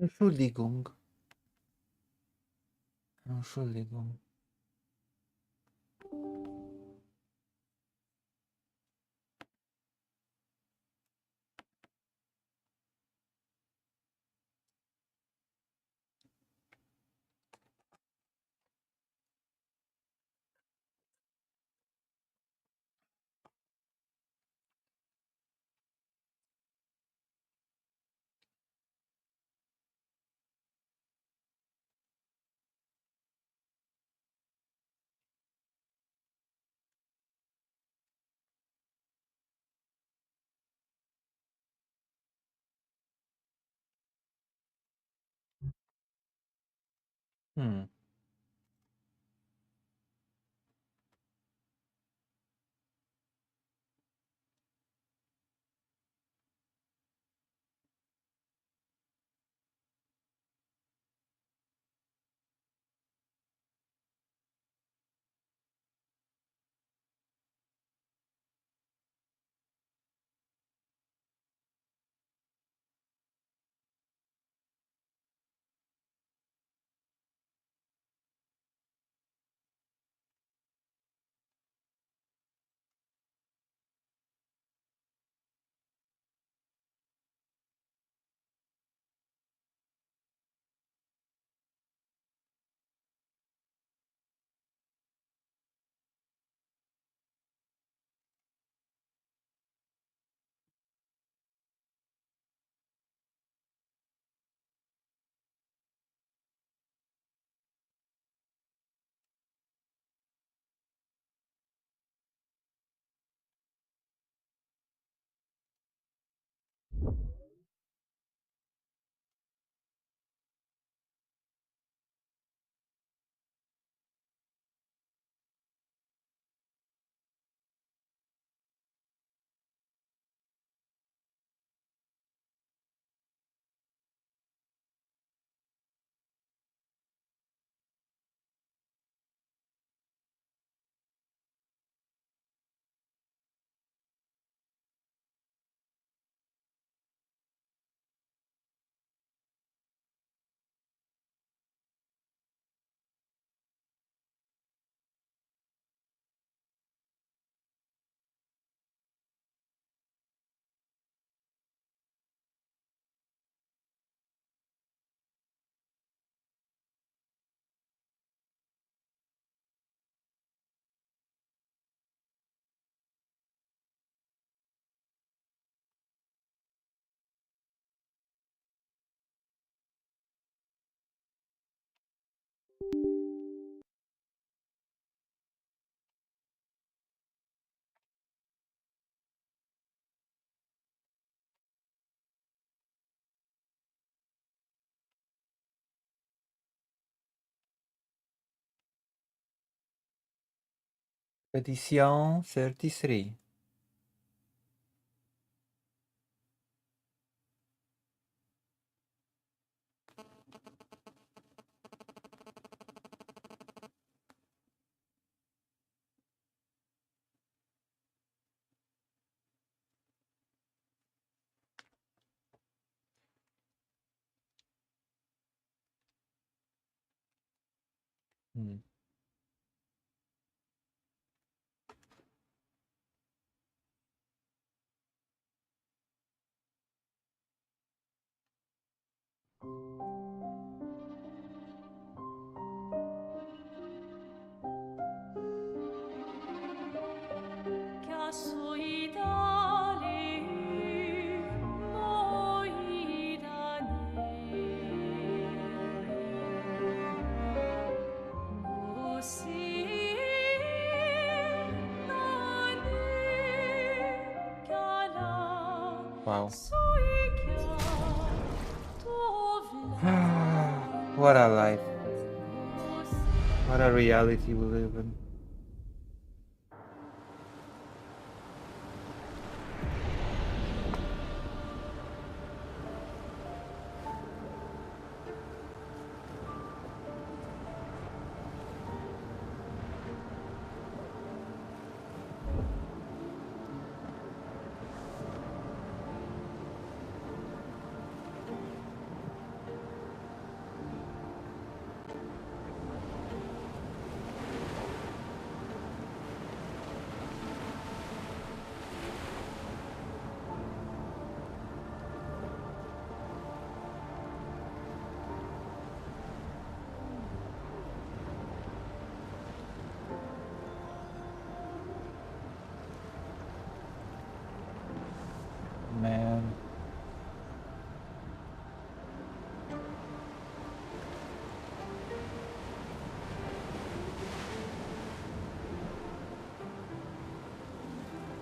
Entschuldigung. Entschuldigung. Hmm. Edition 33. Hmm. Wow. What a life. What a reality we live in.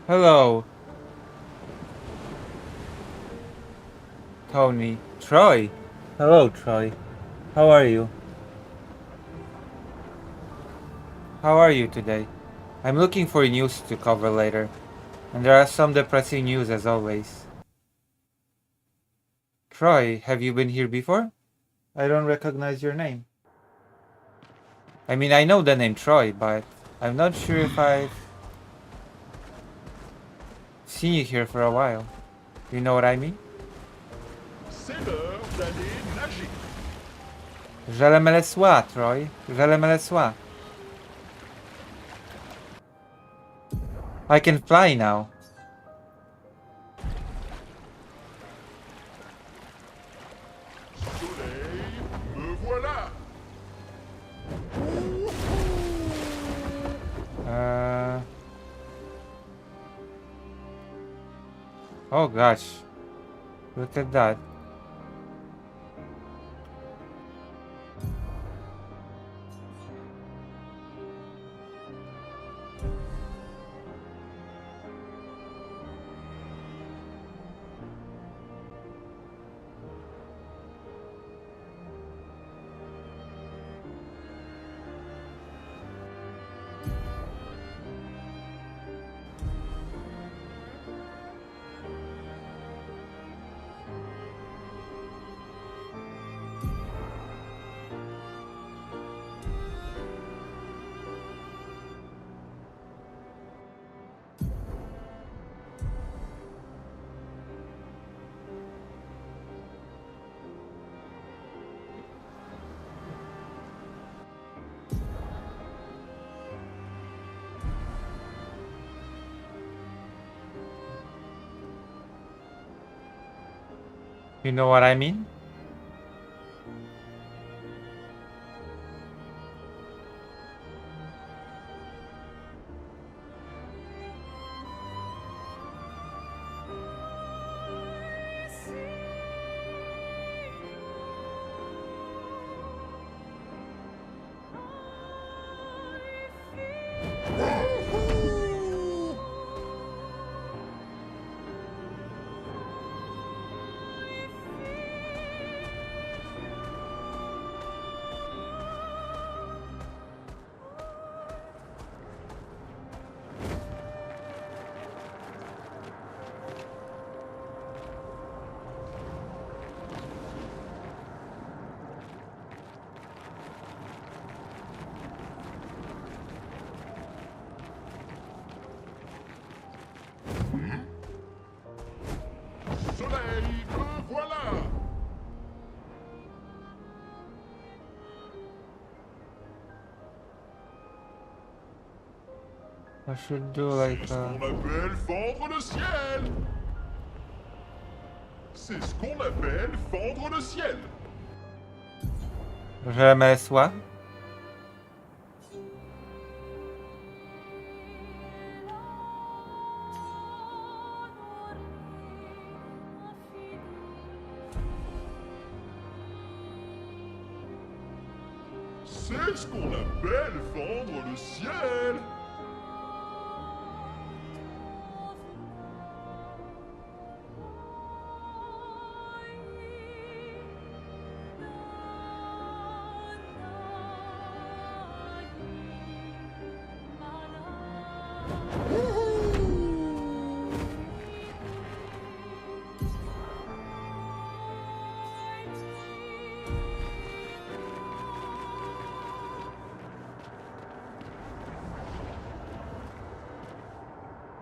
Hello. Tony. Troy. Hello, Troy. How are you? How are you today? I'm looking for news to cover later, and there are some depressing news as always. Troy, have you been here before? I don't recognize your name. I mean, I know the name Troy, but I'm not sure if I've seen you here for a while. You know what I mean? C'est l'heure d'aller nager. Je le me le sois, Troy. Je le me le sois. I can fly now. Soleil, me voilà. Oh gosh. Look at that. You know what I mean? Soleil, me voilà. I should do like C'est ce qu'on appelle fendre le ciel. C'est ce qu'on appelle fendre le ciel. Je le me le sois. C'est ce qu'on appelle fendre le ciel.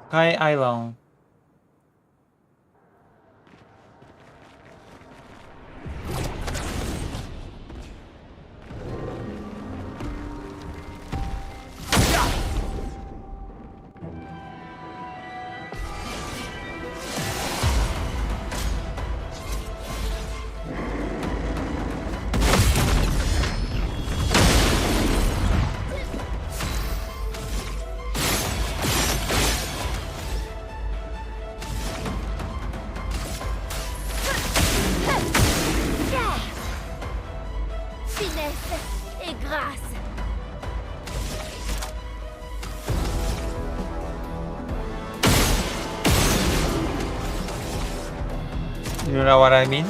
Sky Island. You know what I mean?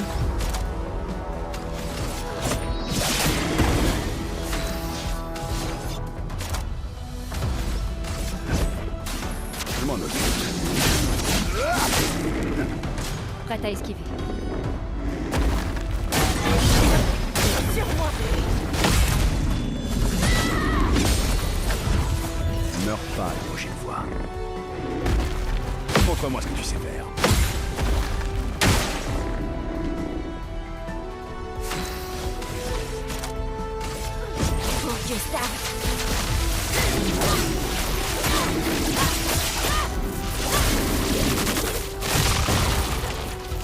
Je m'en occupe. Prête à esquiver. Meurs pas la prochaine fois. Montre-moi ce que tu sais faire. Pour Gustave.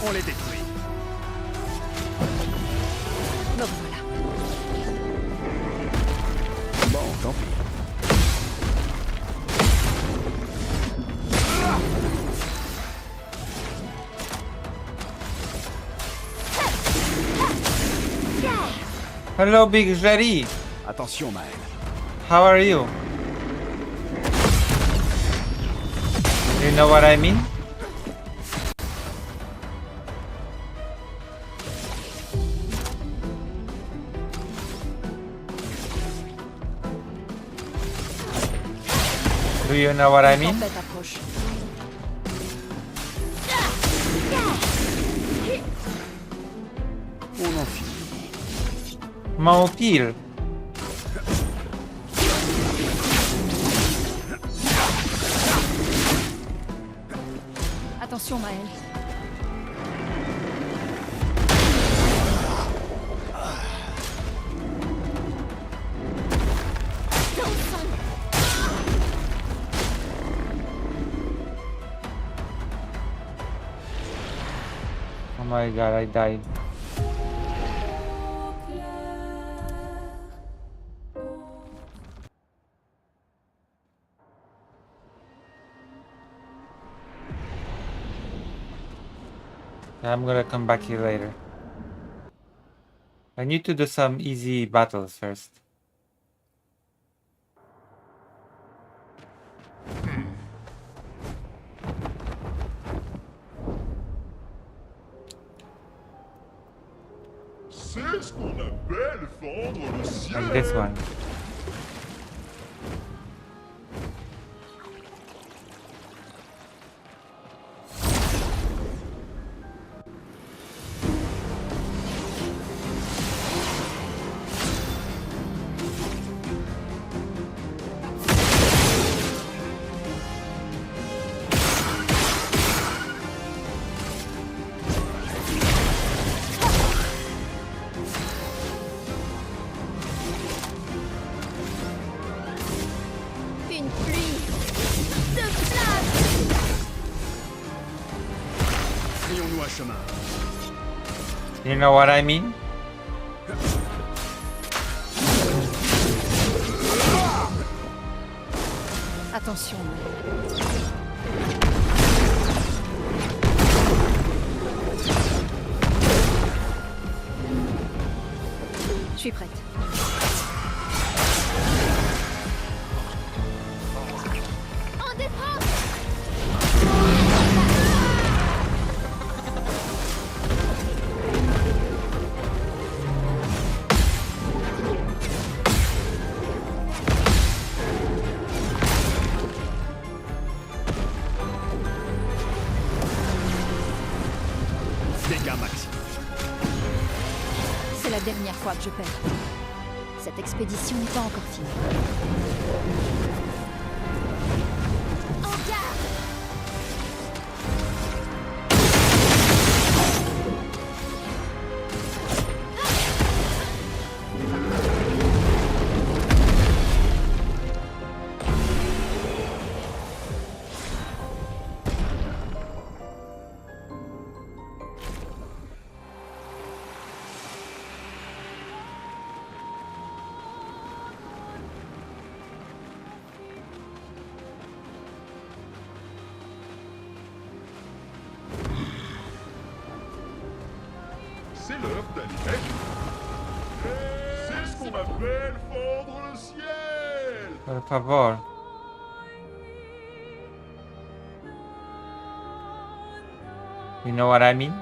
On les détruit. Me voilà. Bon, tant pis. Hello, Big Jerry. Attention, Maël. How are you? You know what I mean? Do you know what I mean? Tempête approche. On en finit. Mon pile. Attention, Maël. Oh my god, I died. I'm gonna come back here later. I need to do some easy battles first. C'est ce qu'on appelle fendre le ciel. Like this one. Une pluie de flammes. Frayons-nous un chemin. You know what I mean? Attention, Maël. Je suis prête. En défense. Dégâts maximum. C'est la dernière fois que je perds. Cette expédition n'est pas encore finie. En garde! C'est l'heure d'aller. C'est ce qu'on appelle fendre le ciel. Por favor. You know what I mean?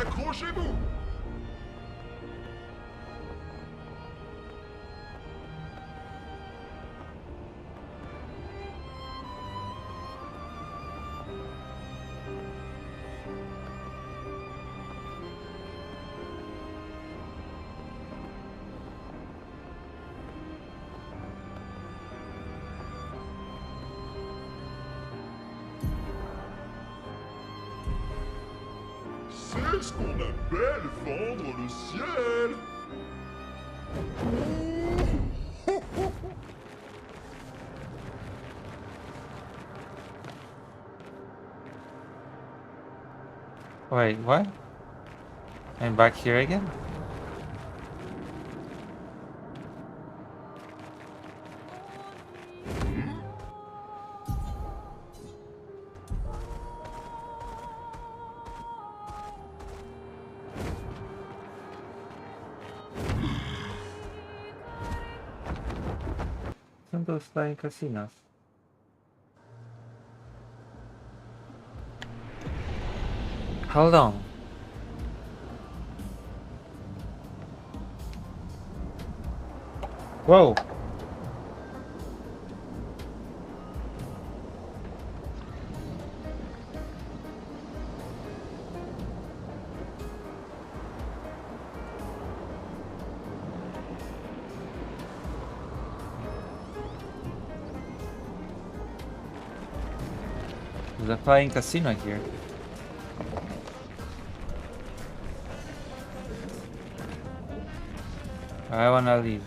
Accrochez-vous! C'est ce qu'on appelle fendre le ciel! Wait, what? I'm back here again? Some those flying casinos. Hold on. Whoa. There's a flying casino here. I wanna leave.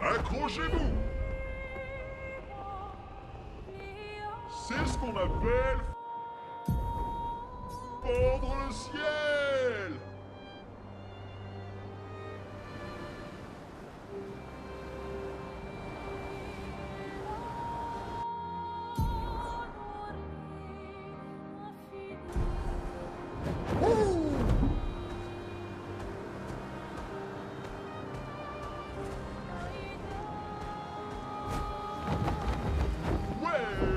Accrochez-vous! C'est ce qu'on appelle fendre le ciel! Ouais!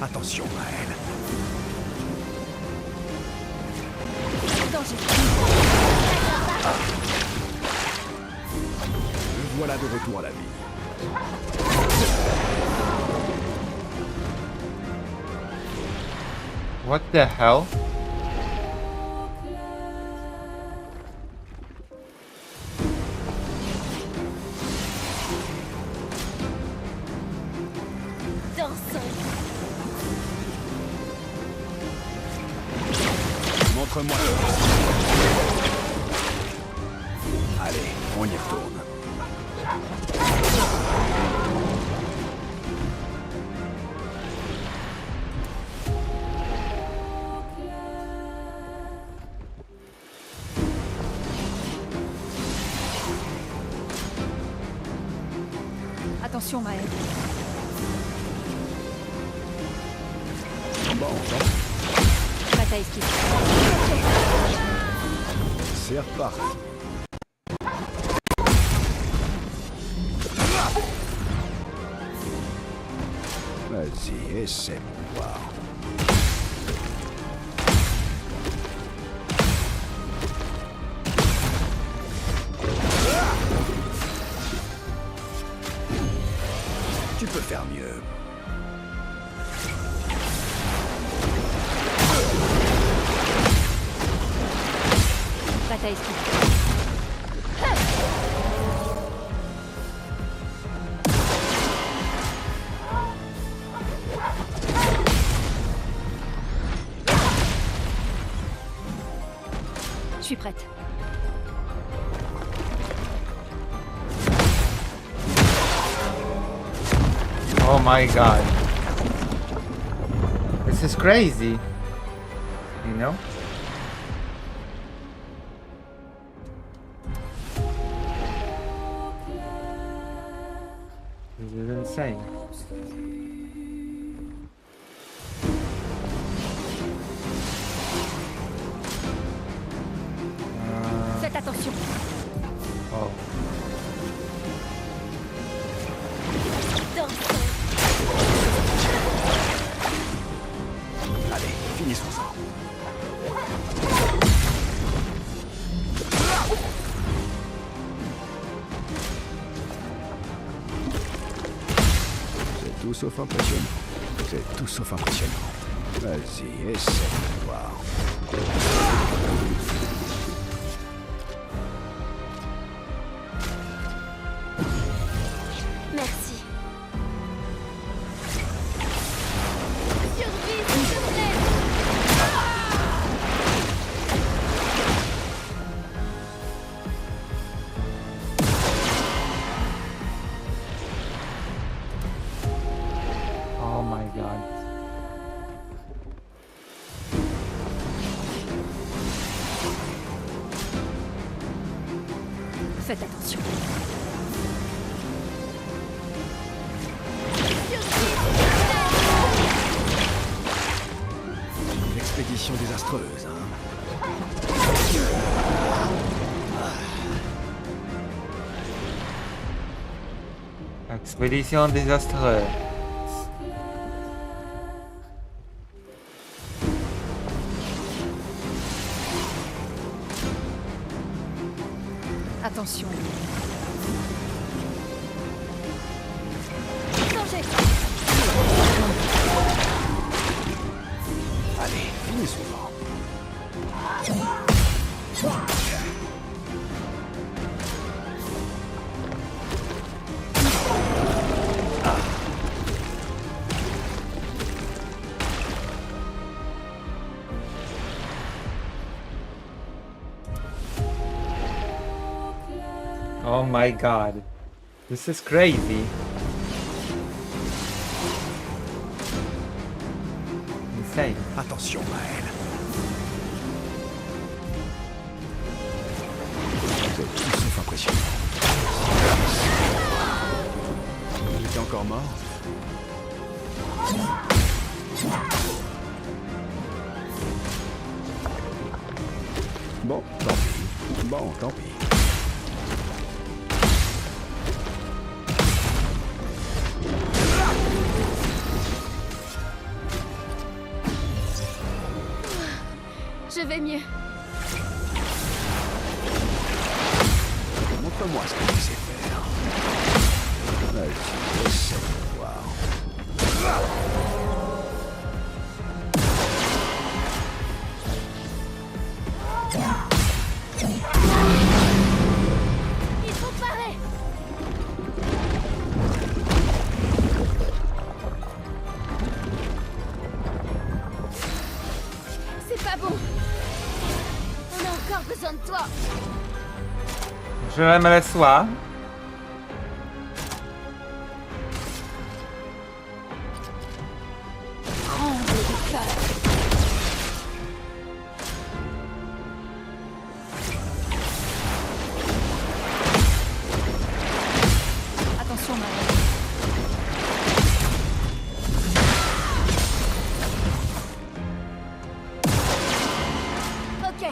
Attention, Maël. Danger. Me voilà de retour à la vie. What the hell? Dansons. Montre-moi. Allez, on y retourne. Attention, Maël. Bon, Prête à esquiver. c'est reparti. Vas-y, essaie de voir. Tu peux faire mieux. Prête à esquiver. Je suis prête. Oh my god. This is crazy. You know? This is insane. Faites attention. Oh. Allez, finissons-en. C'est tout sauf impressionnant. C'est tout sauf impressionnant. Vas-y, essaie de voir. Merci. Survie, s'il te plaît. Oh my god. Faites attention. Une expédition désastreuse, hein. Expédition désastreuse. Attention. Danger. Allez, finissons-en. Oh my god. This is crazy. Insane. Attention, Maël. C'est tout sauf impressionnant. Il était encore mort? Bon, tant pis. Bon, tant pis. Je vais mieux. Montre-moi ce que tu sais faire. Vas-y, essaie de voir. Il faut parer. C'est pas bon. On a encore besoin de toi. Je me laisse voir. Tremble de cœur. Attention, Maël. Ok.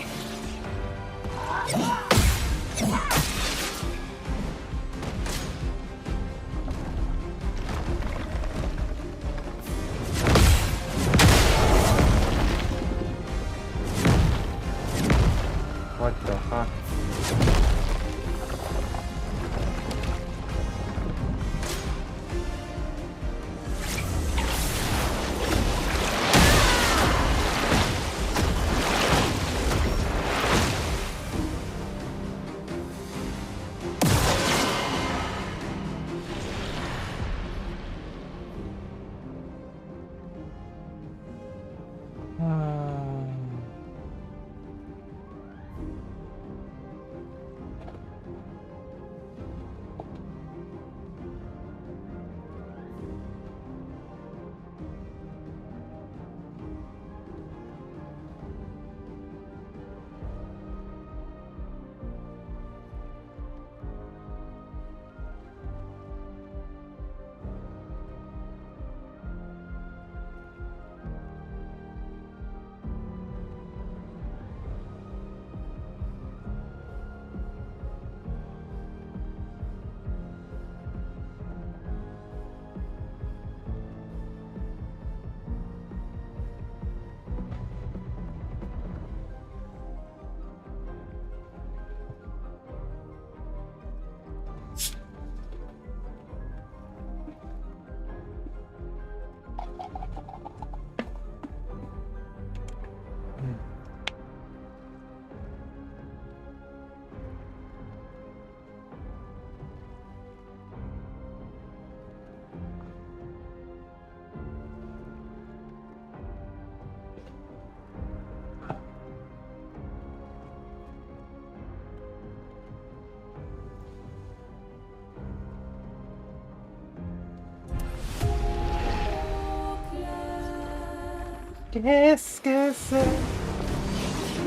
Qu'est-ce que c'est?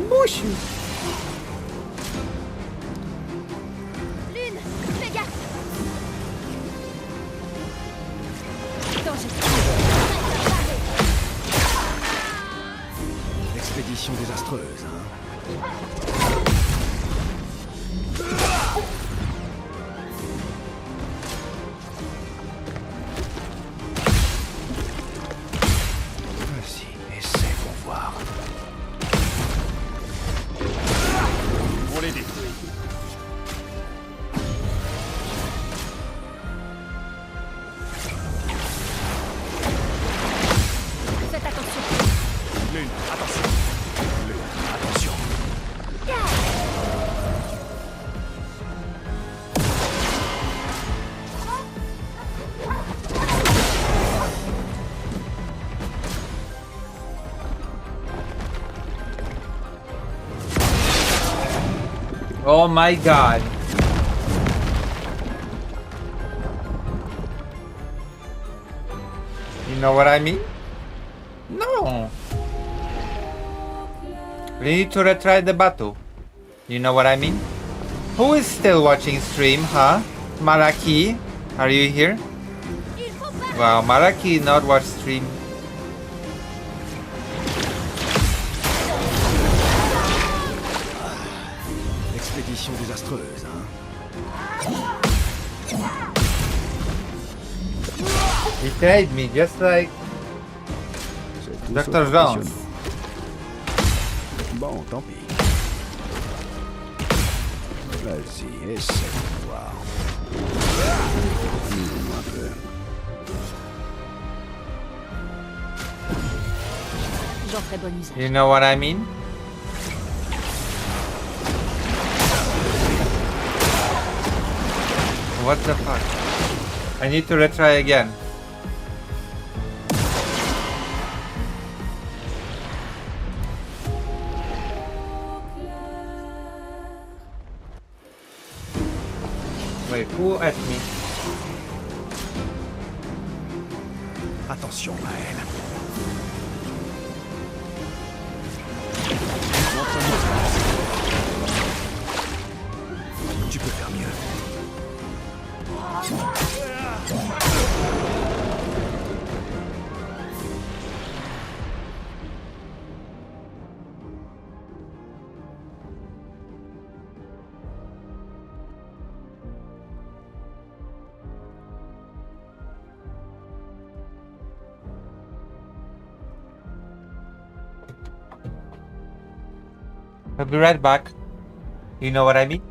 Mouche! Lune, fais gaffe. Danger. Expédition désastreuse, hein. Vas-y, essaie pour voir. On les détruit. Faites attention. Lune, attention. Lune, attention. Oh my god. You know what I mean? No. We need to retry the battle. You know what I mean? Who is still watching stream, huh? Maraki, are you here? Il faut pas. Wow, Maraki not watch stream. Expédition désastreuse, hein. Betrayed me just like C'est tout Dr. sauf Jones. impressionnant. Bon, tant pis. Vas-y, essaie de voir. Un peu. J'en ferai bon usage. You know what I mean? What the fuck? I need to retry again. Wait, who at me? Attention à elle. Tu peux faire mieux. I'll be right back. You know what I mean?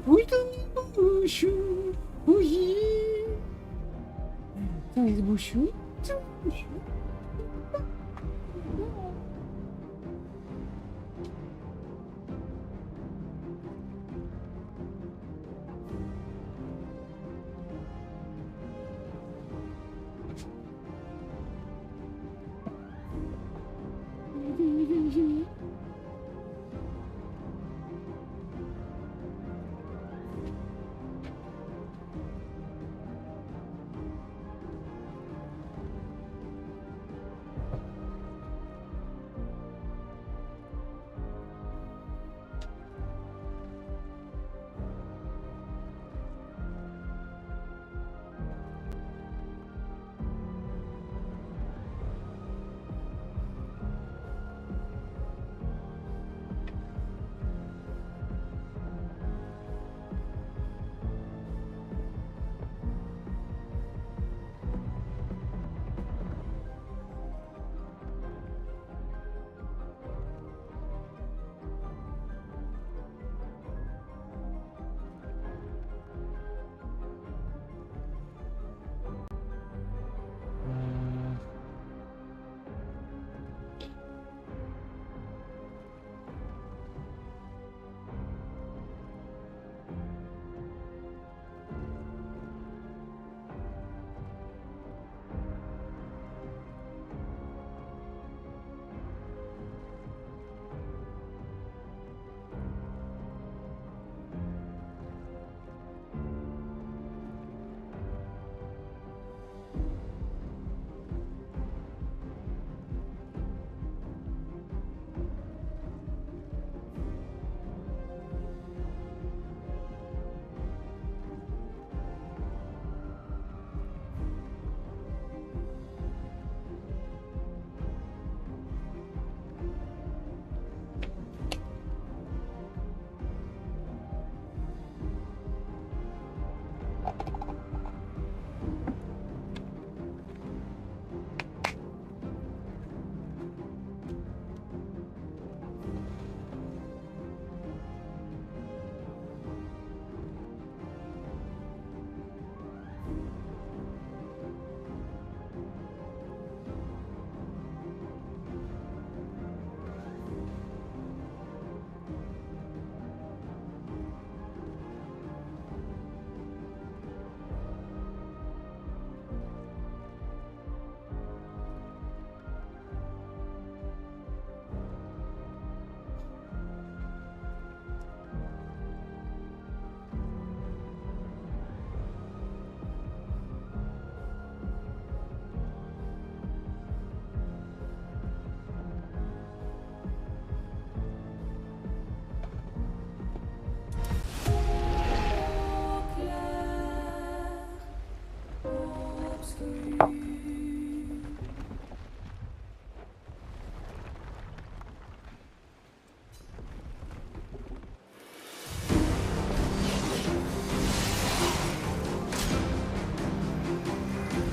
Mój to Busiu, ojej. To jest Busiu? To Busiu.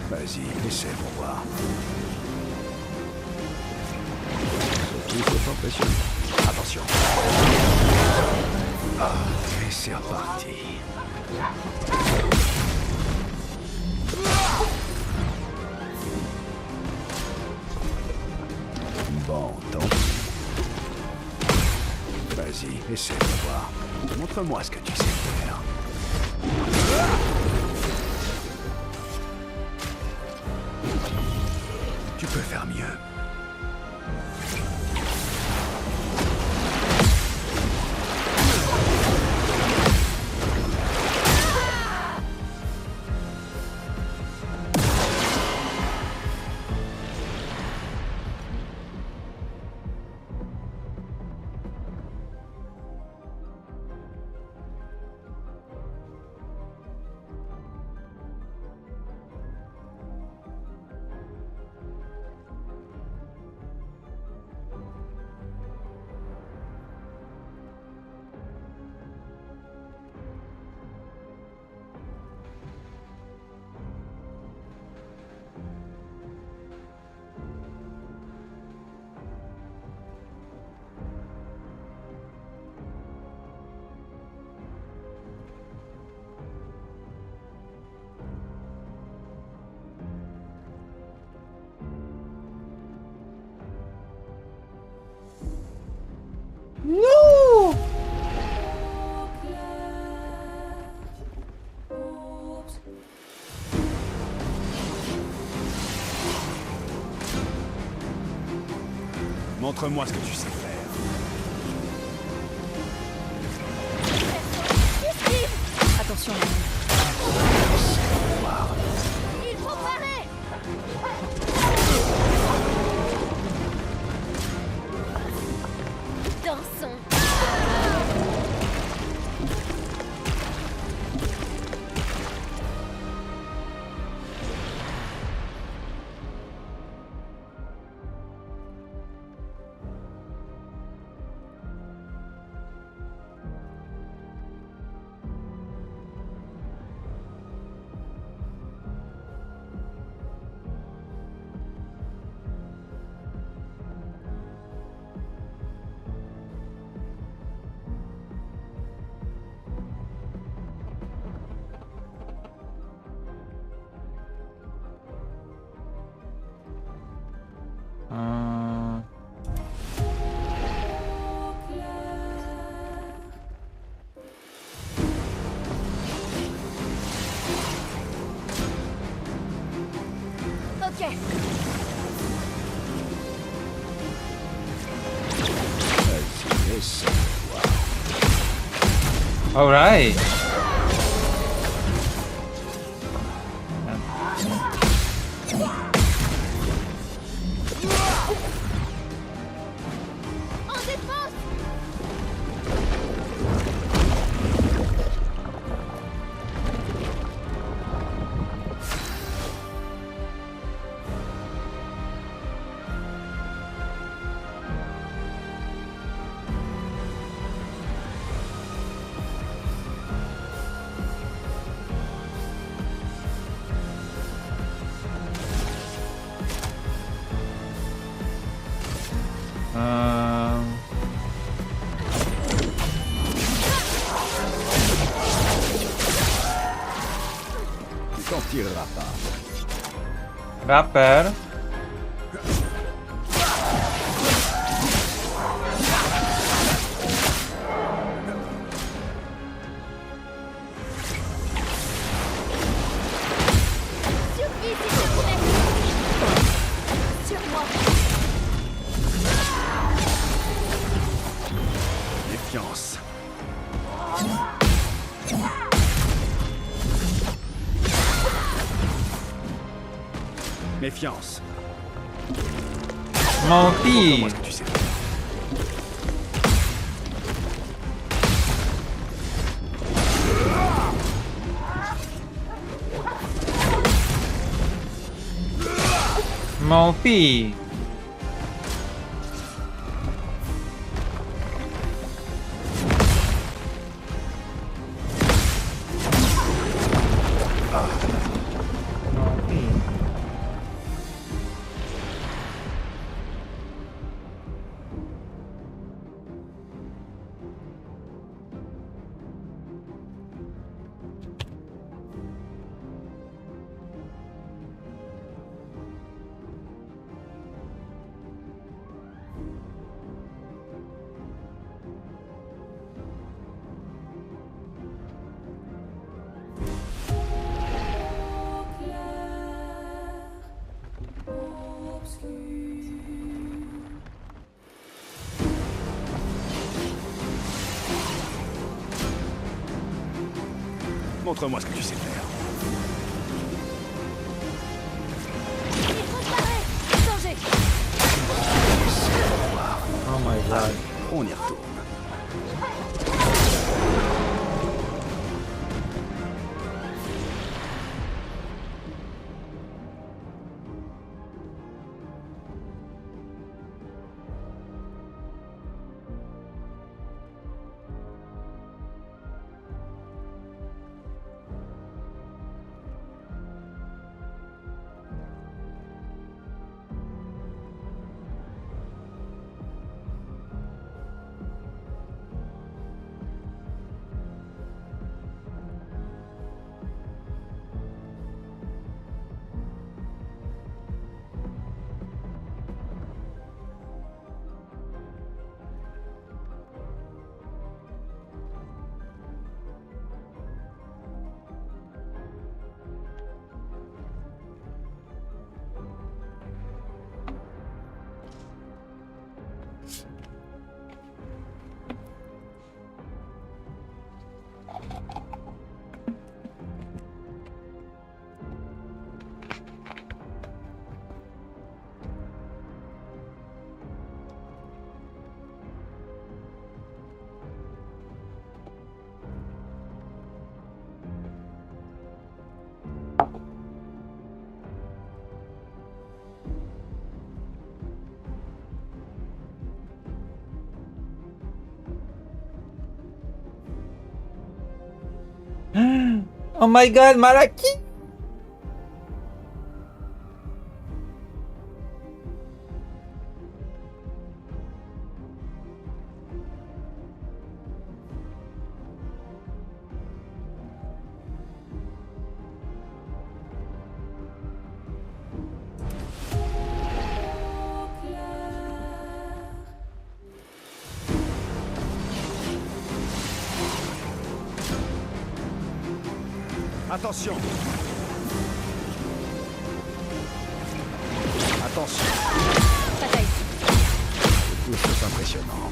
Vas-y, essaie pour voir. Tout sauf impressionnant. Attention. Ah, et c'est reparti. Bon, tant pis. Vas-y, essaie de voir. Montre-moi ce que tu sais faire. Tu peux faire mieux. Montre-moi ce que tu sais faire. Attention, il faut parer. Dansons. Ok. Vas-y, essaie. All right. En défense. Tu t'en tireras pas. Rapper. Suffit, s'il te plaît. Sur moi. Méfiance. Méfiance. Menti. Montre-moi ce que tu sais faire. Menti. Montre-moi ce que tu sais faire. Il faut parer. Danger. Oh my god. On y retourne. Oh my god, Malaki! Attention. Attention. Bataille. Tout sauf impressionnant.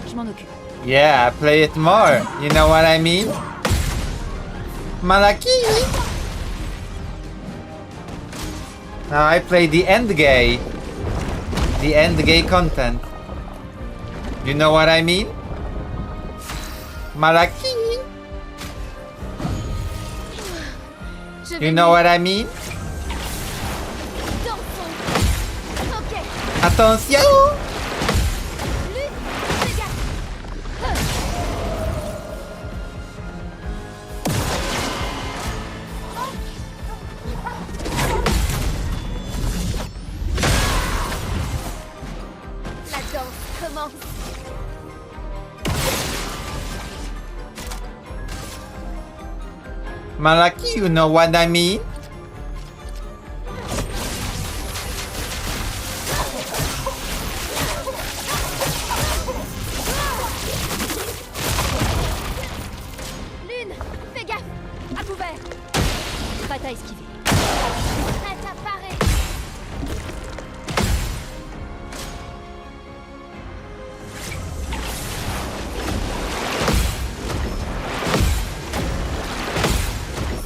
Je m'en occupe. Yeah, play it more. You know what I mean? Malaki! Now I play the end gay. The end gay content. You know what I mean? Malaki! Je vais You know what I mean? Dansons. Ok. Attention! Lune, dégage. La danse commence. Malaki, you know what I mean? Lune, fais gaffe. À couvert. Bataille esquivée. Prête à parer.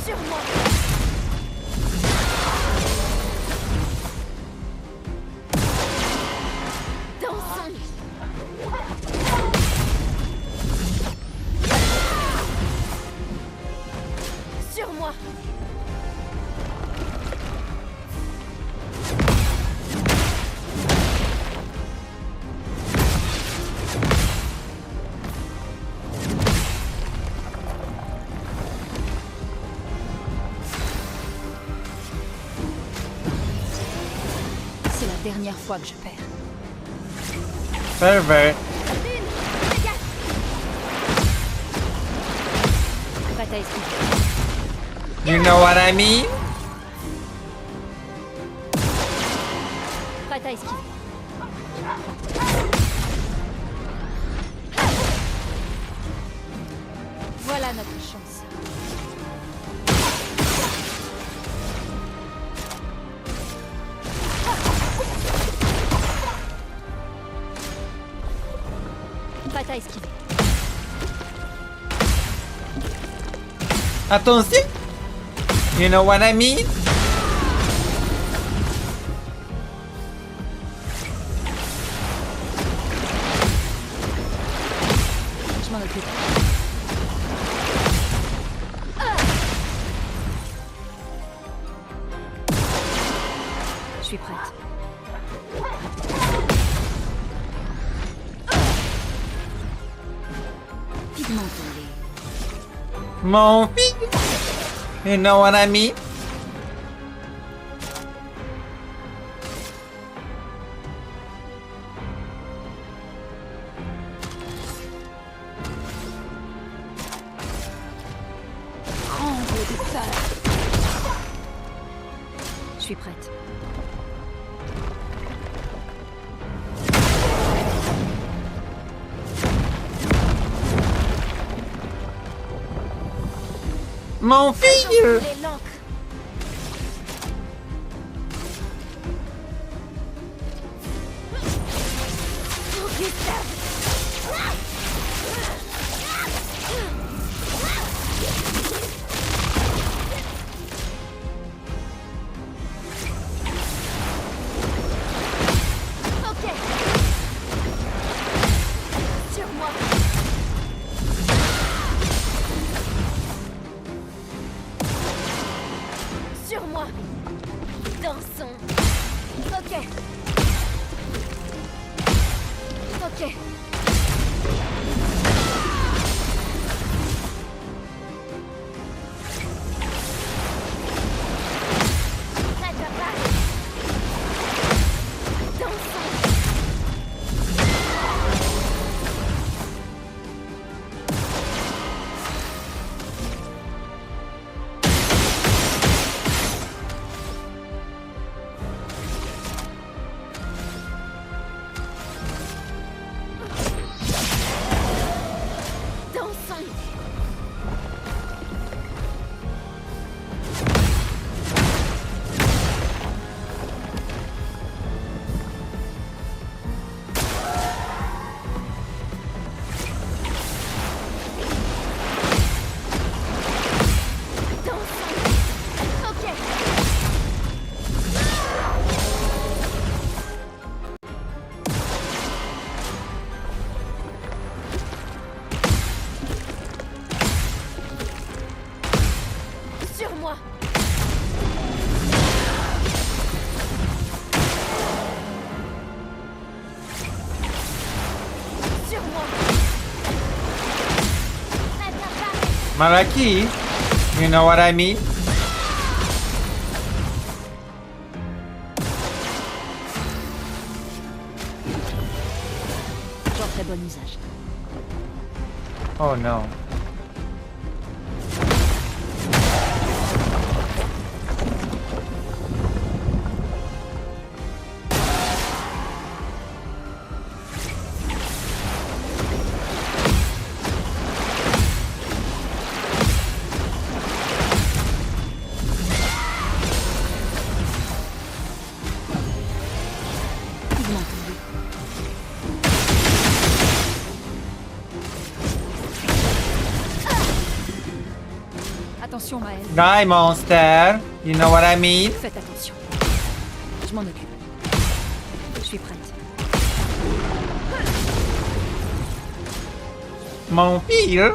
Sur moi. Dansons. Sur moi. C'est la dernière fois que je perds. Pervert. Lune, dégage. Bataille esquivée. You know what I mean? Bataille esquivée. Voilà notre chance. Bataille esquivée. Attention! You know what I mean? Je m'en occupe. Je suis prête. Pigment tombé. Mon fille! You know what I mean? Tremble de peur. Je suis prête. Mon fille! Les l'encre. Ok. Sur moi. Malaki, you know what I mean? J'en ferai bon usage. Oh no. Vivement tendu. Attention, Maël. Die, monster. You know what I mean? Faites attention. Je m'en occupe. Je suis prête. Mon pire.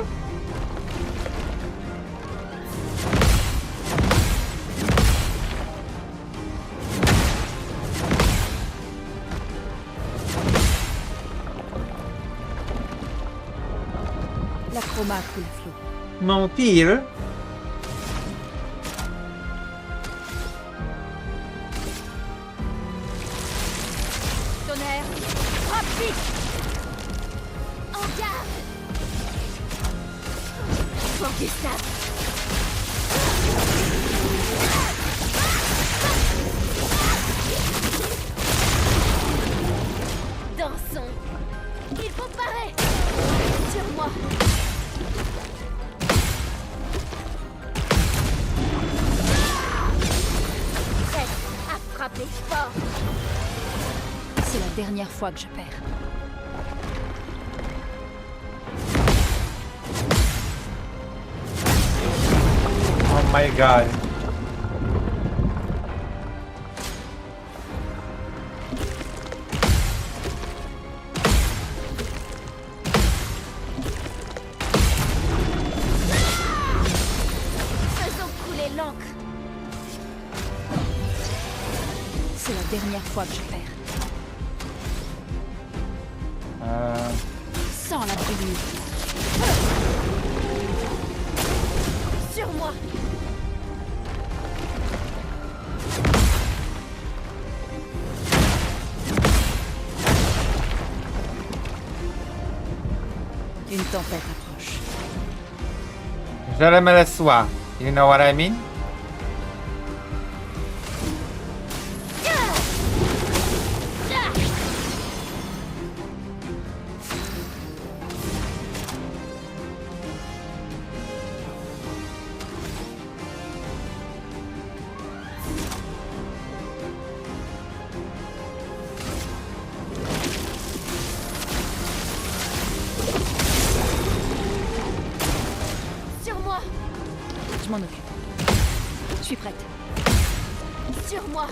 La chroma coule à flot. Mon pire. Tonnerre. Rapide. En garde. Pour Gustave. Dansons. Il faut parer. Sur moi. Prête à frapper fort. C'est la dernière fois que je perds. Oh my god. Faisons couler l'encre. C'est la dernière fois que je perds. Sans la brûlure. Sur moi. Une tempête approche. Je le me le sois. You know what I mean? Sur moi. Je m'en occupe. Je suis prête. Sur moi.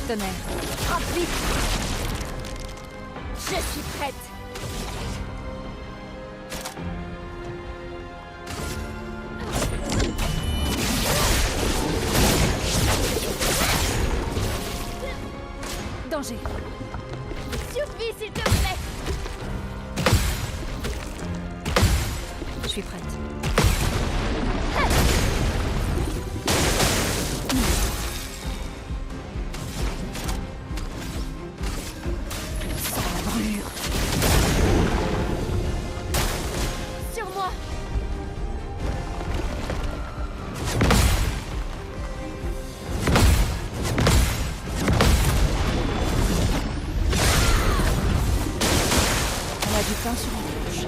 Tonnerre. Frappe vite. Je suis prête. Danger. Suffit, s'il te plaît. Je suis prête. Sans la brûlure. Sur moi. On a du pain sur la planche.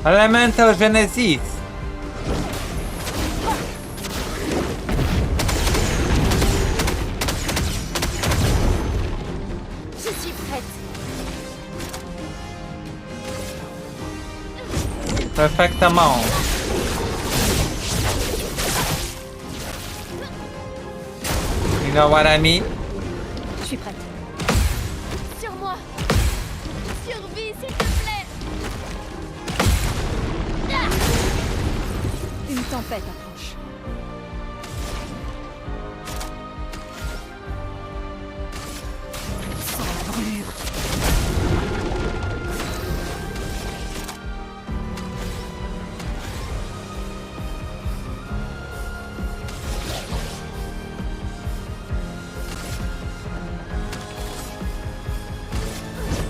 Elemental Genesis. Perfectement. You know what I mean? Je suis prête. Sur moi. Survie, s'il te plaît. Ah. Une tempête approche. Sans la brûlure.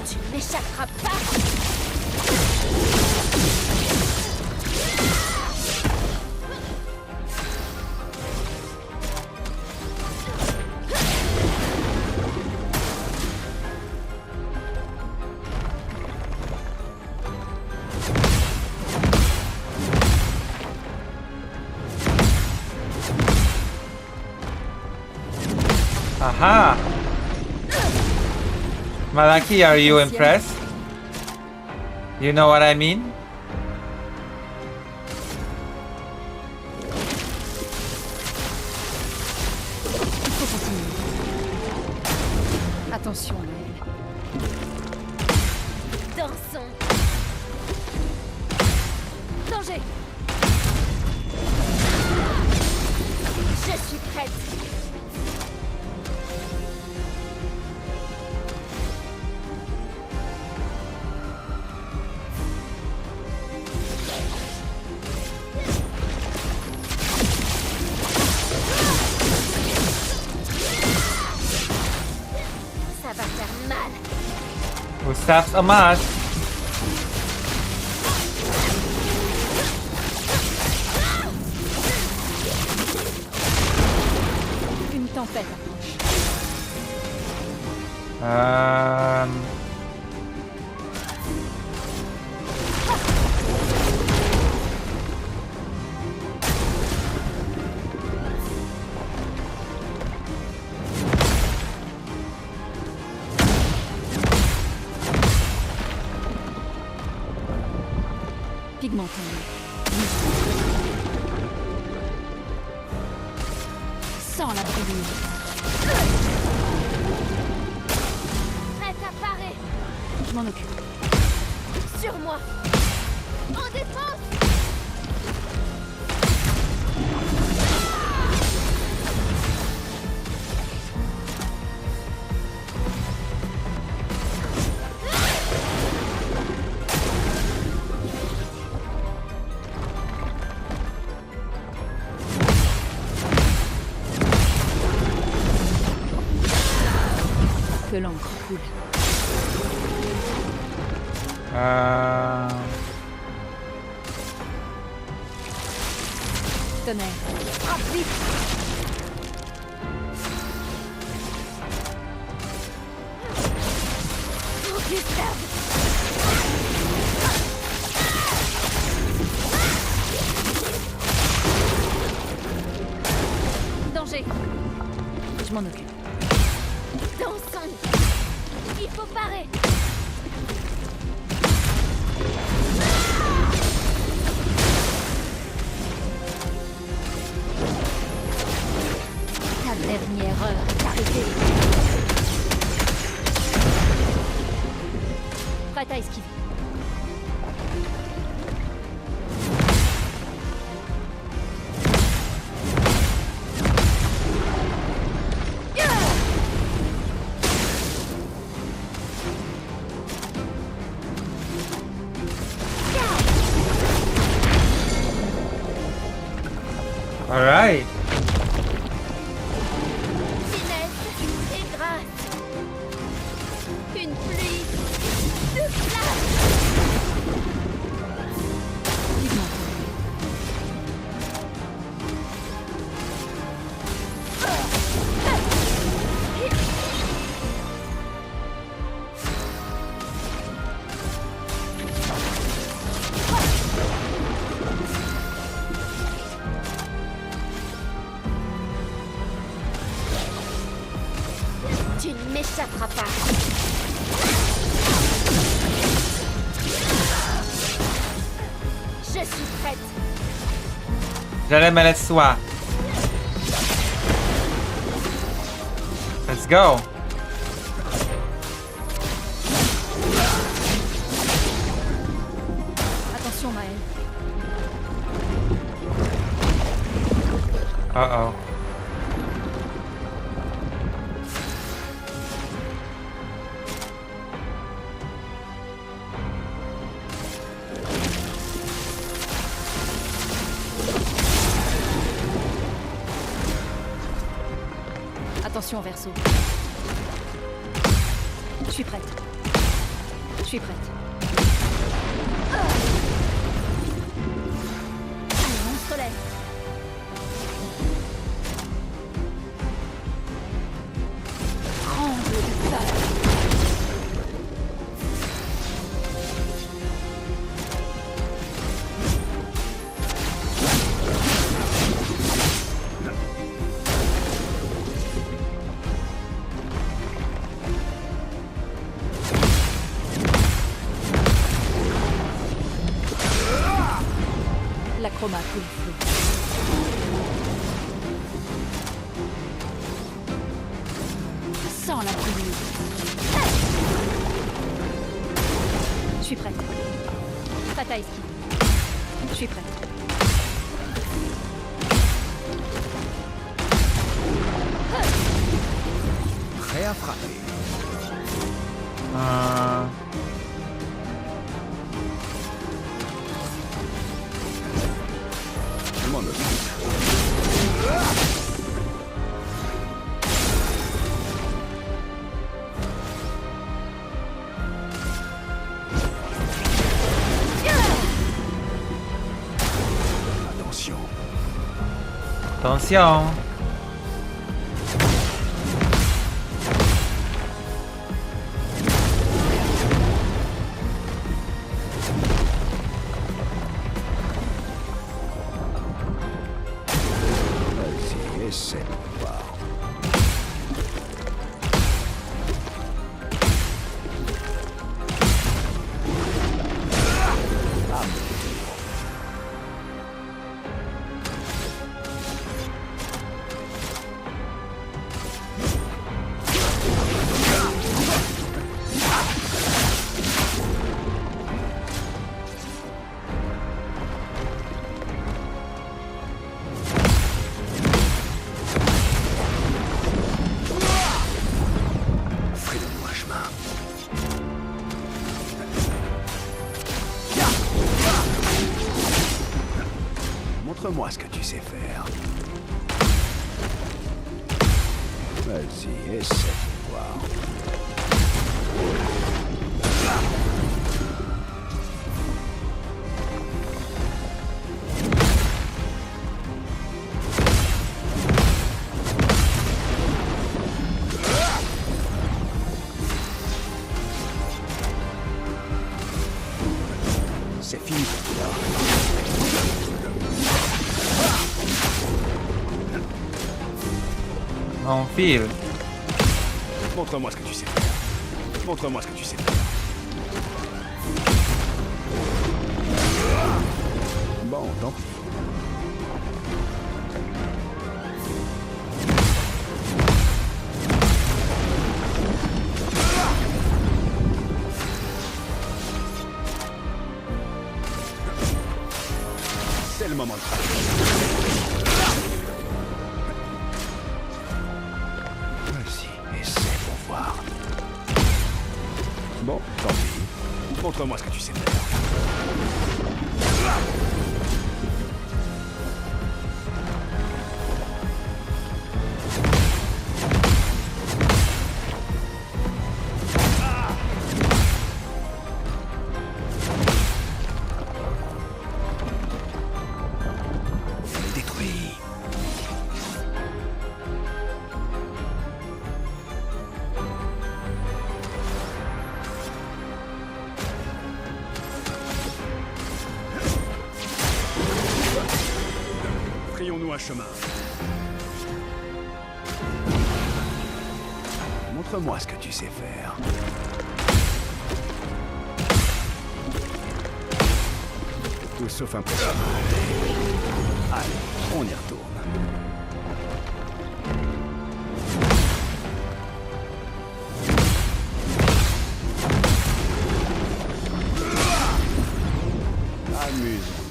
Tu ne m'échapperas pas. Aha! Malaki, are you impressed? You know what I mean? Il faut continuer. Attention, Naël. Dansons. Danger. Je suis prête. Ça va faire mal. Gustav's a must. Une tempête approche. Pigment tombé. Sans la brûlure. Prête à parer. Je m'en occupe. Sur moi. En défense. Que l'encre coule. Tonnerre. Frappe vite. Oh, Gustave. Danger. Je m'en occupe. Dansons. Il faut parer. Ta dernière heure est arrivée. Prête à esquiver. All right. Finesse et grâce. Une pluie de flamme. Pigment tombé. Tu ne m'échapperas pas. prête. J'allais me laisser soi. Let's go. Attention, Maël. Uh-oh. Attention, Verseau. Je suis prête. Je suis prête. Allez, on se relève. Tremble de peur. L'acroma coule flou. Sans la brûlure. Je suis prête. Tata esquive. Je suis prête. Prêt à frapper. Je m'en occupe. Attention. Attention. Vas-y, essaie de voir. Fais-le-moi chemin. Montre-moi ce que tu sais faire. Vas-y, essaie de voir. C'est fini pour toi. On file. Montre-moi ce que tu sais faire. Montre-moi ce que tu sais faire. Bon, tant pis. C'est le moment de frapper. Vas-y, essaie pour voir. Bon, tant pis. Montre-moi ce que tu sais faire. Détruit. Frayons-nous un chemin. Montre-moi ce que tu sais faire. tout sauf impressionnant. Allez, on y retourne. Amuse-moi.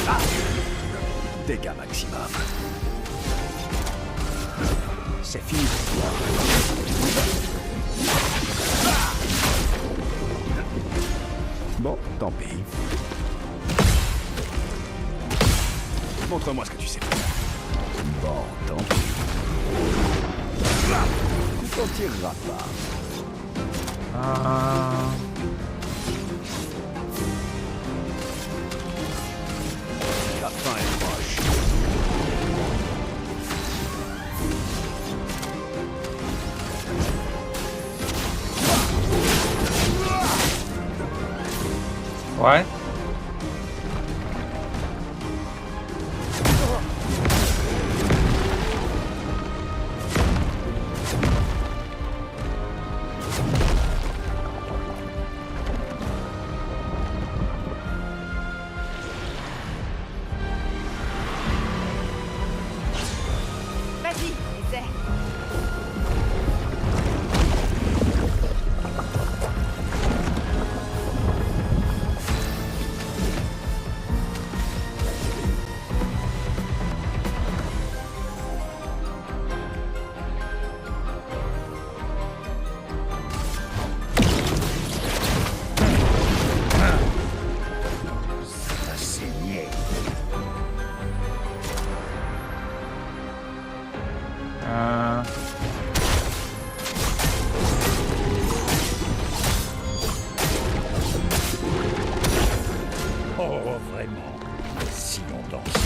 Ah, dégâts maximum. C'est fini pour toi. Bon, tant pis. Montre-moi ce que tu sais faire. Bon, tant pis. Tu t'en tireras pas. La fin est proche. What? Vas-y, essaie. Ça a saigné. Oh, vraiment. Si on danse.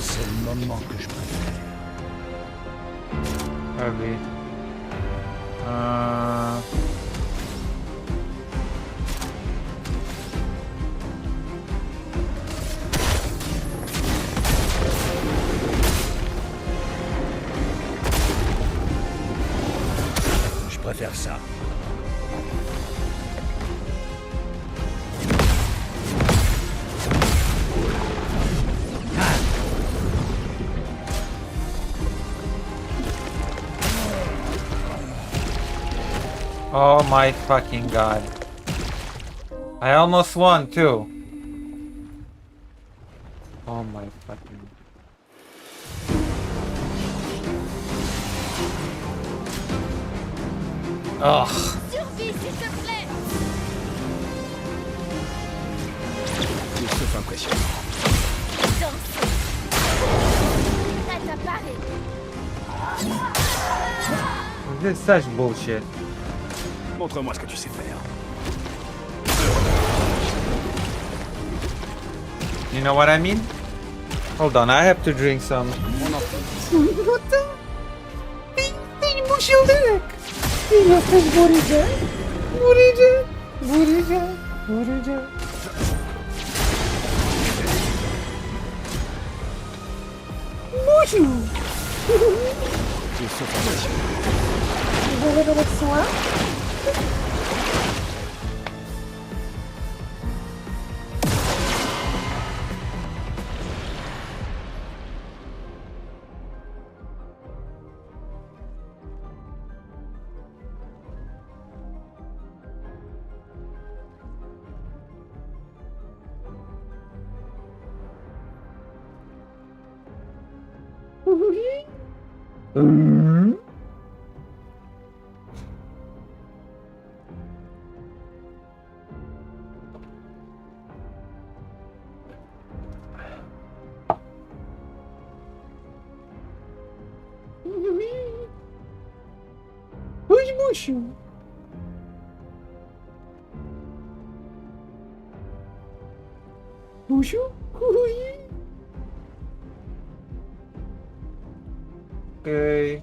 C'est le moment que je préfère. Ugly. Je préfère ça. Oh my fucking god. I almost won too. Oh my fucking. Ugh. Survie, s'il te plaît. Tout sauf impressionnant. Danse. Prête à parer. This is such bullshit. Montre-moi ce que tu sais faire. You know what I mean? Hold on, I have to drink some. On en fait. Tout sauf impressionnant. Okay.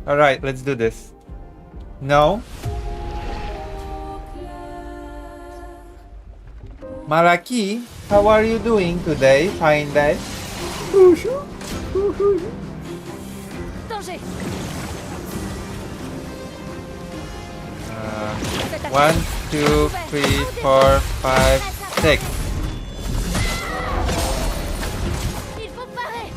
Alright, let's do this. No. Malaki, how are you doing today? Fine day. Danger. One, two, three, four, five, six. Il faut parer.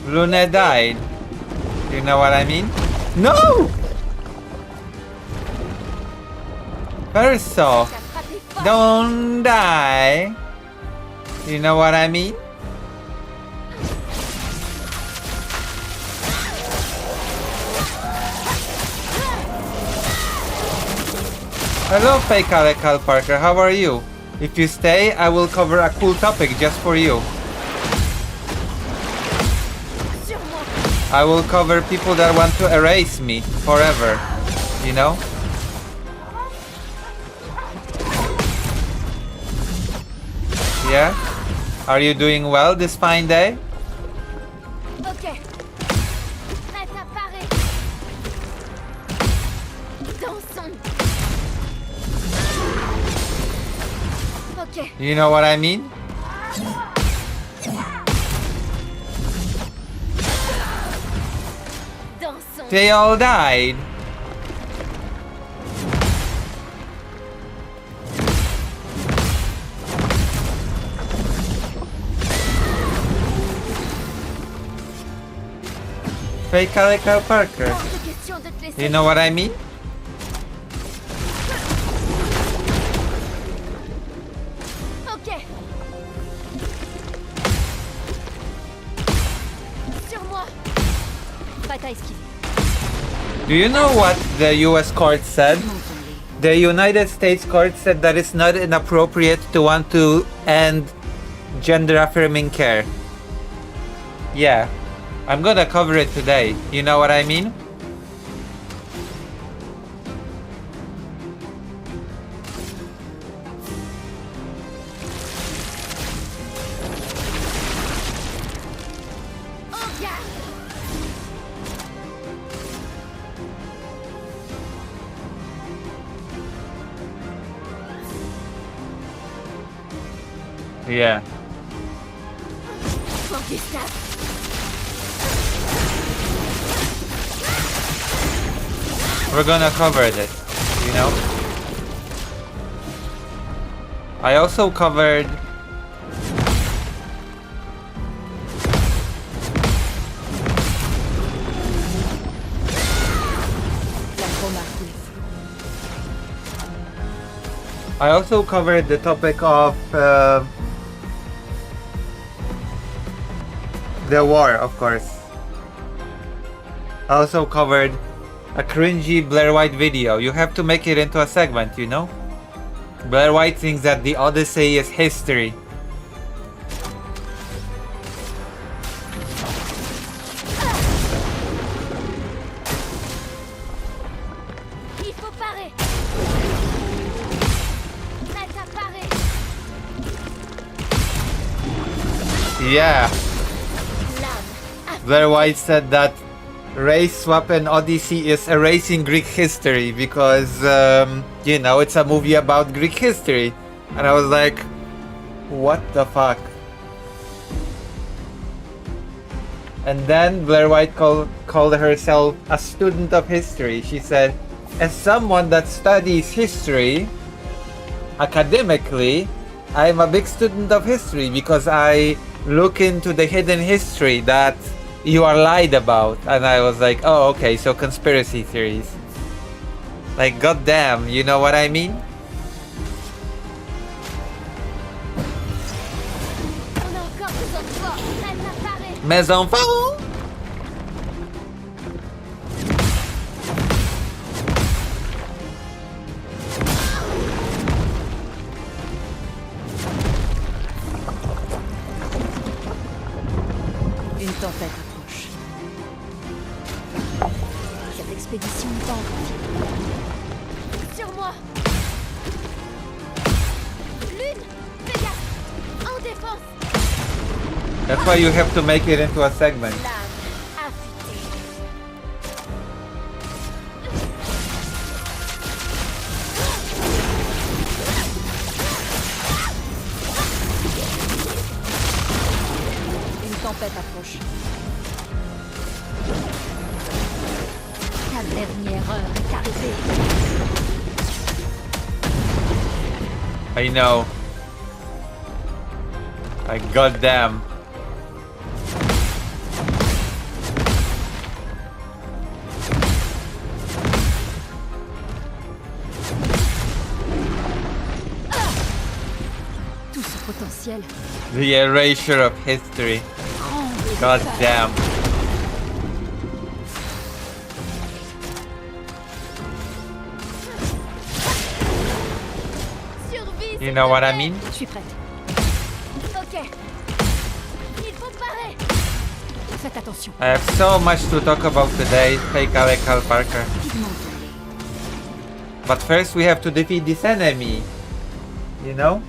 Luna died. You know what I mean? No! Perso, Frappez fort. don't die. You know what I mean? Hello, fake Alekal Parker. How are you? If you stay, I will cover a cool topic just for you. Sur moi. I will cover people that want to erase me forever. You know? Yeah? Are you doing well this fine day? Ok. Prête à parer. Dansons. Ok. You know what I mean? Dansons. They all died. Fake Alekal Parker. Hors de question de te laisser. You know what I mean? Ok. Sur moi. Prête à esquiver. Do you know what the US court said? The United States court said that it's not inappropriate to want to end gender affirming care. Yeah. I'm gonna cover it today. You know what I mean? En garde. Yeah. Pour Gustave. We're gonna cover this, you know? I also covered the topic of the war, of course. I also covered a cringy Blair White video. You have to make it into a segment, you know? Blair White thinks that the Odyssey is history. Il faut parer. Prête à parer. Yeah, L'âme. Blair White said that Race Swap and Odyssey is erasing Greek history because, you know, it's a movie about Greek history. And I was like, what the fuck? And then Blair White called herself a student of history. She said, as someone that studies history academically, I'm a big student of history because I look into the hidden history that you are lied about. And I was like, oh, okay, so conspiracy theories. Like, goddamn, you know what I mean? On a encore besoin de toi. Prête à parer. Mes enfants! Une tempête approche. Cette expédition n'est pas encore finie. Sur moi. Lune. Fais gaffe. En défense. That's why you have to make it into a segment. L'âme affûtée. tempête approche. Ta dernière heure est arrivée. I know. Goddamn. Tout ce potentiel. The erasure of history. God damn. Survie. You know what I mean? Je suis prête. Ok. Il faut parer. Faites attention. I have so much to talk about today, fake Alec Hal Parker. Pigment. But first we have to defeat this enemy. You know?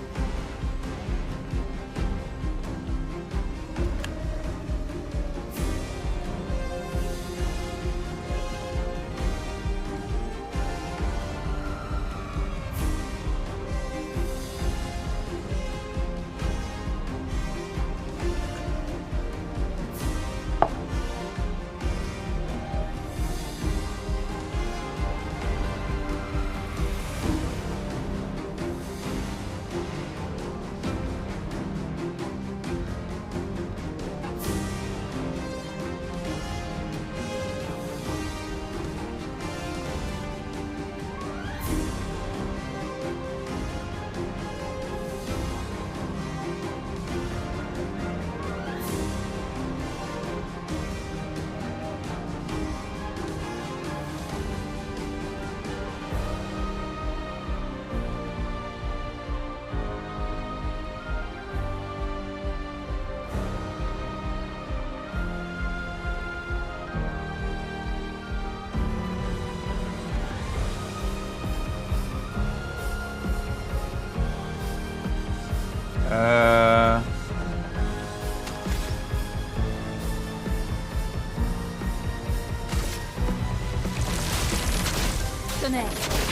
Tonnerre.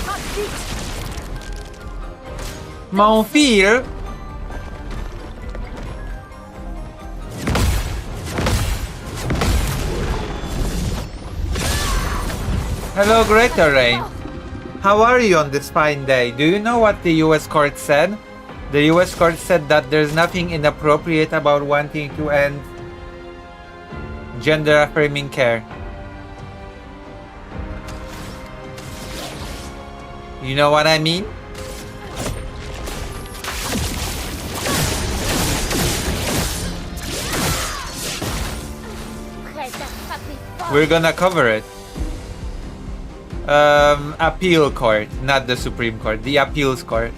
Ah, vite. Mon fils! Hello, Greater Rain. How are you on this fine day? Do you know what the US court said? The US court said that there's nothing inappropriate about wanting to end gender affirming care. You know what I mean? Prête à frapper fort. We're gonna cover it. Appeal court, not the Supreme Court, the appeals court.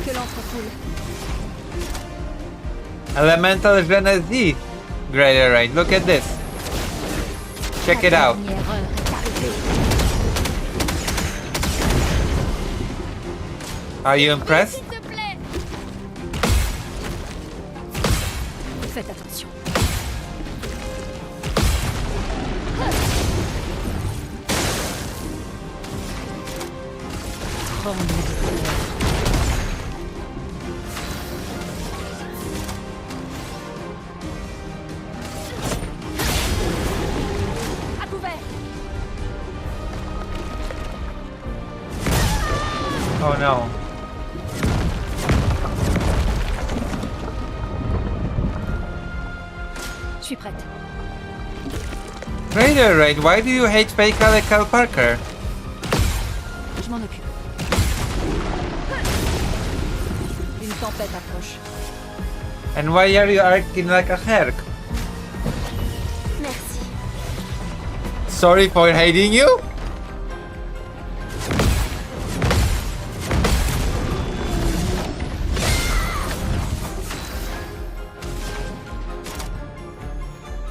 Que l'entrecoule. Elemental Genesis. Greater Rain, look at this. Check it out. Ta dernière heure est arrivée. Are you impressed? S'il te plaît. Faites attention. Tremble de peur. À couvert. Oh no. Je suis prête. Greater Rain, why do you hate fake Alec Hal Parker? Je m'en occupe. Une tempête approche. And why are you acting like a herc? Merci. Sorry for hating you?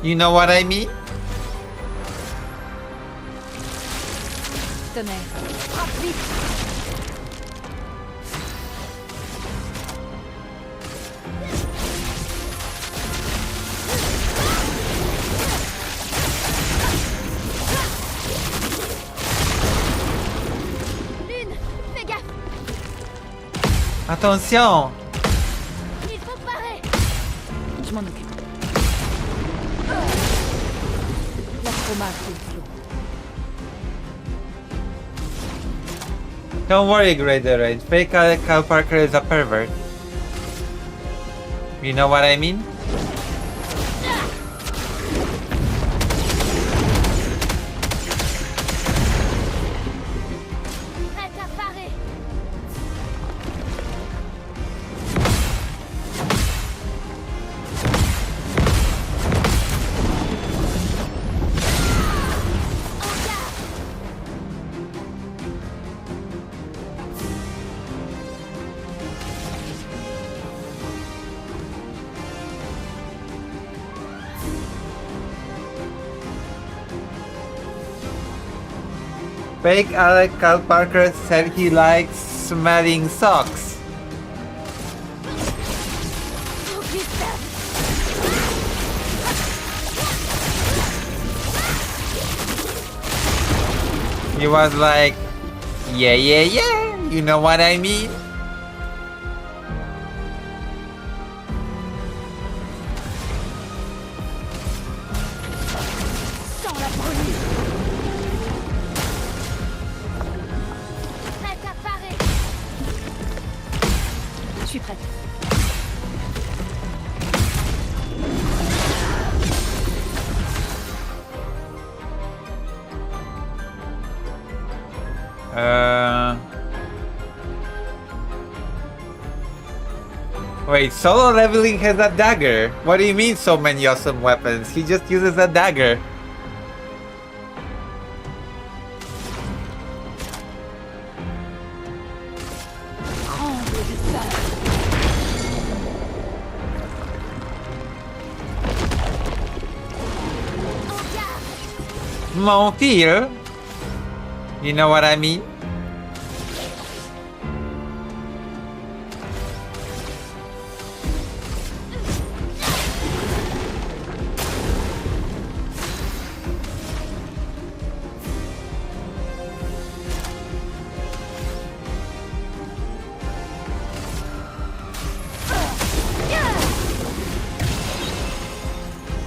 You know what I mean? Tonnerre. Frappe vite. Attention! Il faut parer. Je m'en occupe. La trauma coule flot. Don't worry, Greater Rage. Fake Kyle Parker is a pervert. You know what I mean? Prête à parer. En garde. Fake Alec Kyle Parker said he likes smelling socks. Gustave. He was like, yeah, yeah, yeah. You know what I mean? Sans la brûlure. Prête à parer. Je suis prête. Wait, solo leveling has a dagger. What do you mean so many awesome weapons? He just uses a dagger. Tremble de peur. En garde. Mon fil. You know what I mean?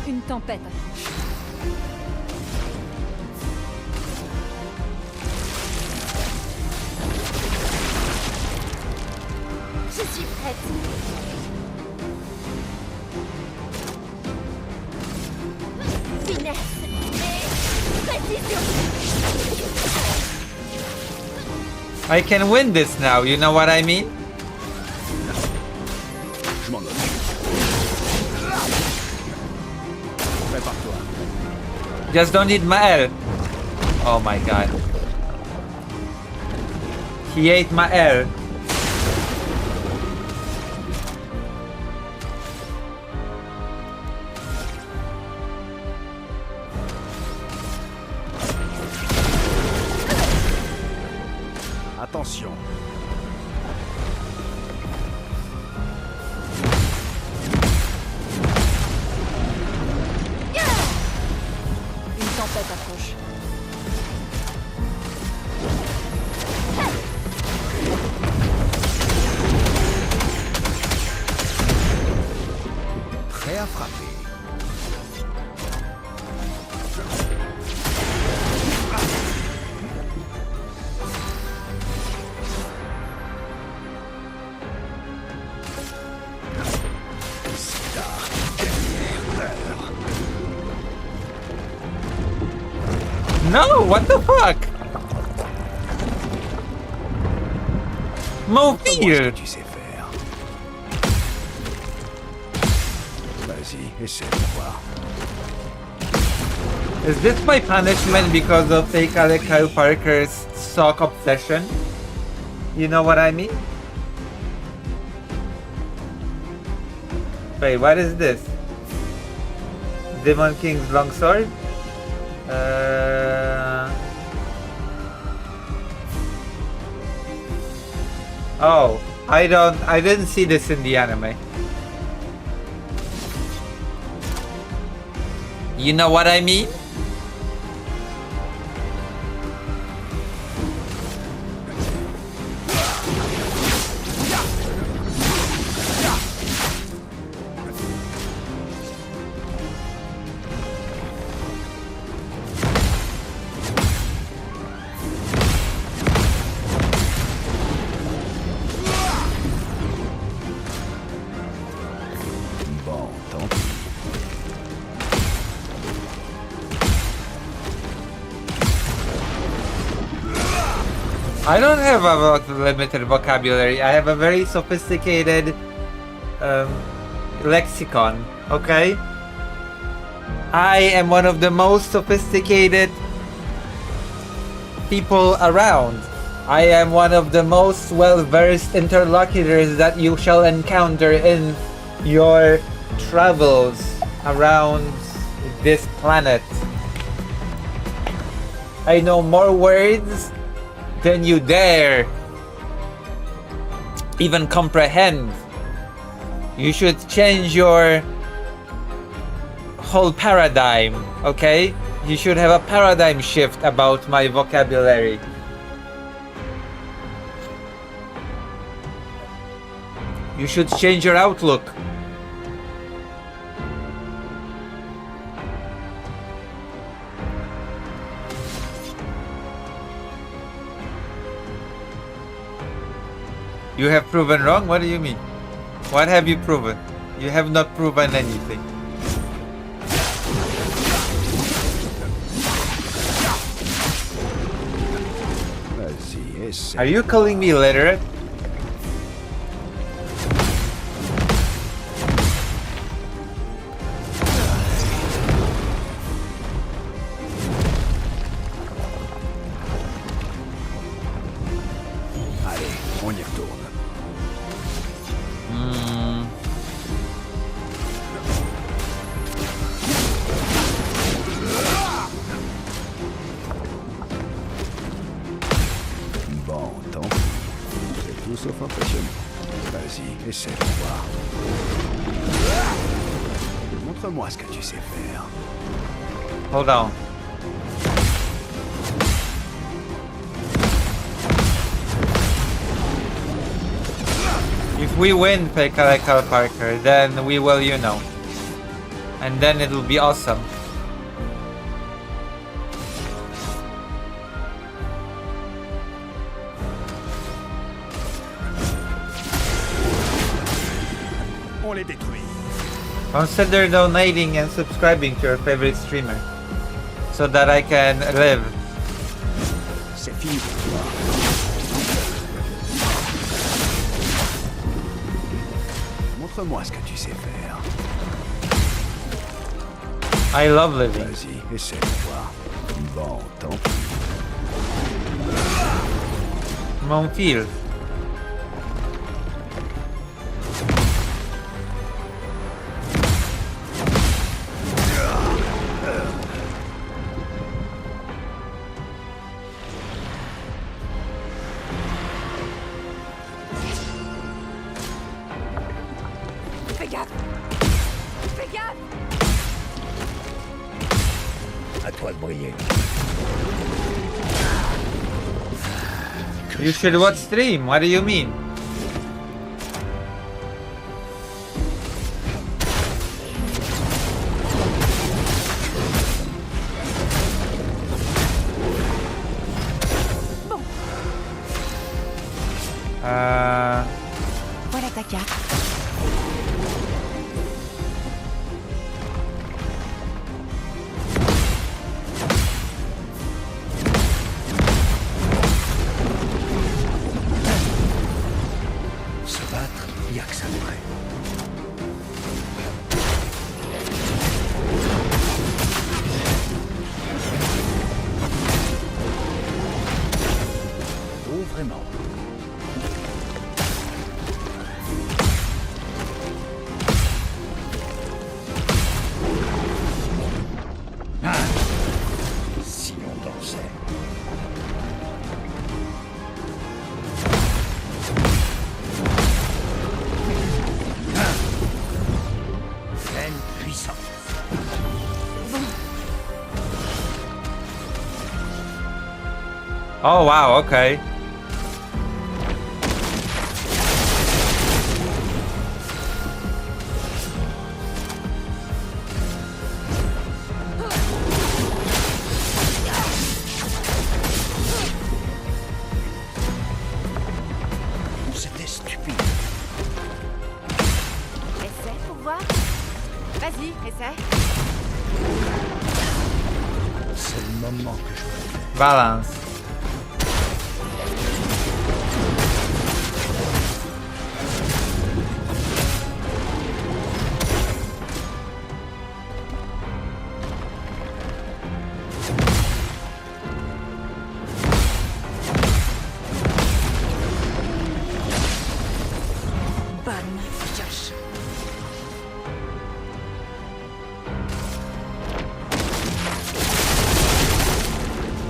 Une tempête approche. Je suis prête. Finesse et précision. I can win this now, you know what I mean? Je m'en occupe. Prépare-toi. Just don't need my L. Oh my god. He ate my L. Attention. Une tempête approche. Prêt à frapper. C'est ta dernière heure. No, what the fuck? Mon Montre-moi ce fil. que tu sais faire. Vas-y, essaie de voir. Is this my punishment because of fake Alec Kyle Parker's sock obsession? You know what I mean? Wait, what is this? Demon King's longsword? Oh, I didn't see this in the anime. You know what I mean? I don't have a limited vocabulary. I have a very sophisticated lexicon, okay? I am one of the most sophisticated people around. I am one of the most well-versed interlocutors that you shall encounter in your travels around this planet. I know more words than you dare even comprehend. You should change your whole paradigm, okay? You should have a paradigm shift about my vocabulary. You should change your outlook. You have proven wrong? What do you mean? What have you proven? You have not proven anything. Vas-y, essaie. Are you calling me illiterate? Allez, on y retourne. Bon, tant pis. C'est tout sauf impressionnant. Vas-y, essaie de voir. Montre-moi ce que tu sais faire. Hold on. If we win Pekka Parker, then we will, you know. And then it will be awesome. On les détruit. Consider donating and subscribing to your favorite streamer so that I can live. C'est fini pour toi. Montre-moi ce que tu sais faire. I love living. Vas-y, essaie de voir. Bon, tant pis. Monfield. Fais gaffe! Fais gaffe! À toi de briller. You should watch stream. What do you mean? Voilà ta carte. Se battre, y a que ça de vrai. Oh, vraiment. Si on dansait. Pleine puissance. Oh wow, okay. C'était stupide. Essaie pour voir. Vas-y, essaie. C'est le moment que je veux. Balance.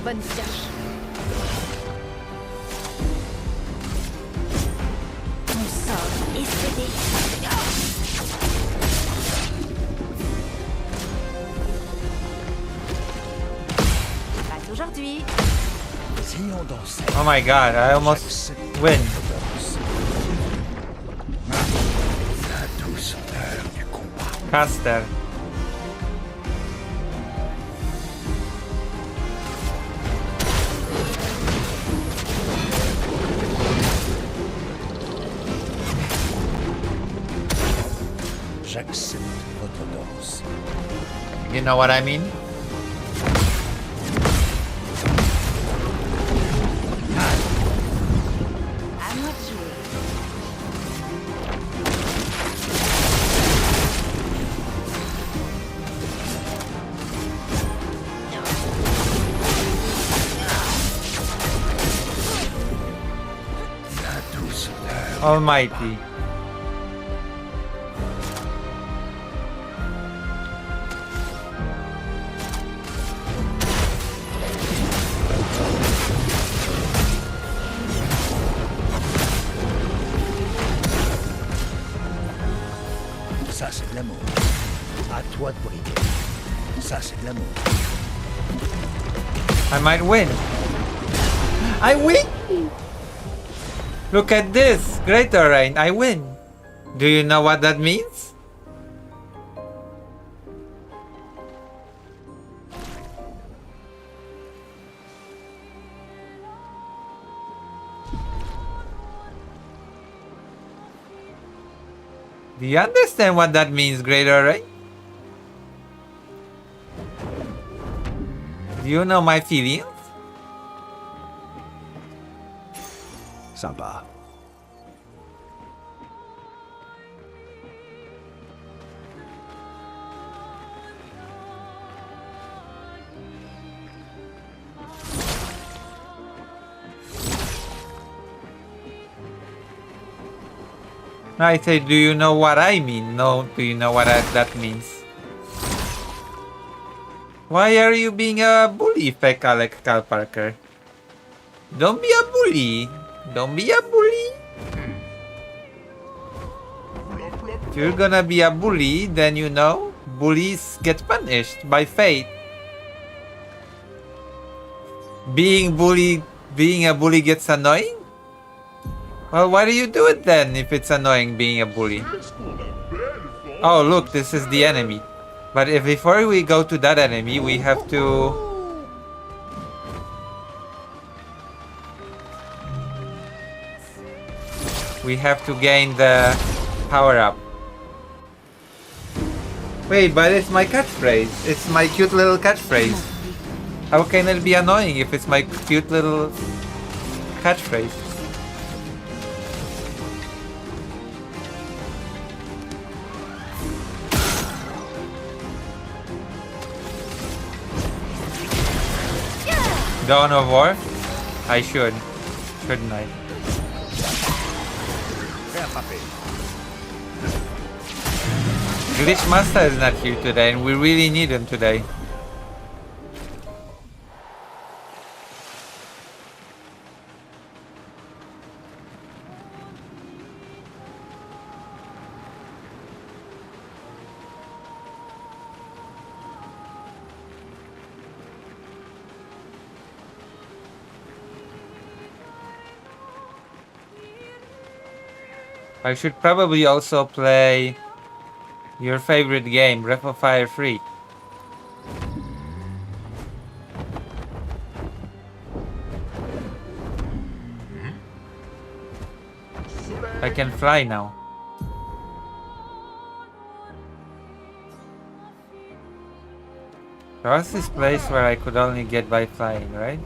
bonne pioche. Mon sort est scellé. Pas aujourd'hui. Si on dansait, Oh my god, I almost j'accepte win. danse. La douce odeur du combat. Caster. J'accepte votre danse. You know what I mean? À moi de jouer. La douce odeur. Almighty. Ça, c'est de l'amour. À toi de briller. Ça, c'est de l'amour. I might win. I win! Look at this! Greater Rain, I win! Do you know what that means? Do you understand what that means, Greater Rain? Do you know my feelings? Sympa. I say, do you know what I mean? No, do you know what that means? Why are you being a bully, fake Alec Cal Parker? Don't be a bully. Don't be a bully. If you're gonna be a bully, then you know, bullies get punished by fate. Being a bully gets annoying? Well, why do you do it then if it's annoying being a bully? Qu'est-ce qu'on a belle femme. Oh, look, this is the enemy. But if before we go to that enemy, we have to... We have to gain the power up. Wait, but it's my catchphrase. It's my cute little catchphrase. How can it be annoying if it's my cute little catchphrase? Dawn of War? I should. Shouldn't I? Glitch Master is not here today and we really need him today. I should probably also play your favorite game, Breath of Fire 3. I can fly now. There was this place where I could only get by flying, right?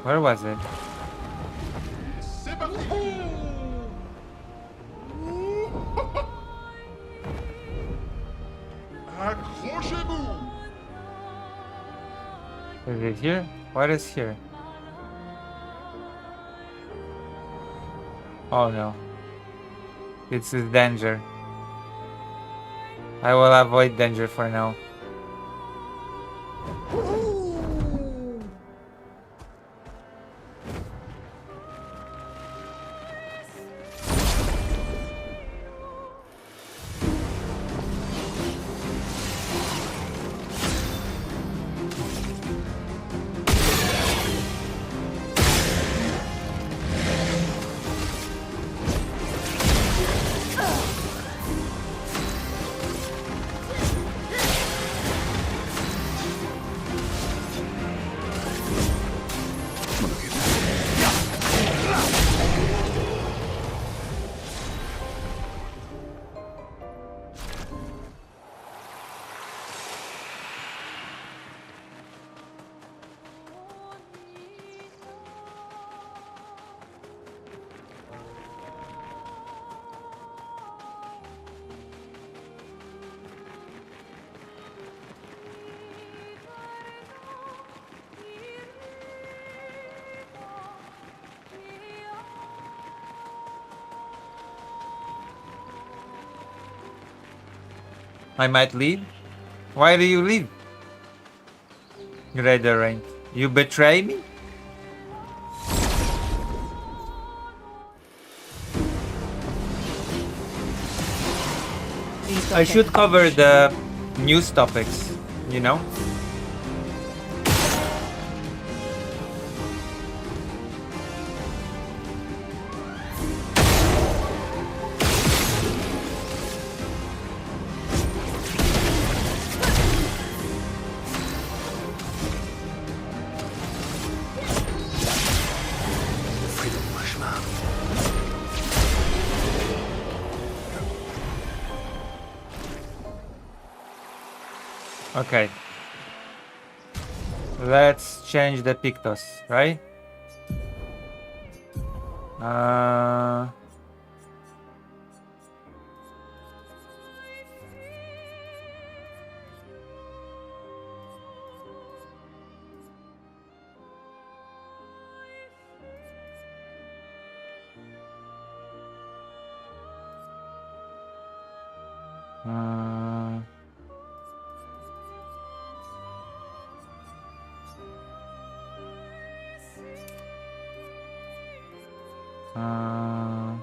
Where was it? C'est parti. Accrochez-vous. Is it here? What is here? Oh no. This is danger. I will avoid danger for now. I might leave. Why do you leave? Redorain. You betray me? I should cover the news topics, you know? Fais-le-moi chemin. Okay. Let's change the Pictos, right? Uh... Uh, uh,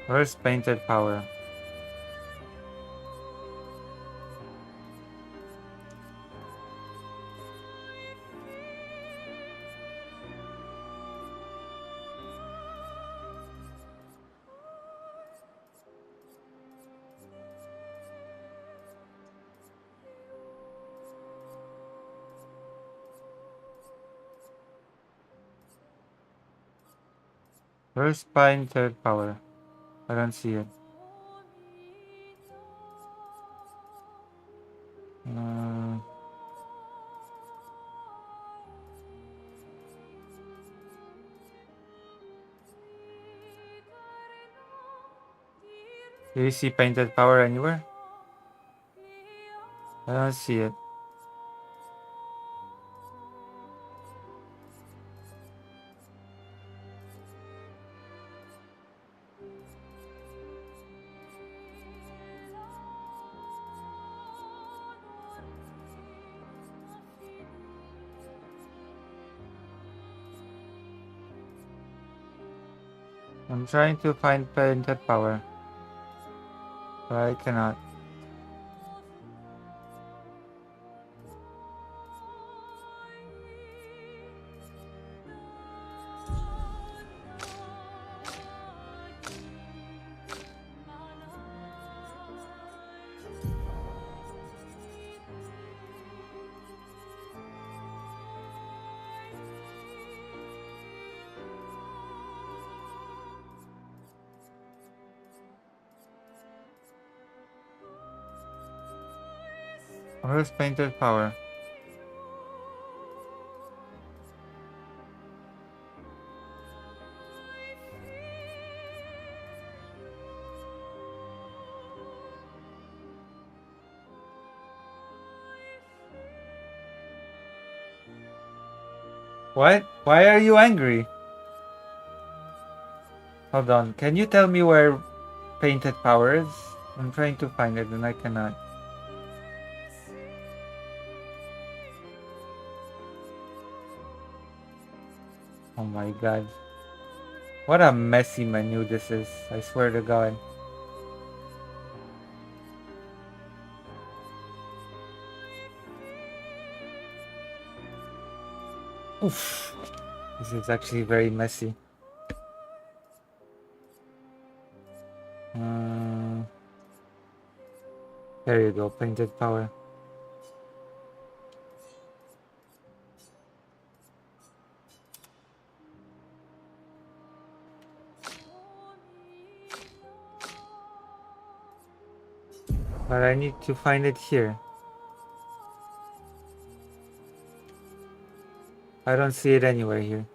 where's painted power? Where's painted power? I don't see it. Uh, do you see painted power anywhere? I don't see it. I'm trying to find painted power, but I cannot. Where's painted power? What? Why are you angry? Hold on. Can you tell me where painted power is? I'm trying to find it and I cannot. Oh my god. What a messy menu this is. I swear to god. Oof. This is actually very messy. There you go, painted power. But I need to find it here. I don't see it anywhere here.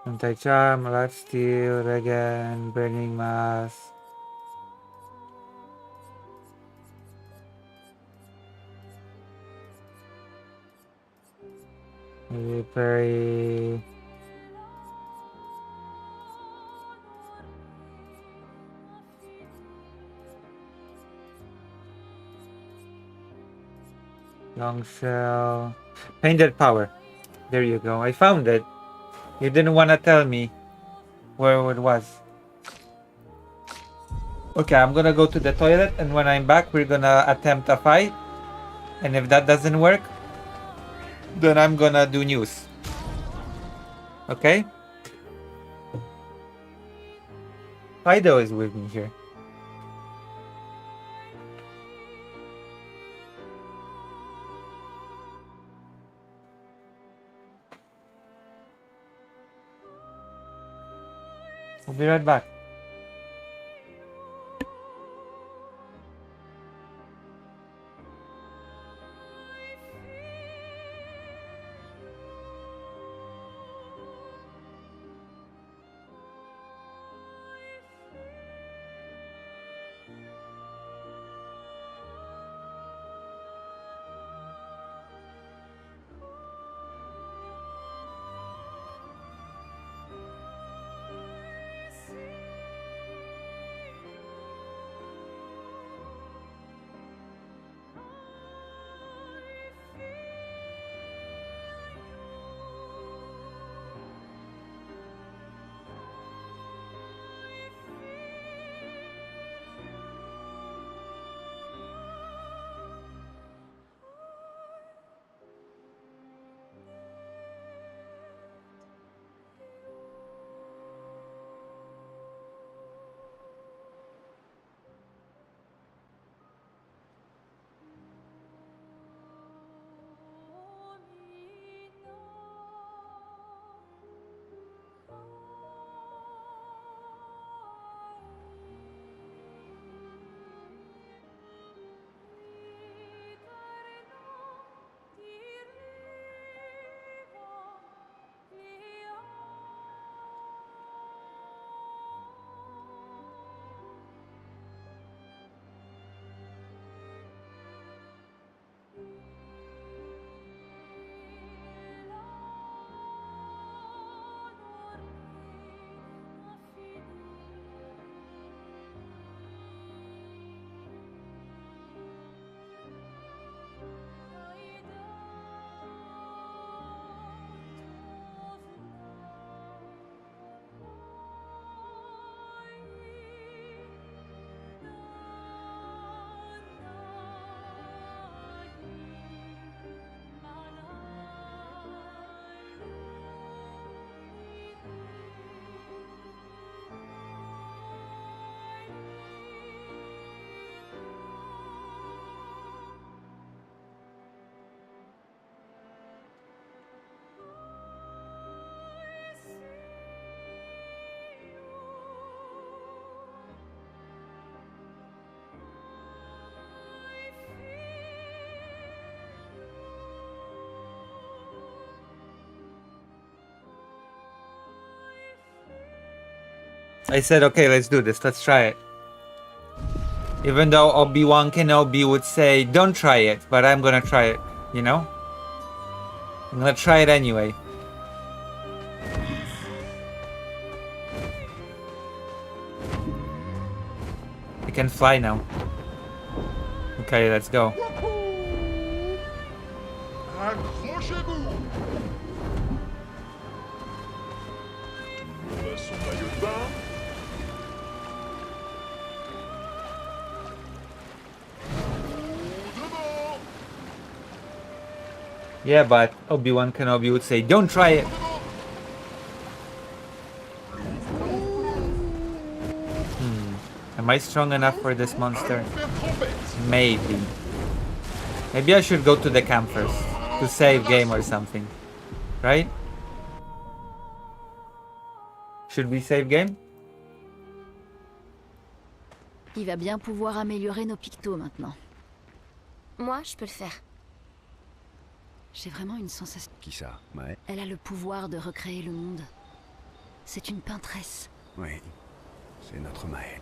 Anti-charm, lifesteal, regen, burning mass. Maybe parry. Long cell. Painted power. There you go. I found it. You didn't want to tell me where it was. Okay, I'm gonna go to the toilet, and when I'm back, we're gonna attempt a fight. And if that doesn't work, then I'm gonna do news. Okay? Fido is with me here. We'll be right back. I said, okay, let's do this. Let's try it. Even though Obi-Wan Kenobi would say, don't try it, but I'm gonna try it, you know? I'm gonna try it anyway. I can fly now. Okay, let's go. Accrochez-vous! Tout le monde a son maillot de bain? Devant! Yeah, but Obi-Wan Kenobi would say, don't try it. Am I strong enough for this monster? Faire trompette! Maybe. Maybe I should go to the camp first. To save game or something. Right? Should we save game? Il va bien pouvoir améliorer nos pictos maintenant. Moi, je peux le faire. J'ai vraiment une sensation. Qui ça? Ouais. Elle a le pouvoir de recréer le monde. C'est une peintresse. Oui. C'est notre Maël.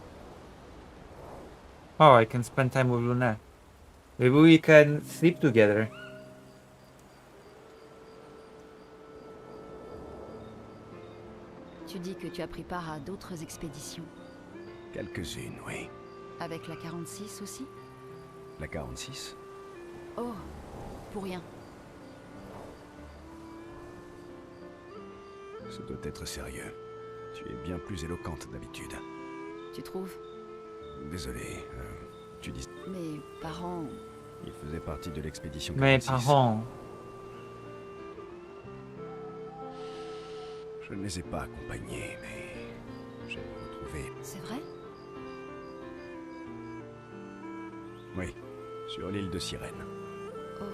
Oh, I can spend time with Luna. Maybe we can sleep together. Tu dis que tu as pris part à d'autres expéditions. Quelques-unes, oui. Avec la 46 aussi? La 46? Oh, pour rien. Ça doit être sérieux. Tu es bien plus éloquente d'habitude. Tu trouves? Désolé, tu dis... Mes parents... Il faisait partie de l'expédition Mes 46. parents. Je ne les ai pas accompagnés, mais... J'ai retrouvé... C'est vrai? Oui, sur l'île de Sirène. Oh,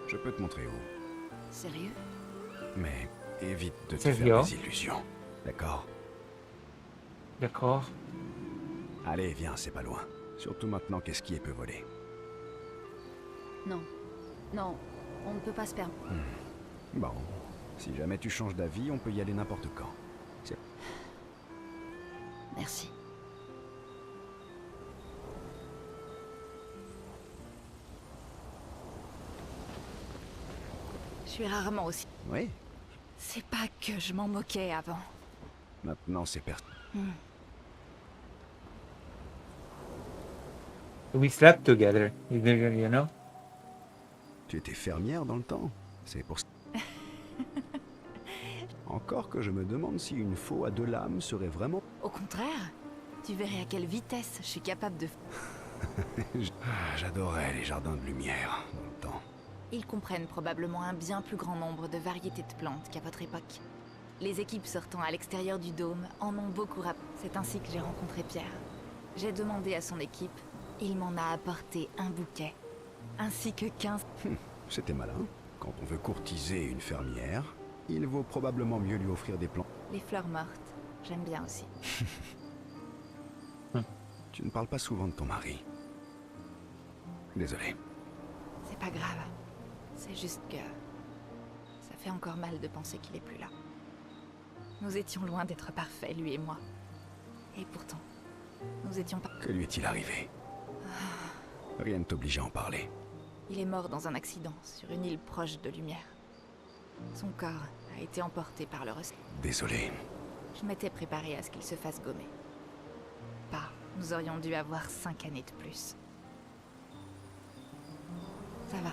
Je peux te montrer où. sérieux? Mais évite de te Sérieux? faire des illusions. D'accord? D'accord. Allez, viens, c'est pas loin. Surtout maintenant qu'Esquier peut voler. Non. Non, on ne peut pas se permettre. Bon, si jamais tu changes d'avis, on peut y aller n'importe quand. C'est... Merci. Je suis rarement aussi... Oui, C'est pas que je m'en moquais avant. maintenant c'est We slept together, you know? Tu étais fermière dans le temps. C'est pour ça. Encore que je me demande si une faux à deux lames serait vraiment... Au contraire, tu verrais à quelle vitesse je suis capable de... J'adorais les jardins de lumière dans le temps. Ils comprennent probablement un bien plus grand nombre de variétés de plantes qu'à votre époque. Les équipes sortant à l'extérieur du dôme en ont beaucoup rappelé. C'est ainsi que j'ai rencontré Pierre. J'ai demandé à son équipe, il m'en a apporté un bouquet, ainsi que 15... C'était malin. Quand on veut courtiser une fermière, il vaut probablement mieux lui offrir des plantes. Les fleurs mortes, j'aime bien aussi. Tu ne parles pas souvent de ton mari. Désolé. C'est pas grave. C'est juste que... ça fait encore mal de penser qu'il est plus là. Nous étions loin d'être parfaits, lui et moi. Et pourtant, nous étions pas... Que lui est-il arrivé? Rien ne t'oblige à en parler. Il est mort dans un accident sur une île proche de Lumière. Son corps a été emporté par le ressort. Désolé. Je m'étais préparé à ce qu'il se fasse gommer. Pas, nous aurions dû avoir 5 années de plus. Ça va.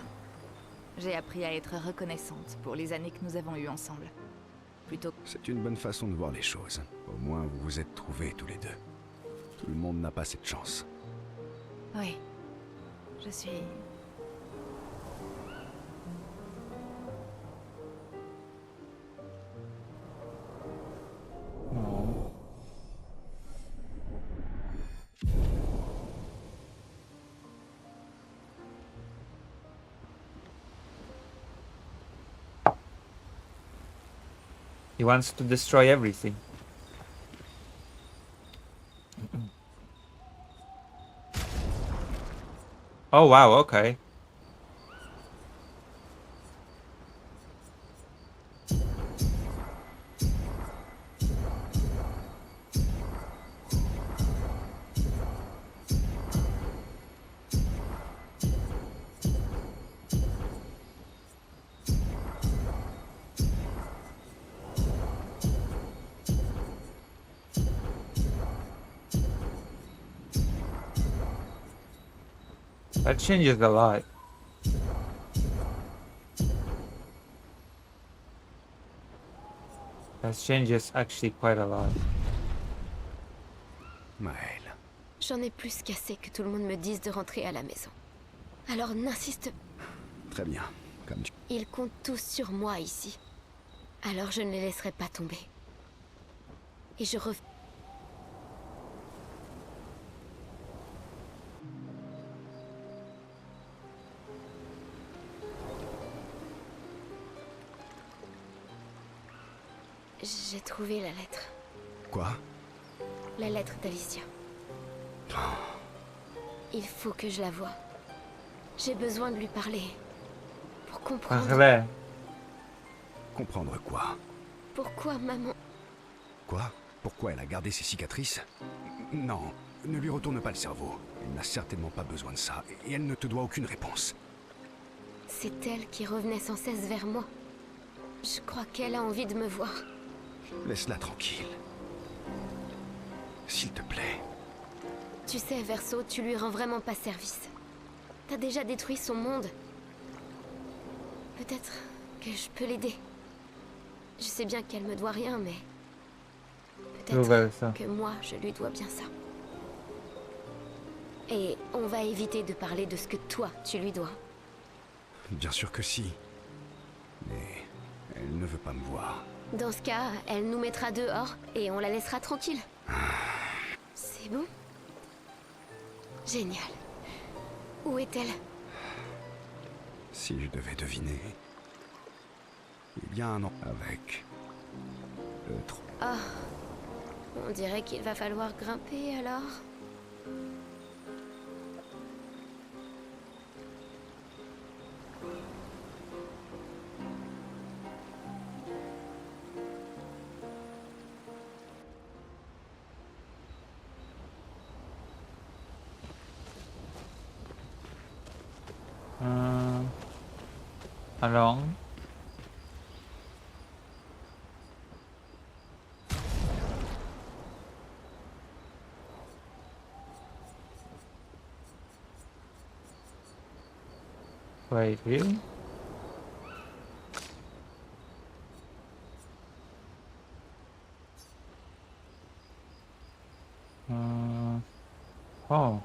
J'ai appris à être reconnaissante pour les années que nous avons eues ensemble. Plutôt... C'est une bonne façon de voir les choses. Au moins, vous vous êtes trouvés tous les deux. Tout le monde n'a pas cette chance. Oui. Je suis... Oh. He wants to destroy everything. Oh wow, okay. That changes a lot. That changes actually quite a lot. Maëlle. J'en ai plus qu'assez que tout le monde me dise de rentrer à la maison. Alors n'insiste. Très bien. Comme tu... Ils comptent tous sur moi ici. Alors je ne les laisserai pas tomber. Et je reviens. J'ai trouvé la lettre. Quoi? La lettre d'Alicia. Il faut que je la voie. J'ai besoin de lui parler. Pour comprendre Parlez. Comprendre quoi? pourquoi maman... Quoi? Pourquoi elle a gardé ses cicatrices? Non, ne lui retourne pas le cerveau. Elle n'a certainement pas besoin de ça, et elle ne te doit aucune réponse. C'est elle qui revenait sans cesse vers moi. Je crois qu'elle a envie de me voir. Laisse-la tranquille. S'il te plaît. Tu sais, Verso, tu lui rends vraiment pas service. T'as déjà détruit son monde. Peut-être que je peux l'aider. Je sais bien qu'elle me doit rien, mais... Verso. Peut-être que moi, je lui dois bien ça. Et on va éviter de parler de ce que toi, tu lui dois. Bien sûr que si. Mais elle ne veut pas me voir. Dans ce cas, elle nous mettra dehors et on la laissera tranquille. C'est bon? Génial. Où est-elle? Si je devais deviner... Il y a un an avec... le trou. Ah, on dirait qu'il va falloir grimper alors. Along. Wait, really? Oh.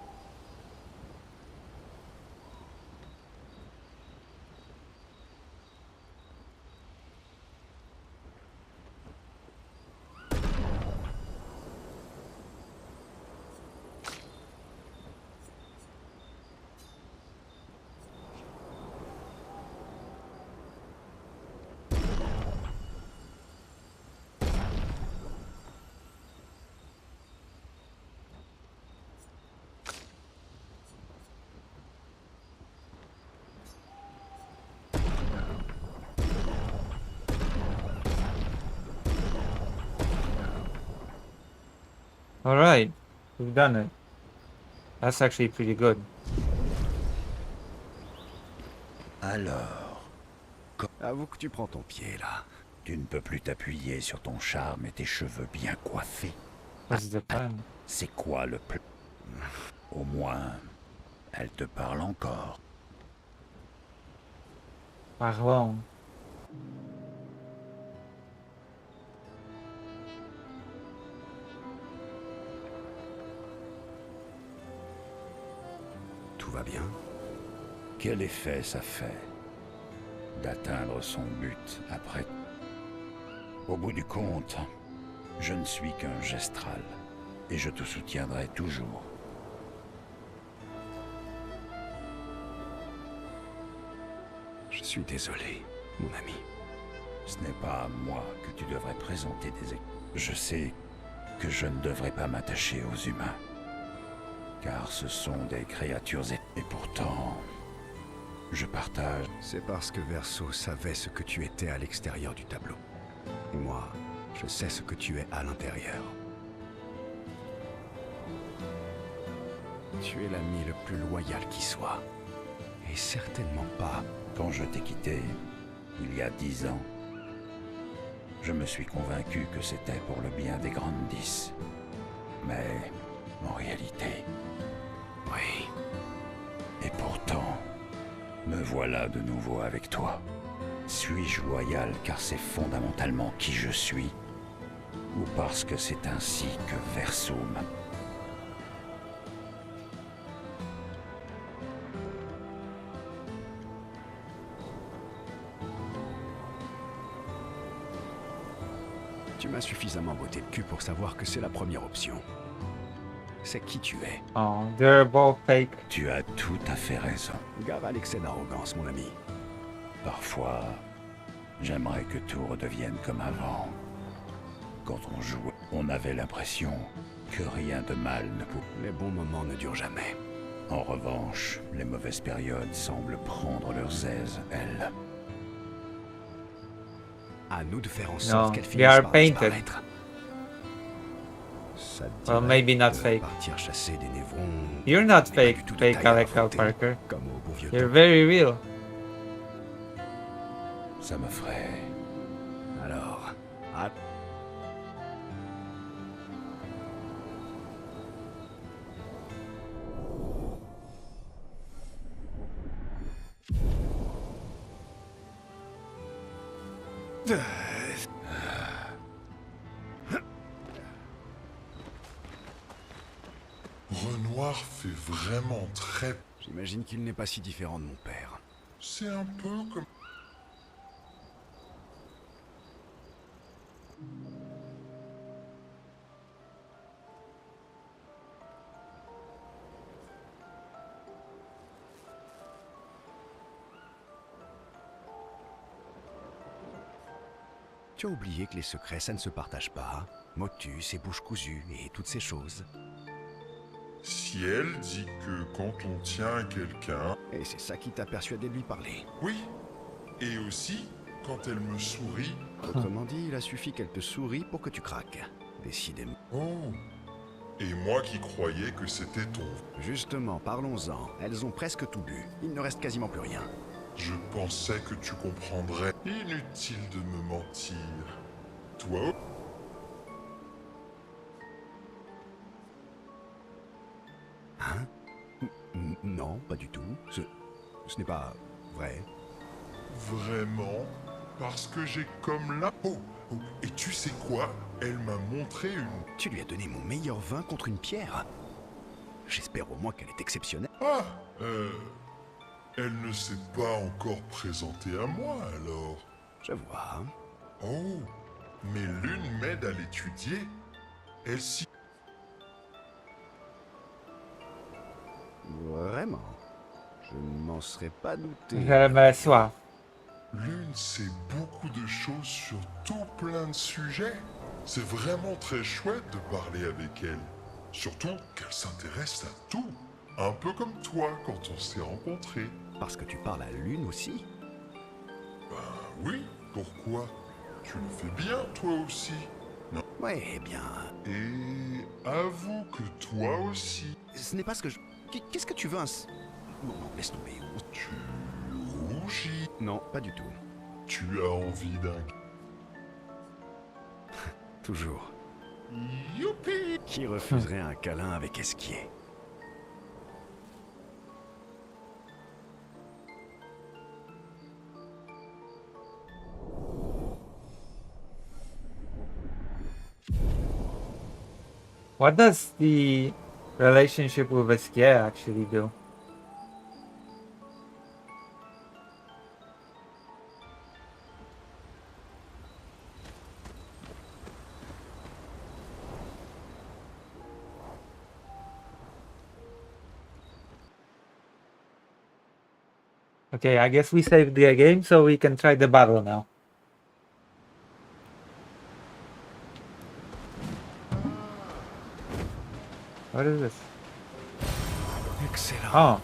Alright, we've done it. That's actually pretty good. Alors, Avoue que tu prends ton pied, là. tu ne peux plus t'appuyer sur ton charme et tes cheveux bien coiffés. What's the plan? C'est quoi le plan? Au moins, elle te parle encore. Parlons. Tout va bien? Quel effet ça fait d'atteindre son but après? Au bout du compte, je ne suis qu'un gestral et je te soutiendrai toujours. Je suis désolé, mon ami. Ce n'est pas à moi que tu devrais présenter Je sais que je ne devrais pas m'attacher aux humains, car ce sont des créatures et pourtant, je partage. C'est parce que Verso savait ce que tu étais à l'extérieur du tableau. Et moi, je sais ce que tu es à l'intérieur. Tu es l'ami le plus loyal qui soit. Et certainement pas. Quand je t'ai quitté, il y a 10 ans, je me suis convaincu que c'était pour le bien des grandes 10. Mais, en réalité... Oui. Et pourtant, me voilà de nouveau avec toi. Suis-je loyal car c'est fondamentalement qui je suis? Ou parce que c'est ainsi que Verso m'a... Tu m'as suffisamment botté le cul pour savoir que c'est la première option. C'est qui tu es. Oh, they're both fake. Tu as tout à fait raison. Gare à l'excès d'arrogance, mon ami. Parfois, j'aimerais que tout redevienne comme avant. Quand on jouait, on avait l'impression que rien de mal ne pouvait. Les bons moments ne durent jamais. En revanche, les mauvaises périodes semblent prendre leurs aises, elles. À nous de faire en No, sorte qu'elles they finissent are par painted. disparaître. Ça te Well, dirait maybe not de fake. partir chasser des névrons. You're not mais pas du fake, tout de fake taille à Alec affronter, Parker. Comme au bon vieux You're temps. very real. Ça me ferait... Alors, à... Renoir fait vraiment très... J'imagine qu'il n'est pas si différent de mon père. C'est un peu comme... Tu as oublié que les secrets, ça ne se partage pas. Motus et bouche cousue et toutes ces choses. Si elle dit que quand on tient à quelqu'un... Et c'est ça qui t'a persuadé de lui parler. Oui. Et aussi, quand elle me sourit... Autrement dit, il a suffi qu'elle te sourie pour que tu craques. Décidément. Oh. Et moi qui croyais que c'était ton... Justement, parlons-en. Elles ont presque tout bu. Il ne reste quasiment plus rien. Je pensais que tu comprendrais. Inutile de me mentir. Toi... Hein? Non, pas du tout. Ce n'est pas vrai. Vraiment? Parce que j'ai comme la... Oh, oh, et tu sais quoi? Elle m'a montré une... Tu lui as donné mon meilleur vin contre une pierre. J'espère au moins qu'elle est exceptionnelle. Ah, elle ne s'est pas encore présentée à moi, alors. Je vois. Oh, mais l'une m'aide à l'étudier. Elle s'y... Vraiment. Je ne m'en serais pas douté. J'allais m'asseoir. L'une sait beaucoup de choses sur tout plein de sujets. C'est vraiment très chouette de parler avec elle. Surtout qu'elle s'intéresse à tout. Un peu comme toi quand on s'est rencontrés. Parce que tu parles à l'une aussi. Ben oui, pourquoi? Tu le fais bien toi aussi. Non. Ouais, eh bien... Et avoue que toi aussi. Ce n'est pas ce que je... Qu'est-ce que tu veux Bon, laisse tomber. Tu rougis. Non, pas du tout. Tu as envie d'un... Toujours. Youpi! Qui refuserait un câlin avec Esquier? What does the relationship with Esquier actually do? Okay, I guess we saved the game so we can try the battle now. What is this? Excellent. Oh.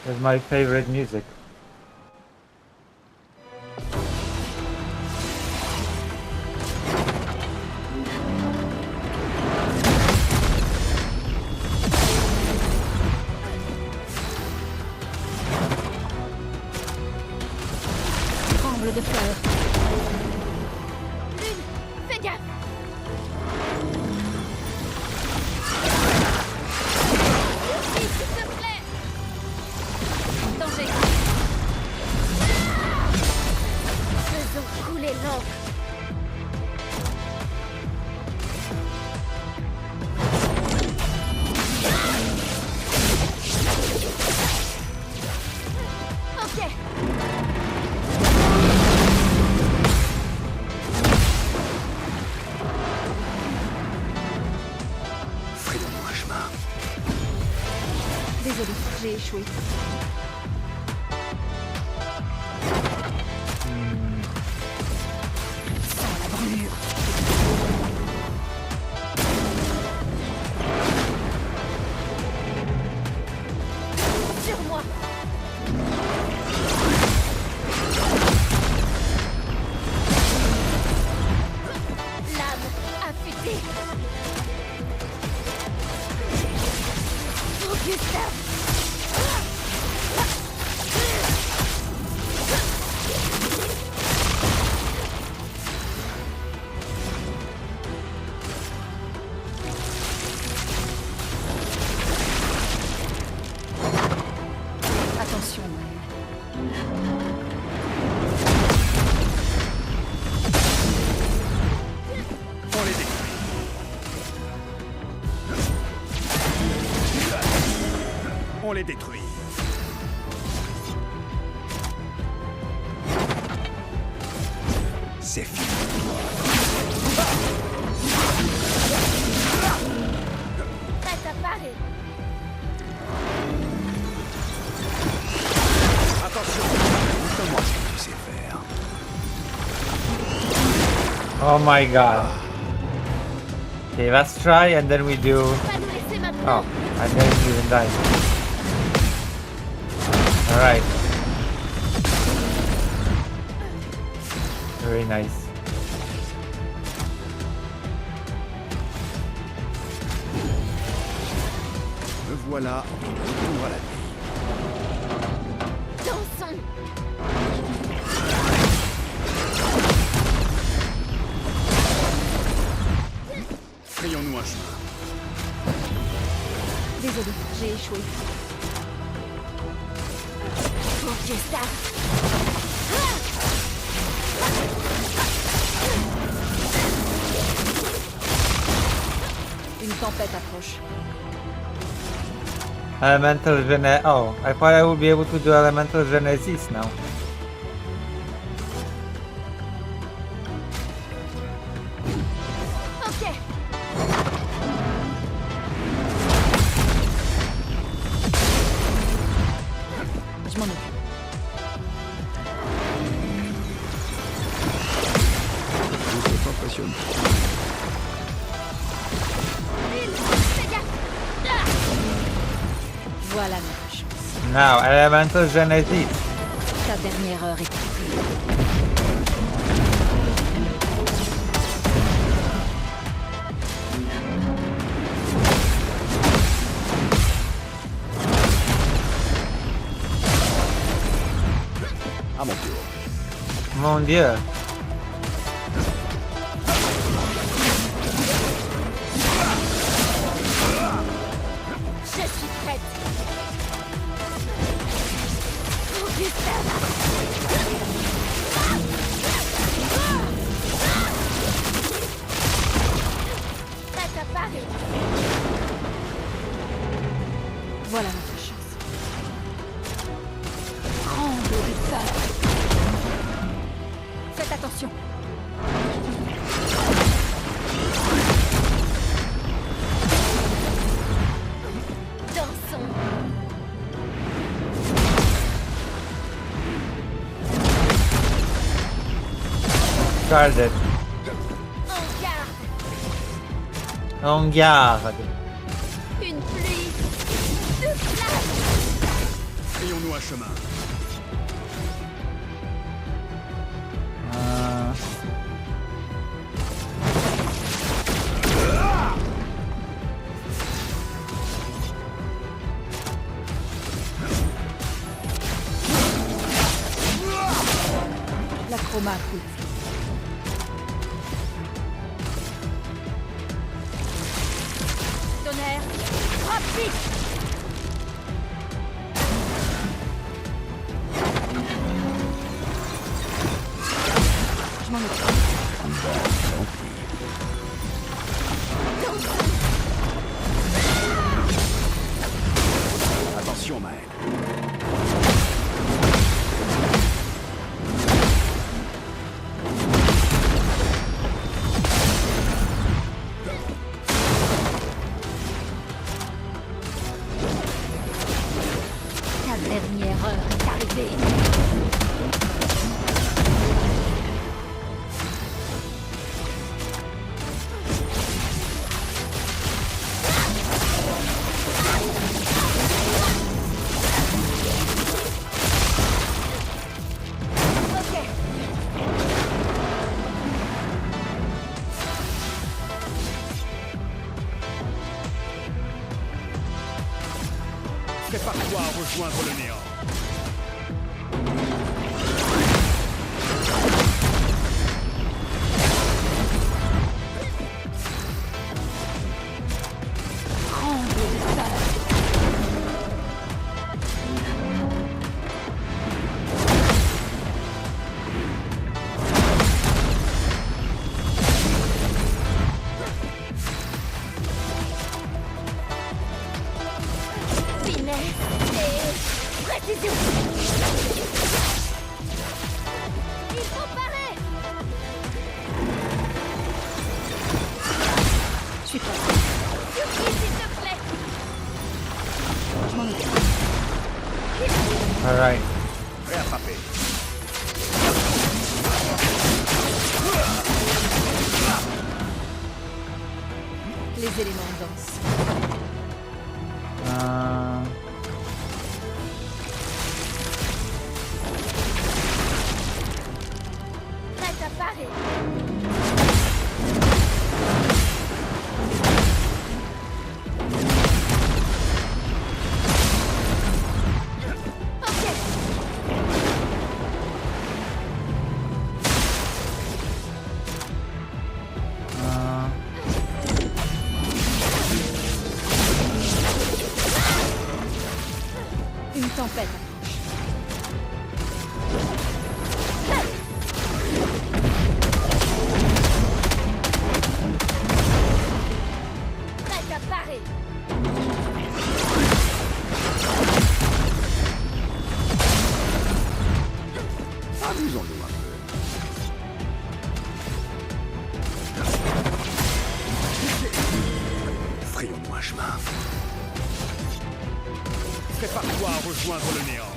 That's my favorite music. Tremble de peur. Lune, fais gaffe! Oui, s'il te plaît! Danger! Faisons couler l'encre. Ok. Fais-moi un chemin. Désolée, j'ai échoué. Sans la brûlure. Sur moi. Lame affûtée. Gustave. iront les détruire. C'est fini. Prête à parer. Attention, montre-moi ce que tu sais faire. Oh my god. Okay, let's try and then we do. Pas nous laisser maintenant. Oh, I didn't even die. Alright. Very nice. Me voilà, retour à la vie. Dansons. Frayons-nous un chemin. Désolé, j'ai échoué. Pour Dieu, ça. Une tempête approche. Elemental Genesis. Oh, I thought I would be able to do Elemental Genesis now. Ok. Je m'en occupe. C'est impressionnant. Voilà notre chance. Now, Elemental Genesis. Ta dernière heure est arrivée. À mon tour. Mon dieu. Je suis prête. Pour Dieu, ça. Prête à parer. Voilà notre chance. Tremble de peur. Faites attention. Dansons. Guarded. En garde. En garde. Une pluie de flammes. Frayons-nous un chemin. Euh, La chroma coule. Tonnerre. Rapide. Je m'en occupe. Attention, Maël. Ta dernière heure est arrivée. Prépare-toi à rejoindre le néant. Tremble de peur. Finesse. Précision. Il faut parer. Je suis prête. Surprise, s'il te plaît. Je m'en occupe. Alright. Prêt à frapper. Les éléments dansent. Prête à parer. Une tempête. Prête à parer. Amusons-nous un peu. Frayons-nous un chemin. Prépare-toi à rejoindre le néant.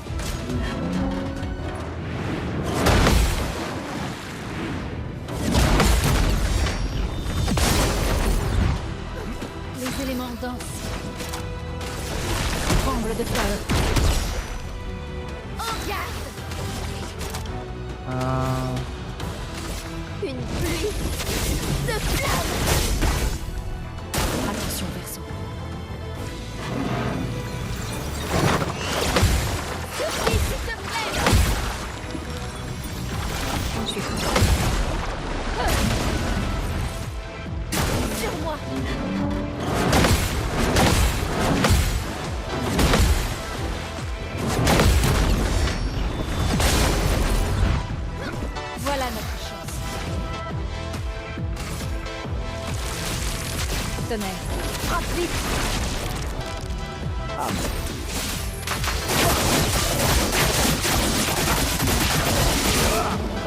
Les éléments dansent. Tremble de peur. En garde. Une pluie de flammes. Attention, Verso. Surprise, s'il te plaît. Je suis prête. Sur moi. Voilà notre chance. Tonnerre, frappe vite.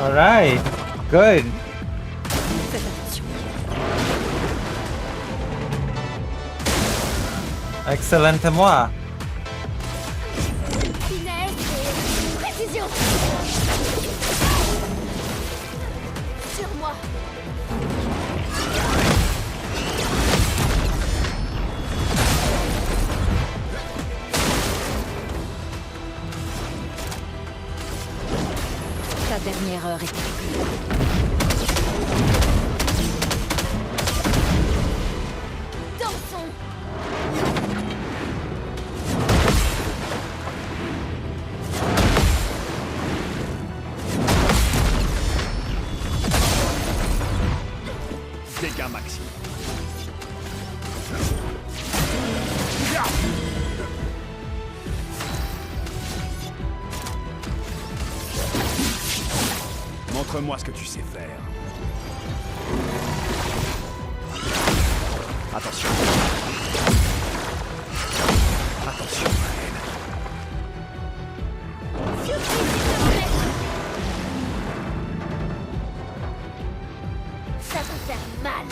Alright. Good. Faites attention. Excellent à moi. Finesse et précision. Sur moi. Ta dernière heure est arrivée. Dansons. Dégâts maximum. Montre-moi ce que tu sais faire. Attention. Attention, Maëlle. Surprise, s'il te plaît. Ça va faire mal.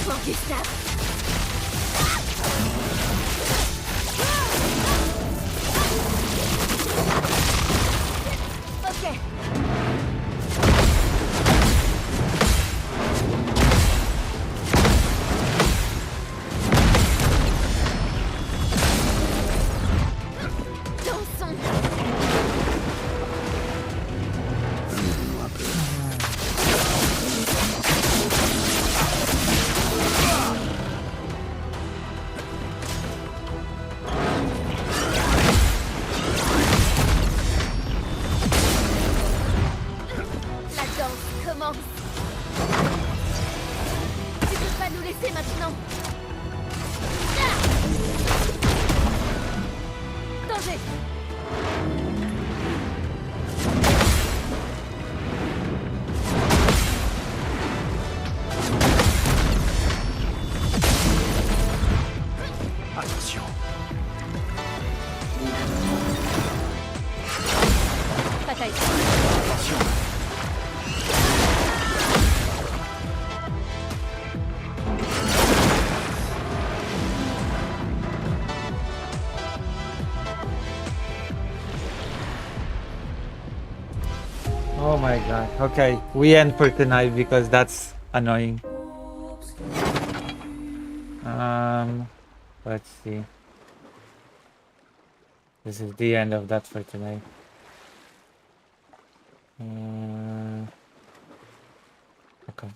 Bon, Gustave. Ok. Dansons. Amusons-nous un peu. La danse commence. Tu peux pas nous laisser maintenant. Ah. Danger. Okay, we end for tonight because that's annoying. Let's see. This is the end of that for tonight. Okay.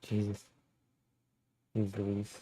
Jesus. Jeez Louise.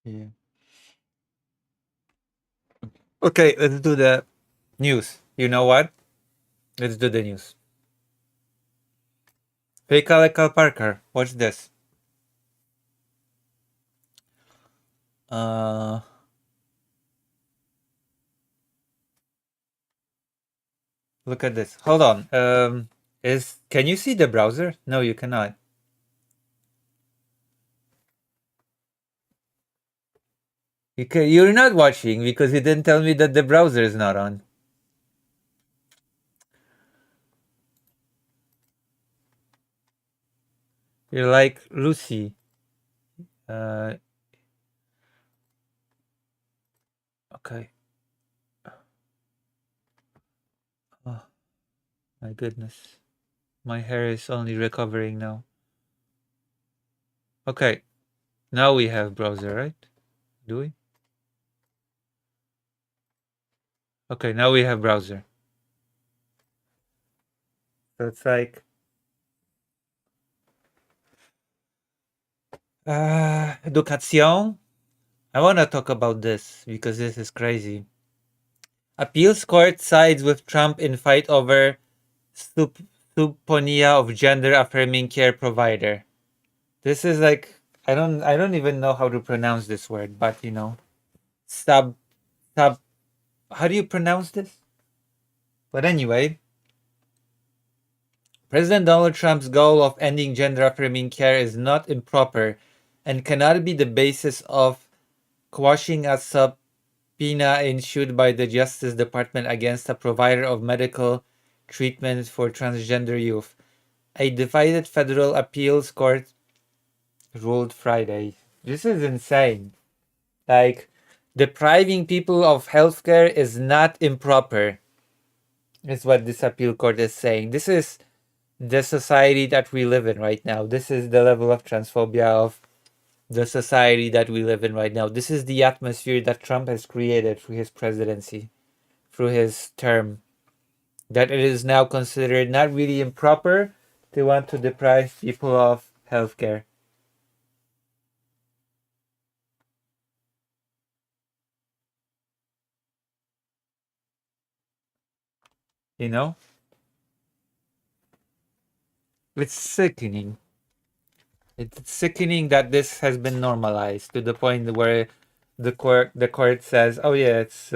Yeah. Okay, let's do the news. You know what? Let's do the news. Hey, Cal Parker, watch this. Look at this. Hold on. Can you see the browser? No, you cannot. You're not watching because you didn't tell me that the browser is not on. You're like Lucy. Okay. Oh, my goodness. My hair is only recovering now. Okay. Now we have browser, right? Do we? Okay, now we have browser. So it's like education. I want to talk about this because this is crazy. Appeals court sides with Trump in fight over subpoena of gender affirming care provider. This is like I don't even know how to pronounce this word, but you know, sub how do you pronounce this? But anyway, President Donald Trump's goal of ending gender affirming care is not improper and cannot be the basis of quashing a subpoena issued by the Justice Department against a provider of medical treatment for transgender youth. A divided federal appeals court ruled Friday. This is insane. Like, depriving people of healthcare is not improper, is what this appeal court is saying. This is the society that we live in right now. This is the level of transphobia of the society that we live in right now. This is the atmosphere that Trump has created through his presidency, through his term. That it is now considered not really improper to want to deprive people of healthcare. You know? It's sickening. It's sickening that this has been normalized to the point where the court says, oh yeah, it's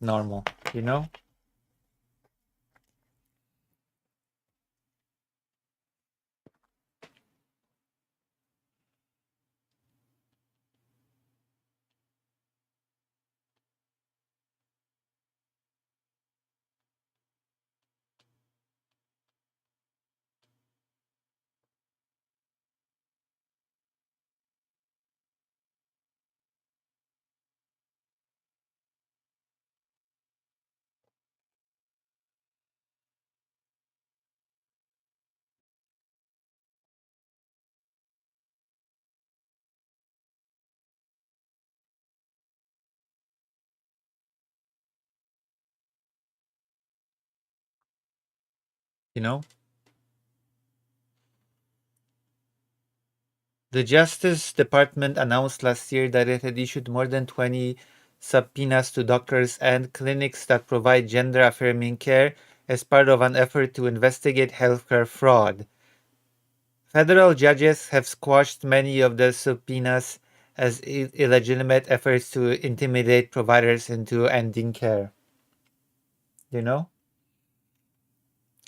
normal, you know? You know? The Justice Department announced last year that it had issued more than 20 subpoenas to doctors and clinics that provide gender-affirming care as part of an effort to investigate healthcare fraud. Federal judges have squashed many of the subpoenas as illegitimate efforts to intimidate providers into ending care. You know?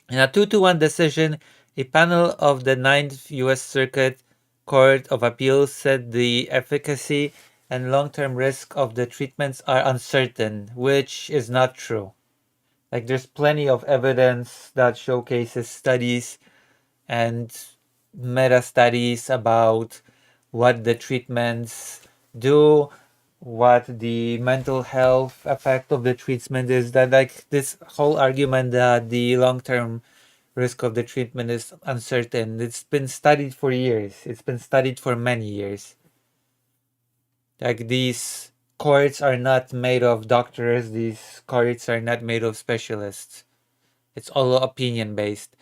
In a 2-1 decision, a panel of the 9th U.S. Circuit Court of Appeals said the efficacy and long-term risk of the treatments are uncertain, which is not true. Like, there's plenty of evidence that showcases studies and meta-studies about what the treatments do, what the mental health effect of the treatment is. That, like, this whole argument that the long-term risk of the treatment is uncertain, it's been studied for years. It's been studied for many years. Like, these courts are not made of doctors, these courts are not made of specialists. It's all opinion based,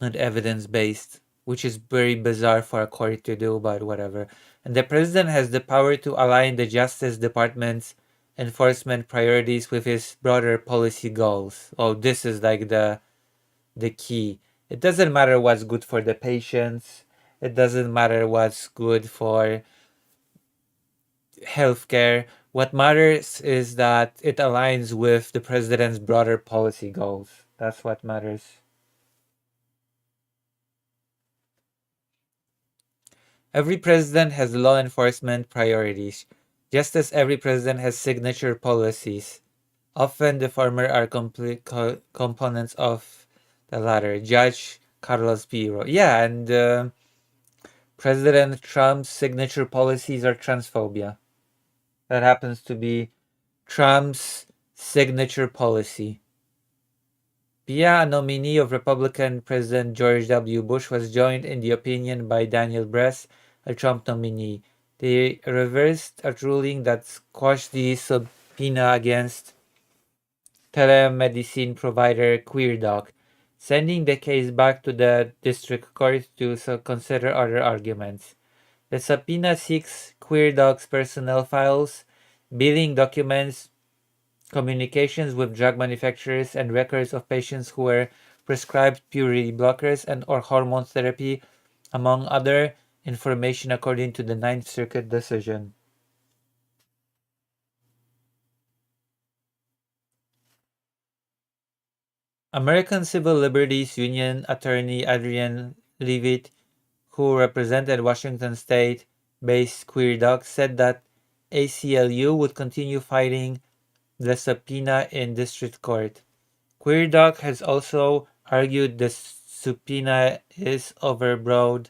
not evidence based, which is very bizarre for a court to do, but whatever. And the president has the power to align the Justice Department's enforcement priorities with his broader policy goals. Oh, this is like the key. It doesn't matter what's good for the patients. It doesn't matter what's good for healthcare. What matters is that it aligns with the president's broader policy goals. That's what matters. Every president has law enforcement priorities, just as every president has signature policies. Often the former are components of the latter. Judge Carlos Piro. Yeah, and President Trump's signature policies are transphobia. That happens to be Trump's signature policy. Via a nominee of Republican President George W. Bush, was joined in the opinion by Daniel Bress, a Trump nominee. They reversed a ruling that squashed the subpoena against telemedicine provider QueerDoc, sending the case back to the district court to consider other arguments. The subpoena seeks QueerDoc's personnel files, billing documents, communications with drug manufacturers, and records of patients who were prescribed puberty blockers and or hormone therapy, among other information, according to the Ninth Circuit decision. American Civil Liberties Union attorney Adrian Leavitt, who represented Washington State-based QueerDoc, said that ACLU would continue fighting the subpoena in district court. QueerDoc has also argued the subpoena is overbroad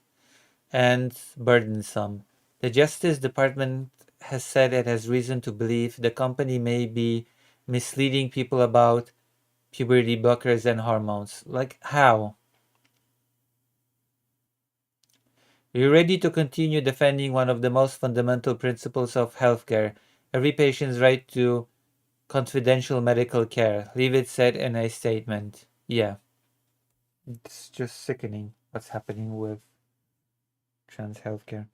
and burdensome. The Justice Department has said it has reason to believe the company may be misleading people about puberty blockers and hormones. Like, how? We're ready to continue defending one of the most fundamental principles of healthcare, every patient's right to confidential medical care, Leavitt said in a statement. Yeah. It's just sickening what's happening with trans healthcare.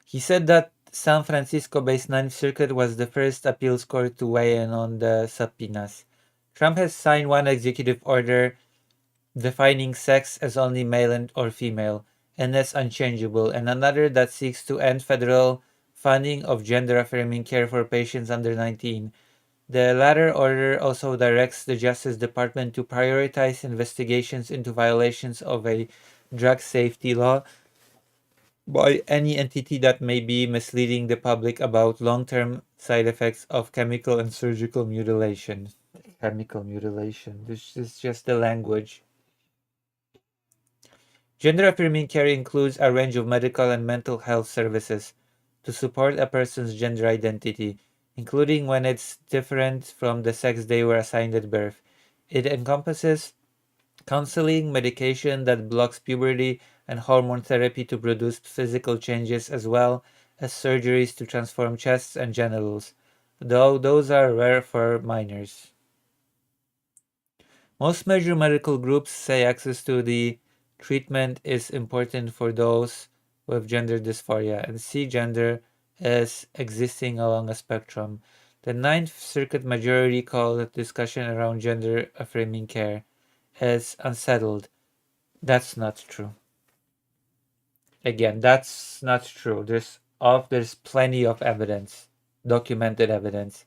He said that San Francisco-based Ninth Circuit was the first appeals court to weigh in on the subpoenas. Trump has signed one executive order defining sex as only male or female, and as unchangeable, and another that seeks to end federal funding of gender-affirming care for patients under 19. The latter order also directs the Justice Department to prioritize investigations into violations of a drug safety law by any entity that may be misleading the public about long-term side effects of chemical and surgical mutilation. Chemical mutilation. This is just the language. Gender-affirming care includes a range of medical and mental health services to support a person's gender identity, including when it's different from the sex they were assigned at birth. It encompasses counseling, medication that blocks puberty, and hormone therapy to produce physical changes, as well as surgeries to transform chests and genitals, though those are rare for minors. Most major medical groups say access to the treatment is important for those with gender dysphoria and see gender as existing along a spectrum. The Ninth Circuit majority called the discussion around gender affirming care as unsettled. That's not true. Again, that's not true. There's plenty of evidence, documented evidence.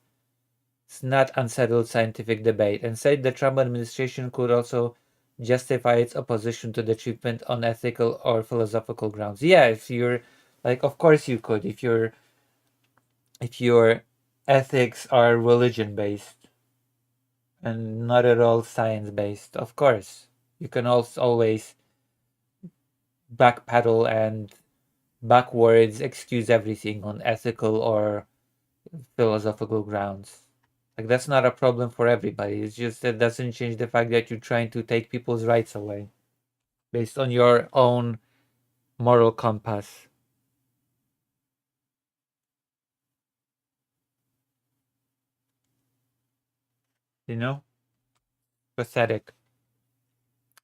It's not unsettled scientific debate, and said the Trump administration could also justify its opposition to the treatment on ethical or philosophical grounds. Yeah, if you're like, of course you could, if your ethics are religion based and not at all science based, of course you can also always backpedal and backwards excuse everything on ethical or philosophical grounds. Like, that's not a problem for everybody. It's just that doesn't change the fact that you're trying to take people's rights away based on your own moral compass. You know? Pathetic.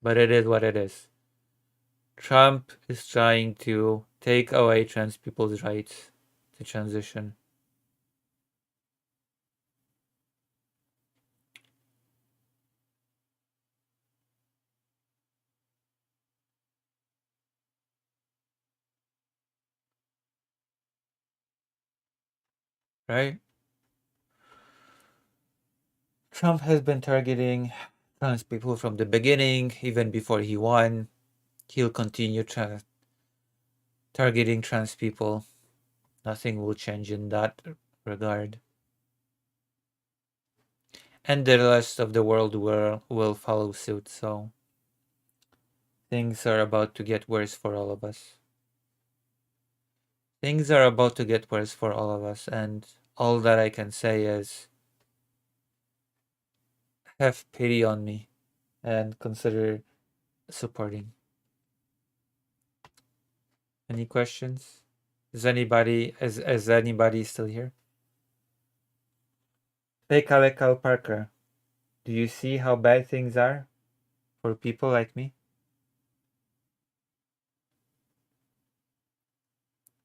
But it is what it is. Trump is trying to take away trans people's rights to transition. Right? Trump has been targeting trans people from the beginning, even before he won. He'll continue targeting trans people. Nothing will change in that regard. And the rest of the world will follow suit, so things are about to get worse for all of us. Things are about to get worse for all of us, and all that I can say is have pity on me and consider supporting. Any questions? Is anybody still here? Hey Kalekal Parker, do you see how bad things are for people like me?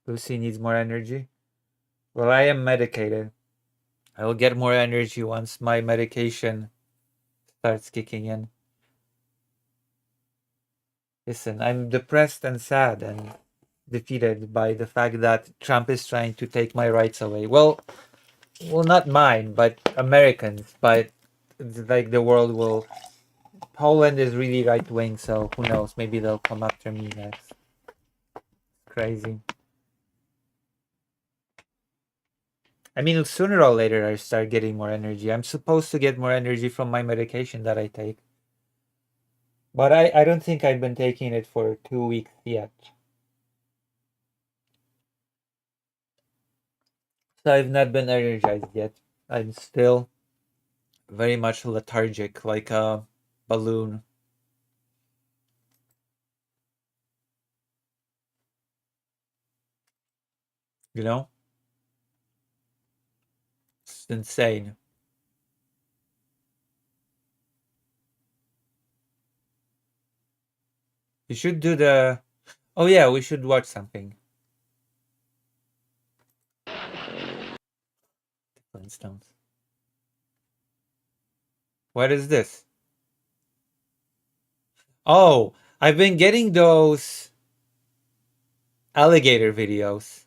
Lucy needs more energy. Well, I am medicated. I will get more energy once my medication starts kicking in. Listen, I'm depressed and sad and defeated by the fact that Trump is trying to take my rights away. Well, not mine, but Americans. But like the world will. Poland is really right wing, so who knows? Maybe they'll come after me next. Crazy. I mean, sooner or later I start getting more energy. I'm supposed to get more energy from my medication that I take. But I don't think I've been taking it for 2 weeks yet. So I've not been energized yet. I'm still very much lethargic, like a balloon. You know? It's insane. You should do the... Oh yeah, we should watch something. Flintstones. What is this? Oh, I've been getting those alligator videos.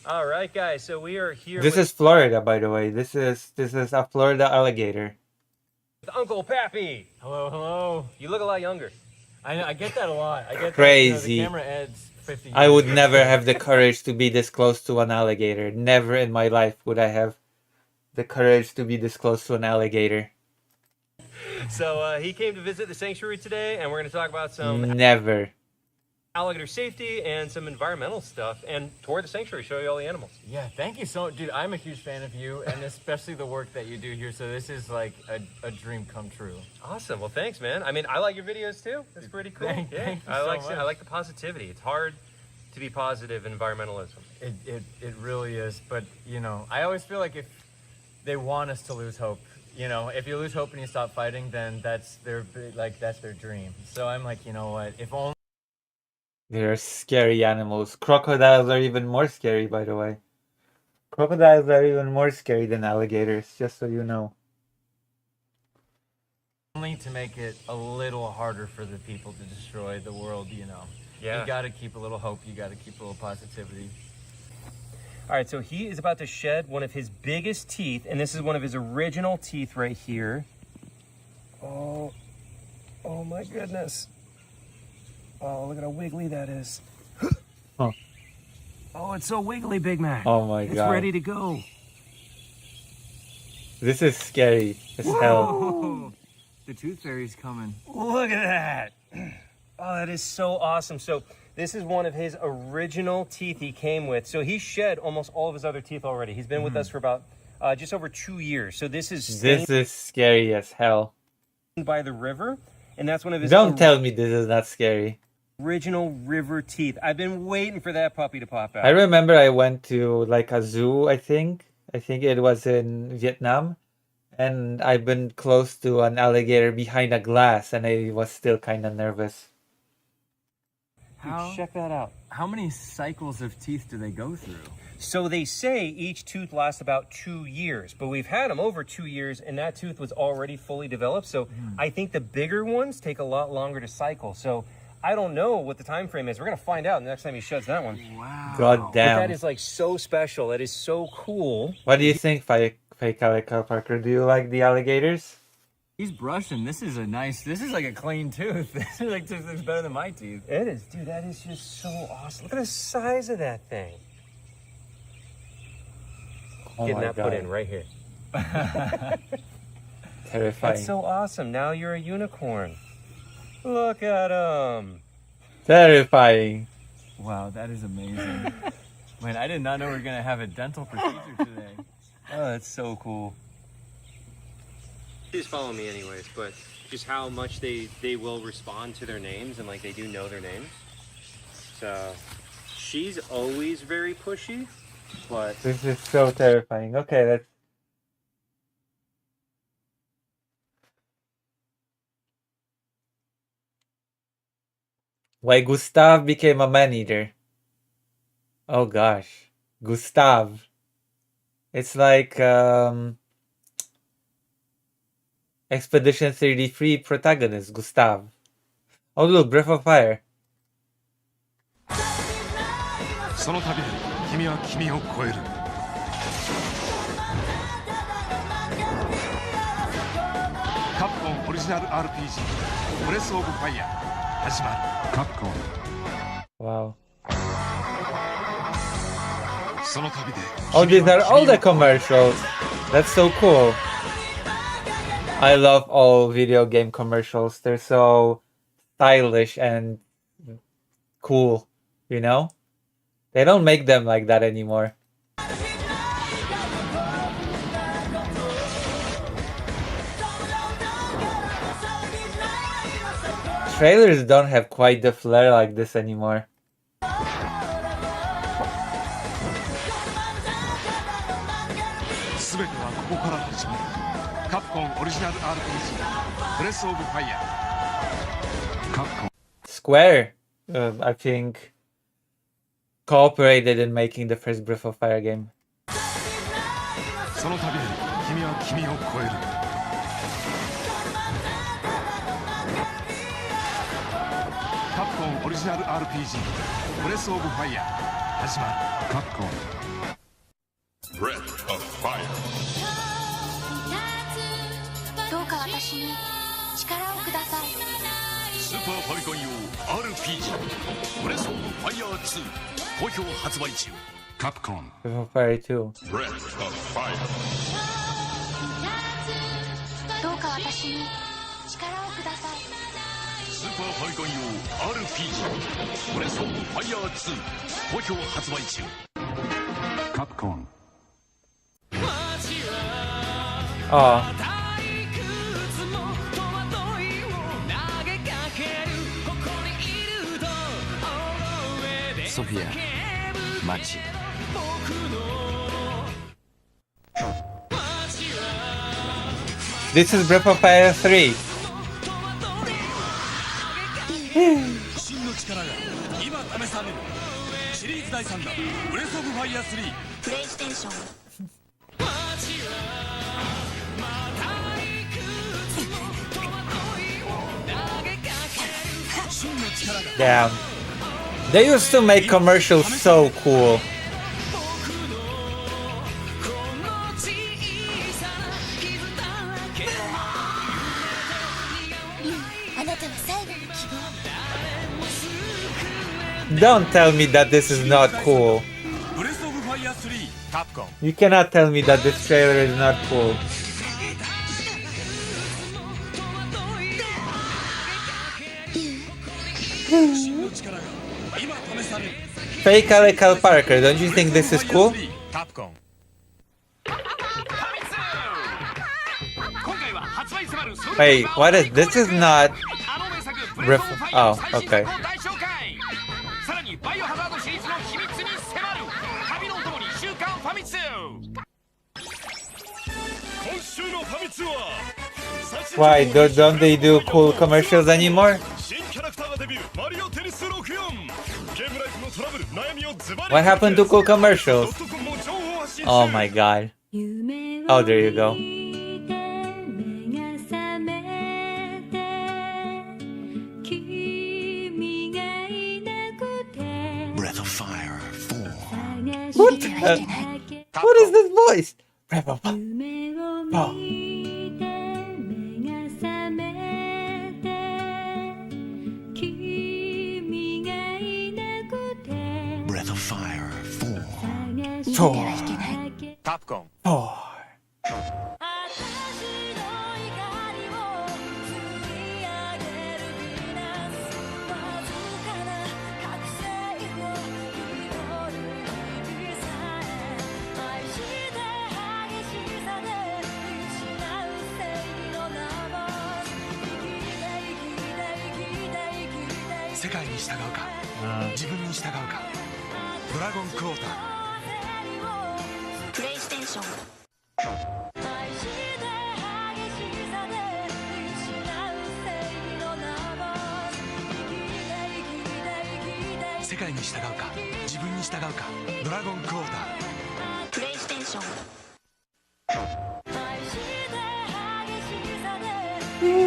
All right, guys. So we are here This with is Florida, by the way. This is a Florida alligator. Uncle Pappy. Hello, hello. You look a lot younger. I get that a lot. I get Crazy. That, the camera adds 50 I would years. never have the courage to be this close to an alligator. Never in my life would I have the courage to be this close to an alligator. So he came to visit the sanctuary today, and we're going to talk about some Never. alligator safety and some environmental stuff, and tour the sanctuary, show you all the animals. Yeah, thank you so much. Dude, I'm a huge fan of you, and especially the work that you do here. So this is like a dream come true. Awesome. Well, thanks, man. I mean, I like your videos too. That's pretty cool. Thank you I so like much. I like the positivity. It's hard to be positive in environmentalism. It really is. But, you know, I always feel like if they want us to lose hope, you know, if you lose hope and you stop fighting, then that's their dream. So I'm like, you know what, if only They're scary animals. Crocodiles are even more scary, by the way. Crocodiles are even more scary than alligators, just so you know. to make it a little harder for the people to destroy the world, you know. Yeah. You gotta keep a little hope, you gotta keep a little positivity. All right, so he is about to shed one of his biggest teeth, and this is one of his original teeth right here. Oh my goodness. Oh, look at how wiggly that is. Huh. Oh, it's so wiggly, Big Mac. Oh my It's god. ready to go. This is scary as hell. Oh, the tooth fairy's coming. Look at that. Oh, that is so awesome. So this is one of his original teeth he came with. So he shed almost all of his other teeth already. He's been with us for about just over 2 years. So this is This is scary as hell. by the river, and that's one of his Don't tell me this is not scary. original river teeth. I've been waiting for that puppy to pop out. I remember I went to like a zoo, I think. I think it was in Vietnam. And I've been close to an alligator behind a glass, and I was still kind of nervous. Dude, check that out. How many cycles of teeth do they go through? So they say each tooth lasts about 2 years, but we've had them over 2 years, and that tooth was already fully developed. So I think the bigger ones take a lot longer to cycle. So I don't know what the time frame is. We're gonna find out the next time he sheds that one. Wow. God But damn. that is like so special. That is so cool. What do you think, Fake Calico Parker? Do you like the alligators? He's brushing. This is like a clean tooth. This is like this looks better than my teeth. It is, dude. That is just so awesome. Look at the size of that thing. Oh Getting my that god. put in right here. Terrifying. That's so awesome. Now you're a unicorn. Look at him. Terrifying. Wow, that is amazing. Man, I did not know we were gonna have a dental procedure today. Oh, that's so cool. Just follow me anyways, but just how much they will respond to their names, and like they do know their names. So she's always very pushy, but This is so terrifying. Okay, let's... Why Gustav became a man-eater. Oh gosh. Gustav. It's like Expedition 33 protagonist, Gustav. Oh look, Breath of Fire. その旅で君は君を超えるカプコンオリジナル RPG ブレスオブファイヤー始まるカプコン Wow. その旅で Oh, these are all the commercials. That's so cool. I love all video game commercials. They're so stylish and cool, you know? They don't make them like that anymore. Trailers don't have quite the flair like this anymore. 全てはここから始まるカプコンオリジナル RPG ブレスオブファイヤーカプコン Square, I think, cooperated in making the first Breath of Fire game. その旅で君は君を超えるコンオリジナル RPG ブレスオブファイヤー始まる。カプコン Breath of Fire. どうか私に力をください。スーパーファミコン用 RPG ブレスオブファイヤー2好評発売中。カプコン Fire 2. Breath of Fire. どうか私に力をください。スーパーファミコン用 RPG ブレスオブファイヤー2好評発売中。カプコン Oh. Sophia, Machi. This is Breath of Fire 3. 真の力が今試される。シリーズ第3弾ブレスオブファイヤー3。プレイステーション。真の力が Damn. They used to make commercials so cool. あなたの最後の希望。 Don't tell me that this is not cool. ブレスオブファイヤー3カプコン You cannot tell me that this trailer is not cool. 真の力が今試される。 Fake Cal Parker, don't you think this is cool? カプコン Wait, what is this? Is not Breath. Oh, okay. さらにバイオハザードシリーズの秘密に迫る旅のお供に週刊ファミ通。今週のファミ通は Why don't they do cool commercials anymore? 新キャラクターがデビューマリオテニス64。ゲームライフのトラブル悩みをズバリ。 What happened to cool commercials? Oh my god. Oh, there you go. Breath of Fire 4 What? What is this voice? Breath of Fire. Oh. Breath of Fire 4 Four. カプコン Four. 世界に従うか自分に従うかドラゴンクォータープレイステーション。世界に従うか自分に従うかドラゴンクォータープレイステーション。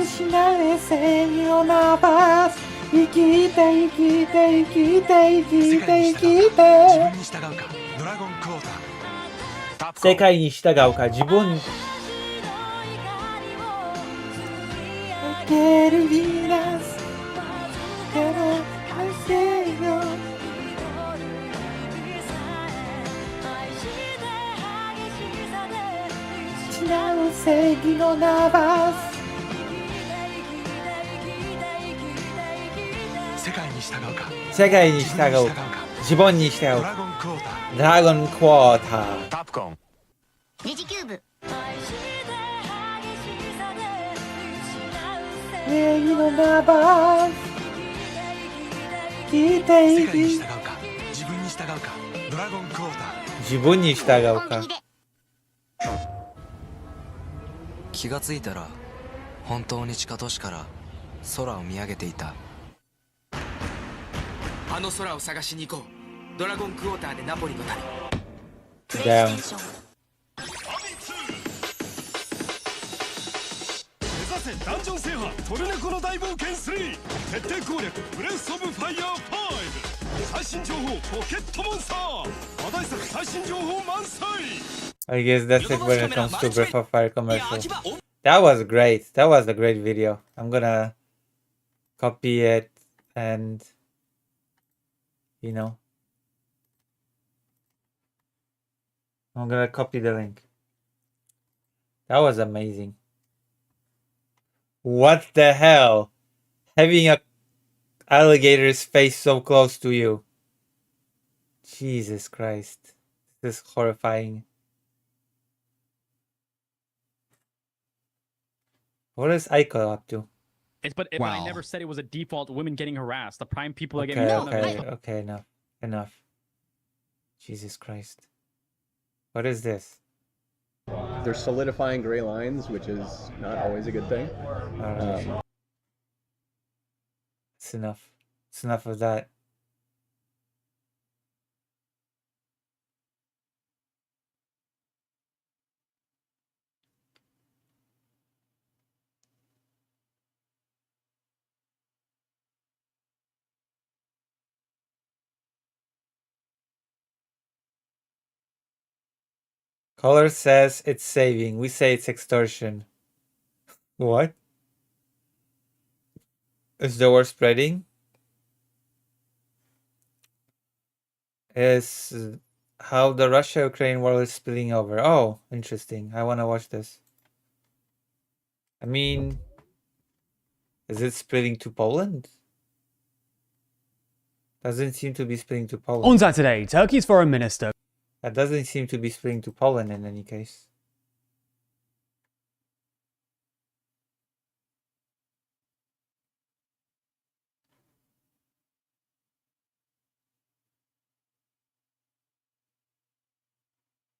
失れ正義をなばす生きて生きて生きて生きて生きて自分に従うかドラゴンクォーター世界に従うか自分にけるビーナスける正義違う正義のなばす世界に従うか世界に従うか自分に従うドラゴンクォータードラゴンクォーターカプコンネジキューブ。正義のなばす聞いて世いき界に従うか自分に従うかドラゴンクォーター自分に従うか気がついたら本当に地下都市から空を見上げていた。あの空を探しに行こう。ドラゴンクォーターでナポリの旅。プレイステーション。目指せダンジョン制覇トルネコの大冒険3徹底攻略ブレスオブファイヤー5最新情報ポケットモンスター話題作最新情報満載 I guess that's it when it comes to Breath of Fire commercial. That was great. That was a great video. I'm gonna copy it and, you know, I'm gonna copy the link. That was amazing. What the hell? Having a alligator's face so close to you. Jesus Christ. This is horrifying. What is Aiko up to? But I never said it was a default women getting harassed. The prime people are Okay, getting okay, enough. Jesus Christ. What is this? They're solidifying gray lines, which is not always a good thing. Alright. It's enough. It's enough of that. Color says it's saving. We say it's extortion. What? Is the war spreading? Is how the Russia-Ukraine war is spilling over. Oh, interesting. I want to watch this. I mean, is it spreading to Poland? Doesn't seem to be spreading to Poland. On Saturday, Turkey's foreign minister. That doesn't seem to be spreading to Poland in any case.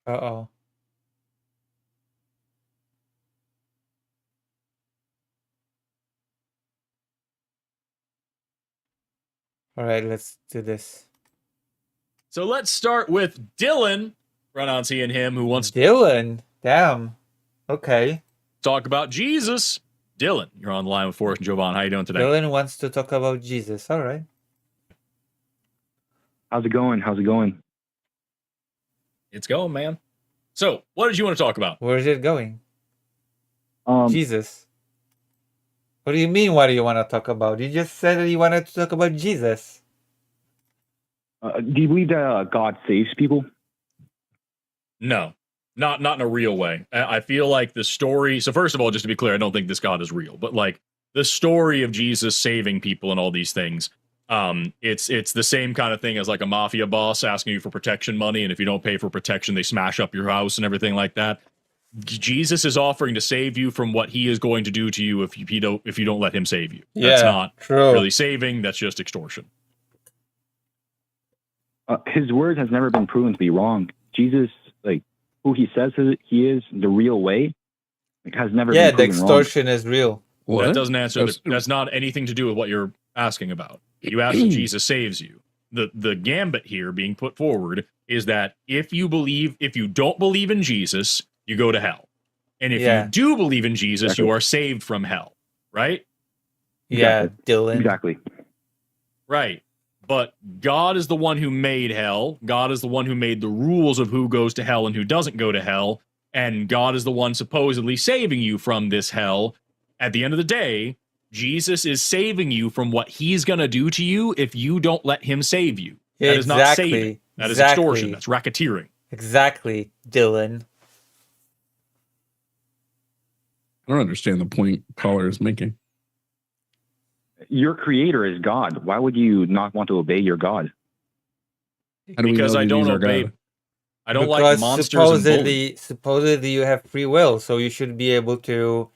Uh-oh. Alright, let's do this. So let's start with Dylan, run on seeing him, who wants Dylan? Damn. Okay. Talk about Jesus. Dylan, you're on the line with Forrest and Jovan. How you doing today? Dylan wants to talk about Jesus. Alright. How's it going? How's it going? It's going, man. So, what did you want to talk about? Where is it going? Jesus. What do you mean, what do you want to talk about? You just said that you wanted to talk about Jesus. Do you believe that God saves people? No, not in a real way. I feel like the story. So first of all, just to be clear, I don't think this God is real. But like the story of Jesus saving people and all these things, it's the same kind of thing as like a mafia boss asking you for protection money, and if you don't pay for protection, they smash up your house and everything like that. Jesus is offering to save you from what he is going to do to you if you don't let him save you. That's not really saving. That's just extortion. His word has never been proven to be wrong. Jesus, like who he says he is, the real way, like, has never been proven the extortion wrong. is real. That doesn't answer. That's not anything to do with what you're asking about. You asked if Jesus saves you. The gambit here being put forward is that if you don't believe in Jesus, you go to hell. And if you do believe in Jesus, you are saved from hell. Right? Yeah, Dylan. Exactly. Right. But God is the one who made hell. God is the one who made the rules of who goes to hell and who doesn't go to hell. And God is the one supposedly saving you from this hell. At the end of the day, Jesus is saving you from what he's going to do to you if you don't let him save you. Yeah, that is not saving. That is extortion. That's racketeering. Exactly, Dylan. I don't understand the point Caller is making. Your creator is God. Why would you not want to obey your God? Because I don't obey. I don't like monsters supposedly, supposedly you have free will, so you should be able to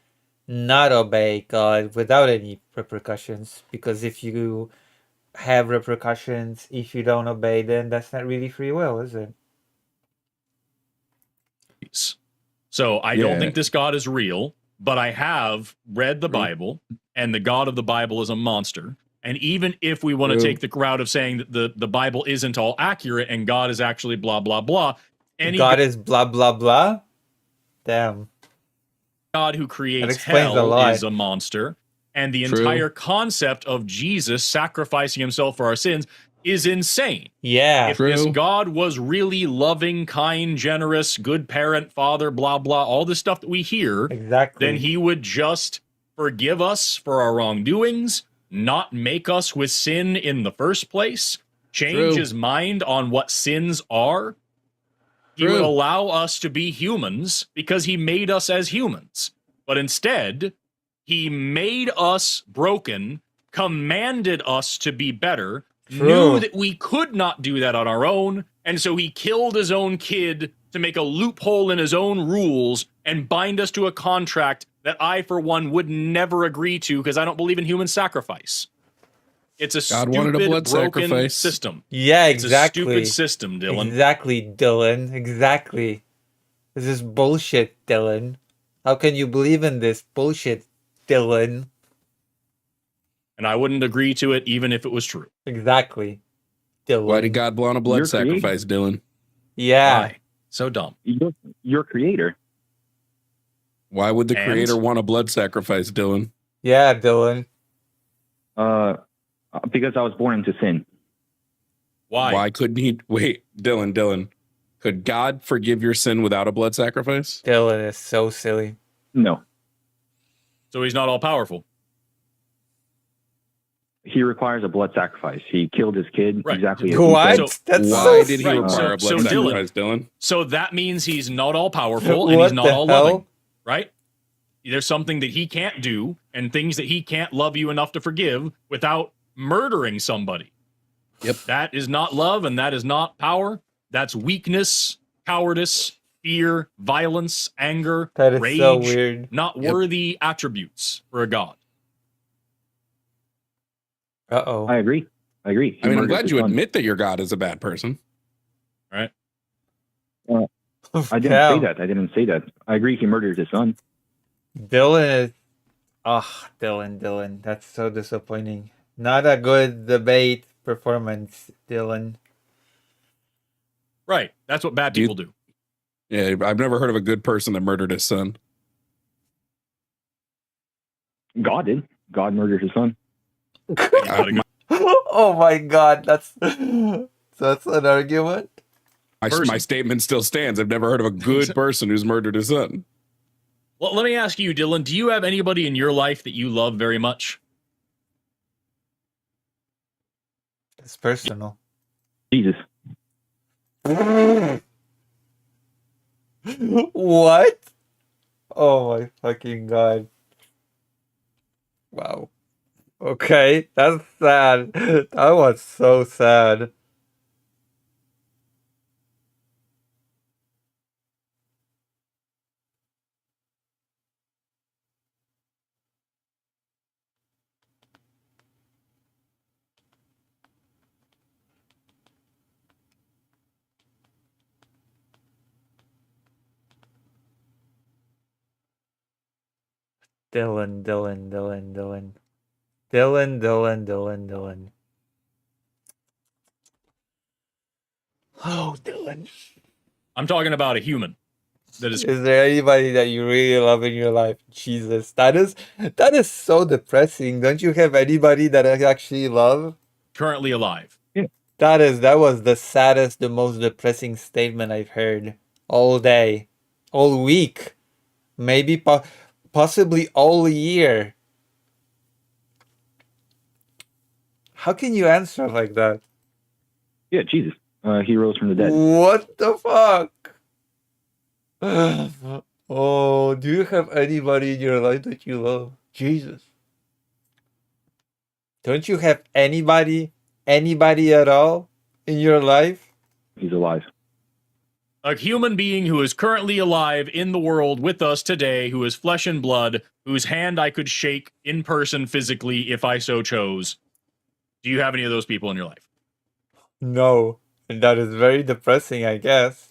not obey God without any repercussions. Because if you have repercussions, if you don't obey, then that's not really free will, is it? So I don't think this God is real, but I have read the Bible, and the God of the Bible is a monster. And even if we want to take the route of saying that the Bible isn't all accurate and God is actually blah, blah, blah. God is blah, blah, blah? Damn. God who creates explains a hell lot. is a monster, and the True. entire concept of Jesus sacrificing himself for our sins is insane. Yeah. If this True. God was really loving, kind, generous, good parent, father, blah, blah, all the stuff that we hear, Exactly. then he would just forgive us for our wrongdoings, not make us with sin in the first place, change True. his mind on what sins are. He would True. allow us to be humans because he made us as humans. But instead, he made us broken, commanded us to be better, True. knew that we could not do that on our own, and so he killed his own kid to make a loophole in his own rules and bind us to a contract that I, for one, would never agree to because I don't believe in human sacrifice. It's a God wanted a stupid, blood broken sacrifice. system. Yeah, It's exactly. a stupid system, Dylan. Exactly, Dylan. Exactly. This is bullshit, Dylan. How can you believe in this bullshit, Dylan? And I wouldn't agree to it even if it was true. Exactly, Dylan. Why did God want a blood You're sacrifice, Dylan? Yeah. Why? So dumb. Your creator. Why would the And? creator want a blood sacrifice, Dylan? Yeah, Dylan. Because I was born into sin. Why? Why couldn't he wait, Dylan? Could God forgive your sin without a blood sacrifice? Dylan is so silly. No. So he's not all powerful. He requires a blood sacrifice. He killed his kid Right. exactly as What? he said. That's Why so did he Right, require a so blood Dylan- sacrifice, Dylan? So that means he's not all powerful and What he's not the all hell? loving, right? There's something that he can't do and things that he can't love you enough to forgive without murdering somebody. Yep. That is not love and that is not power. That's weakness, cowardice, fear, violence, anger, That is rage. so weird. Not worthy attributes for a god. Uh-oh. I agree. He I mean, I'm murdered glad his you son. admit that your God is a bad person. Right? I didn't say that. I agree he murdered his son. Dylan is... Dylan. That's so disappointing. Not a good debate performance, Dylan. Right. That's what bad people do. Yeah, I've never heard of a good person that murdered his son. God did. God murdered his son. Oh my god, that's an argument? My statement still stands. I've never heard of a good person who's murdered his son. Well, let me ask you, Dylan, do you have anybody in your life that you love very much? It's personal. Jesus. What? Oh my fucking god. Wow. Okay, that's sad. That was so sad. Dylan. Oh, Dylan. I'm talking about a human. That is there anybody that you really love in your life? Jesus, that is so depressing. Don't you have anybody that I actually love? currently alive. That was the saddest, the most depressing statement I've heard all day, all week, maybe possibly all year. How can you answer like that? Yeah, Jesus. He rose from the dead. What the fuck? Oh, do you have anybody in your life that you love? Jesus. Don't you have anybody at all in your life? He's alive. A human being who is currently alive in the world with us today, who is flesh and blood, whose hand I could shake in person physically if I so chose. Do you have any of those people in your life? No. And that is very depressing, I guess.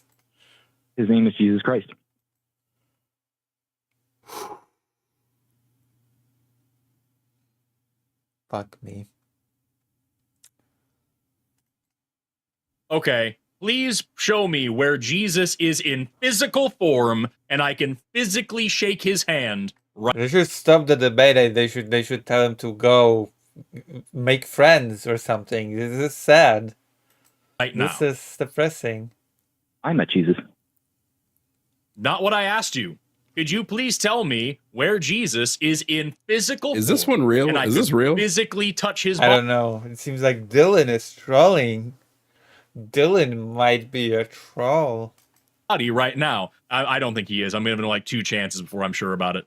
His name is Jesus Christ. Fuck me. Okay, please show me where Jesus is in physical form and I can physically shake his hand right They should stop the debate. They should tell him to go make friends or something. This is sad. now. This is depressing. I met Jesus. Not what I asked you. Could you please tell me where Jesus is in physical Is this form one real? and I Is this can real? physically touch his I body? don't know. It seems like Dylan is trolling. Dylan might be a troll. Right now. I don't think he is. I'm giving him like 2 chances before I'm sure about it.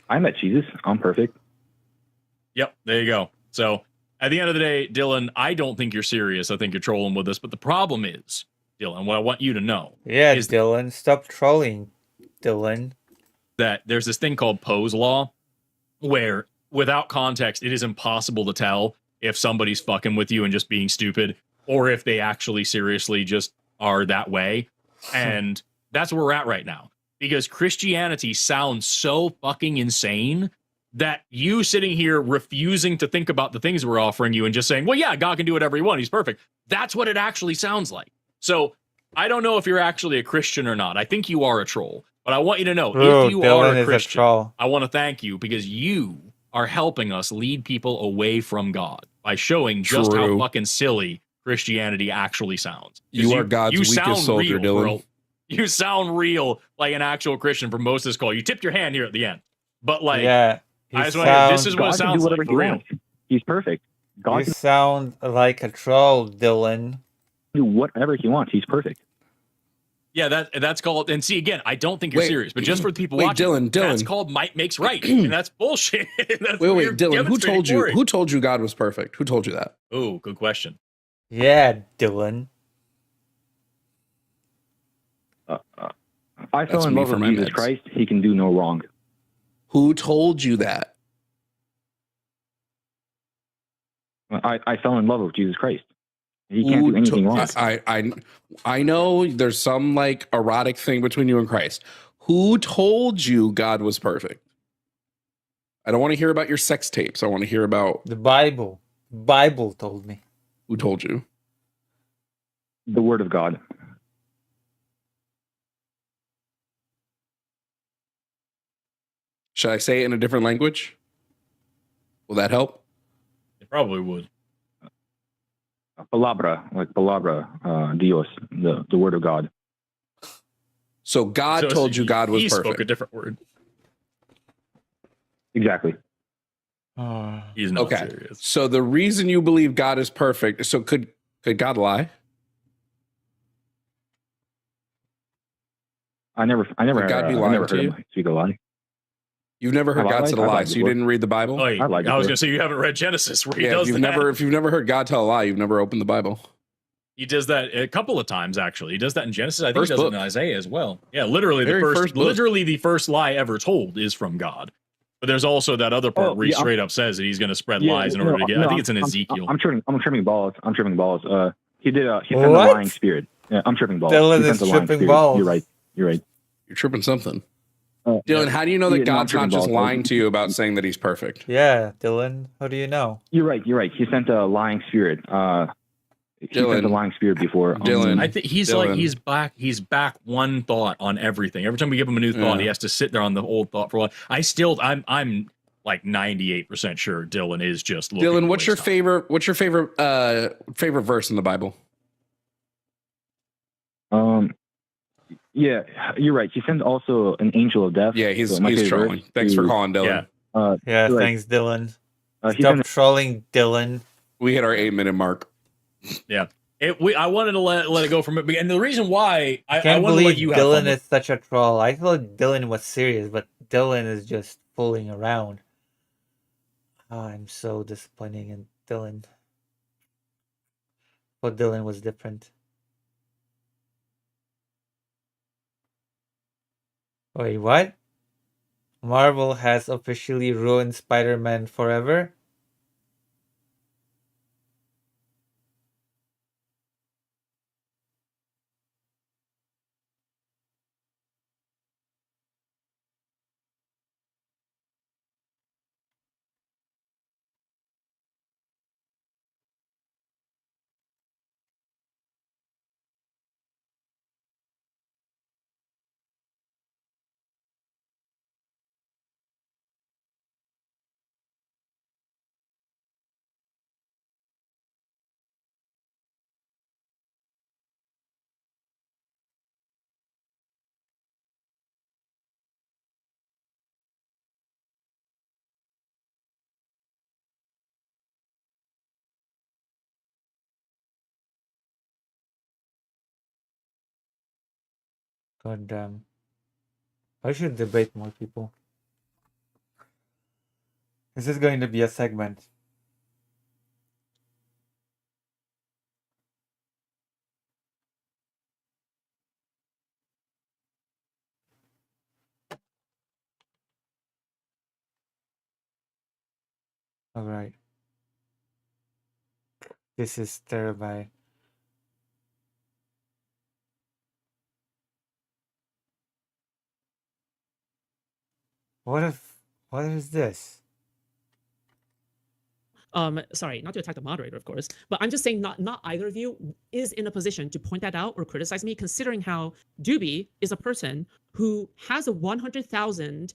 I met Jesus. I'm perfect. Yep, there you go. So at the end of the day, Dylan, I don't think you're serious. I think you're trolling with us. But the problem is, Dylan, what I want you to know Yeah, is Dylan, stop trolling. Dylan. that there's this thing called Poe's Law, where without context, it is impossible to tell if somebody's fucking with you and just being stupid, or if they actually seriously just are that way. And that's where we're at right now. Because Christianity sounds so fucking insane that you sitting here refusing to think about the things we're offering you and just saying, well, yeah, God can do whatever he wants. He's perfect. That's what it actually sounds like. So I don't know if you're actually a Christian or not. I think you are a troll. But I want you to know, Ooh, if you Dylan are a is a Christian, troll. I want to thank you because you are helping us lead people away from God by showing just how True. fucking silly Christianity actually sounds. 'Cause You are God's weakest sound soldier, real, Dylan. bro. You sound real like an actual Christian for most of this call. You tipped your hand here at the end. But like, yeah, I just want to hear, this is what it God can sounds do whatever like he for real. wants. He's perfect. God You can sound like a troll, Dylan. do whatever he wants. He's perfect. Yeah, that's called. And see, again, I don't think you're Wait, serious, but just for the people wait, watching, Dylan, that's Dylan. called might makes right, and that's bullshit. That's Wait, what wait, you're Dylan. Who demonstrating told you? for it. Who told you God was perfect? Who told you that? Oh, good question. Yeah, Dylan. I fell That's in me love for with my Jesus meds. Christ. He can do no wrong. Who told you that? I fell in love with Jesus Christ. He can't Who do anything to- wrong. I know there's some like erotic thing between you and Christ. Who told you God was perfect? I don't want to hear about your sex tapes. I want to hear about The Bible. Bible told me. who told you. The Word of God. Should I say it in a different language? Will that help? It probably would. Palabra, like palabra, Dios, the Word of God. So God So told you God was he perfect. spoke a different word. Exactly. He's not Okay. serious. So the reason you believe God is perfect, so could God lie? I never Would heard, God be I lying never to heard you? him speak a lie. You've never heard Have I God lied? said a I've lie, lied so you before. didn't read the Bible? Oh, I lied I was before. gonna say you haven't read Genesis where he Yeah, does if you've that. never heard God tell a lie, you've never opened the Bible. He does that a couple of times actually. He does that in Genesis. I think First he does book. it in Isaiah as well. Yeah, literally Very the first book. literally the first lie ever told is from God. But there's also that other part where he straight up says that he's going to spread lies in order to get. I think it's in Ezekiel. I'm tripping balls. He sent a What? lying spirit. Yeah, I'm tripping balls. Dylan He is sent a lying tripping spirit. balls. You're right. You're tripping something. Dylan, how do you know that Yeah, no, I'm God's not tripping just balls. lying to you about saying that he's perfect? Yeah, Dylan. How do you know? You're right. He sent a lying spirit. He Dylan. sent a lying spirit before. Dylan. I think he's Dylan. like he's back one thought on everything. Every time we give him a new thought, Yeah. he has to sit there on the old thought for a while. I'm like 98% sure Dylan is just looking Dylan, to what's your waste favorite verse in the Bible? Yeah, you're right. He sent also an angel of death. Yeah, he's So my favorite trolling. verse Thanks for is, calling, Dylan. Yeah. Yeah, you're right. thanks, Dylan. He Stop sent trolling, Dylan. We hit our 8-minute mark. Yeah. I wanted to let it go from it. And the reason why I Can't want to let believe you have Dylan fun with is such a troll. I thought Dylan was serious, but Dylan is just fooling around. Oh, I'm so disappointing in Dylan. But Dylan was different. Wait, what? Marvel has officially ruined Spider-Man forever? God damn. I should debate more people. This is going to be a segment. Alright. This is terrible. What is this? Sorry, not to attack the moderator, of course, but I'm just saying not either of you is in a position to point that out or criticize me, considering how Doobie is a person who has a 100,000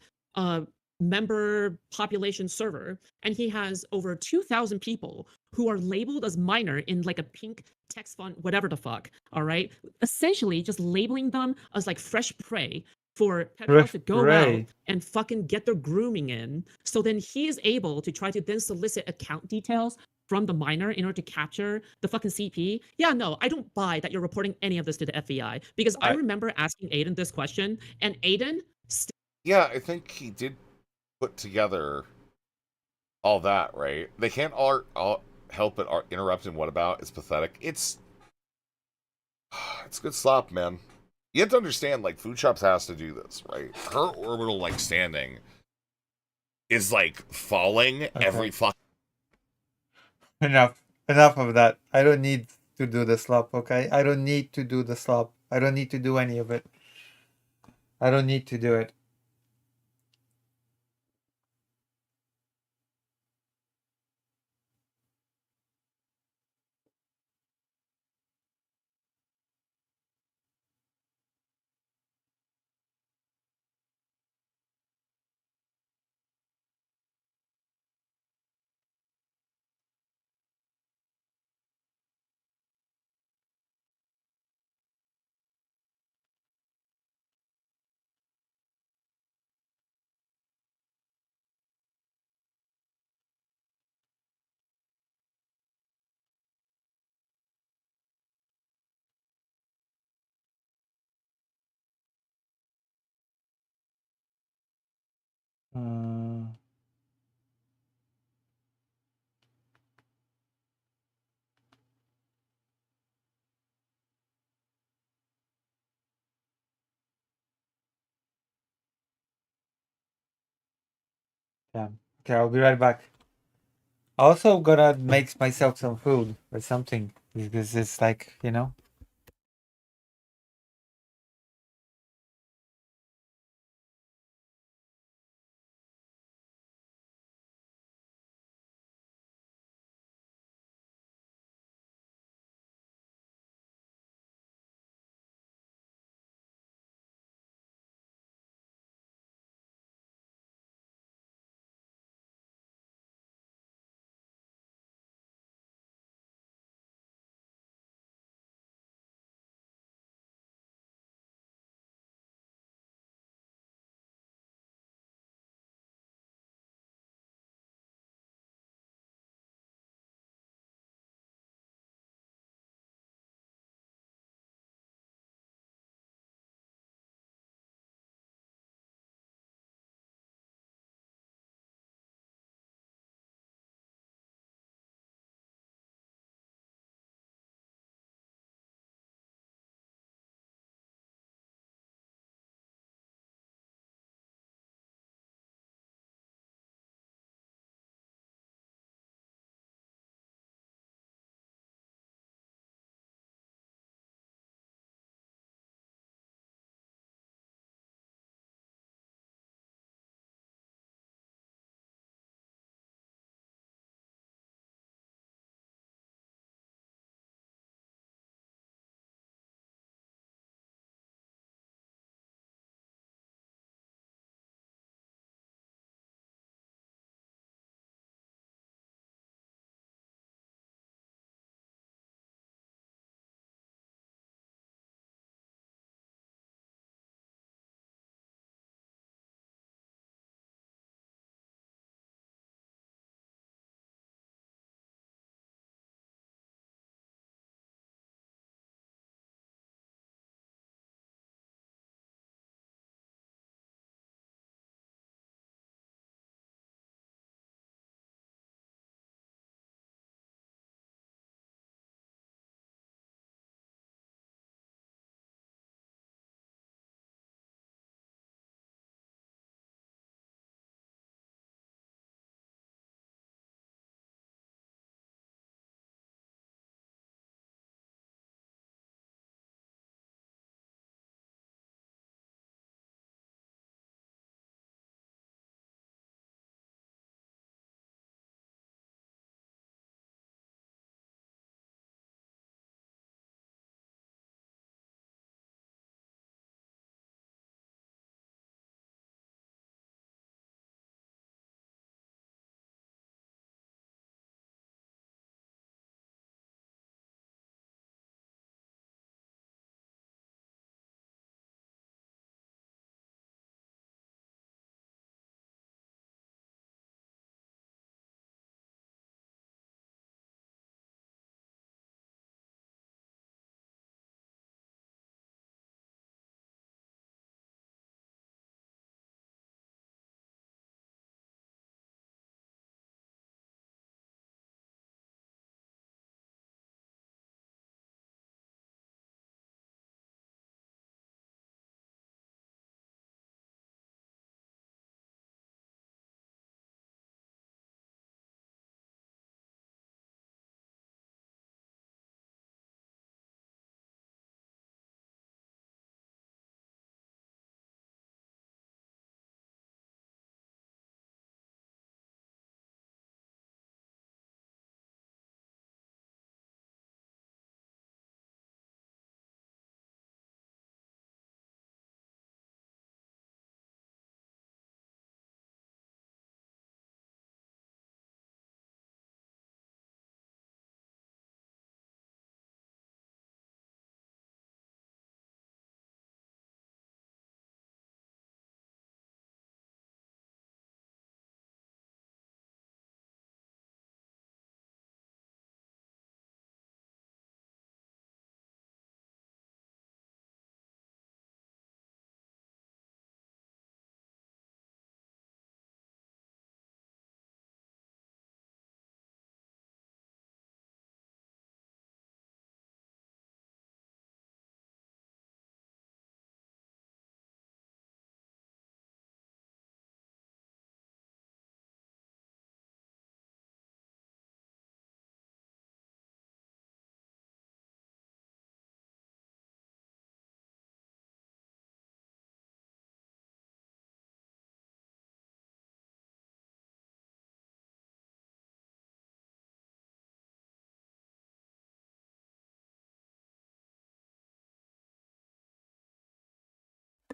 member population server, and he has over 2,000 people who are labeled as minor in like a pink text font, whatever the fuck. All right, essentially just labeling them as like fresh prey for pedophiles to go out and fucking get their grooming in. So then he is able to try to then solicit account details from the minor in order to capture the fucking CP. Yeah, no, I don't buy that you're reporting any of this to the FBI, because I remember asking Aiden this question, and Aiden Yeah, I think he did put together all that, right? They can't all help but interrupt and what about? It's pathetic. It's good slop, man. You have to understand, like, Food Shops has to do this, right? Her orbital, like, standing is, like, falling every fucking... Enough of that. I don't need to do the slop, okay? I don't need to do the slop. I don't need to do any of it. I don't need to do it. Damn. Okay, I'll be right back. Also gonna make myself some food or something, because it's like, you know.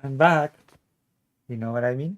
I'm back. You know what I mean?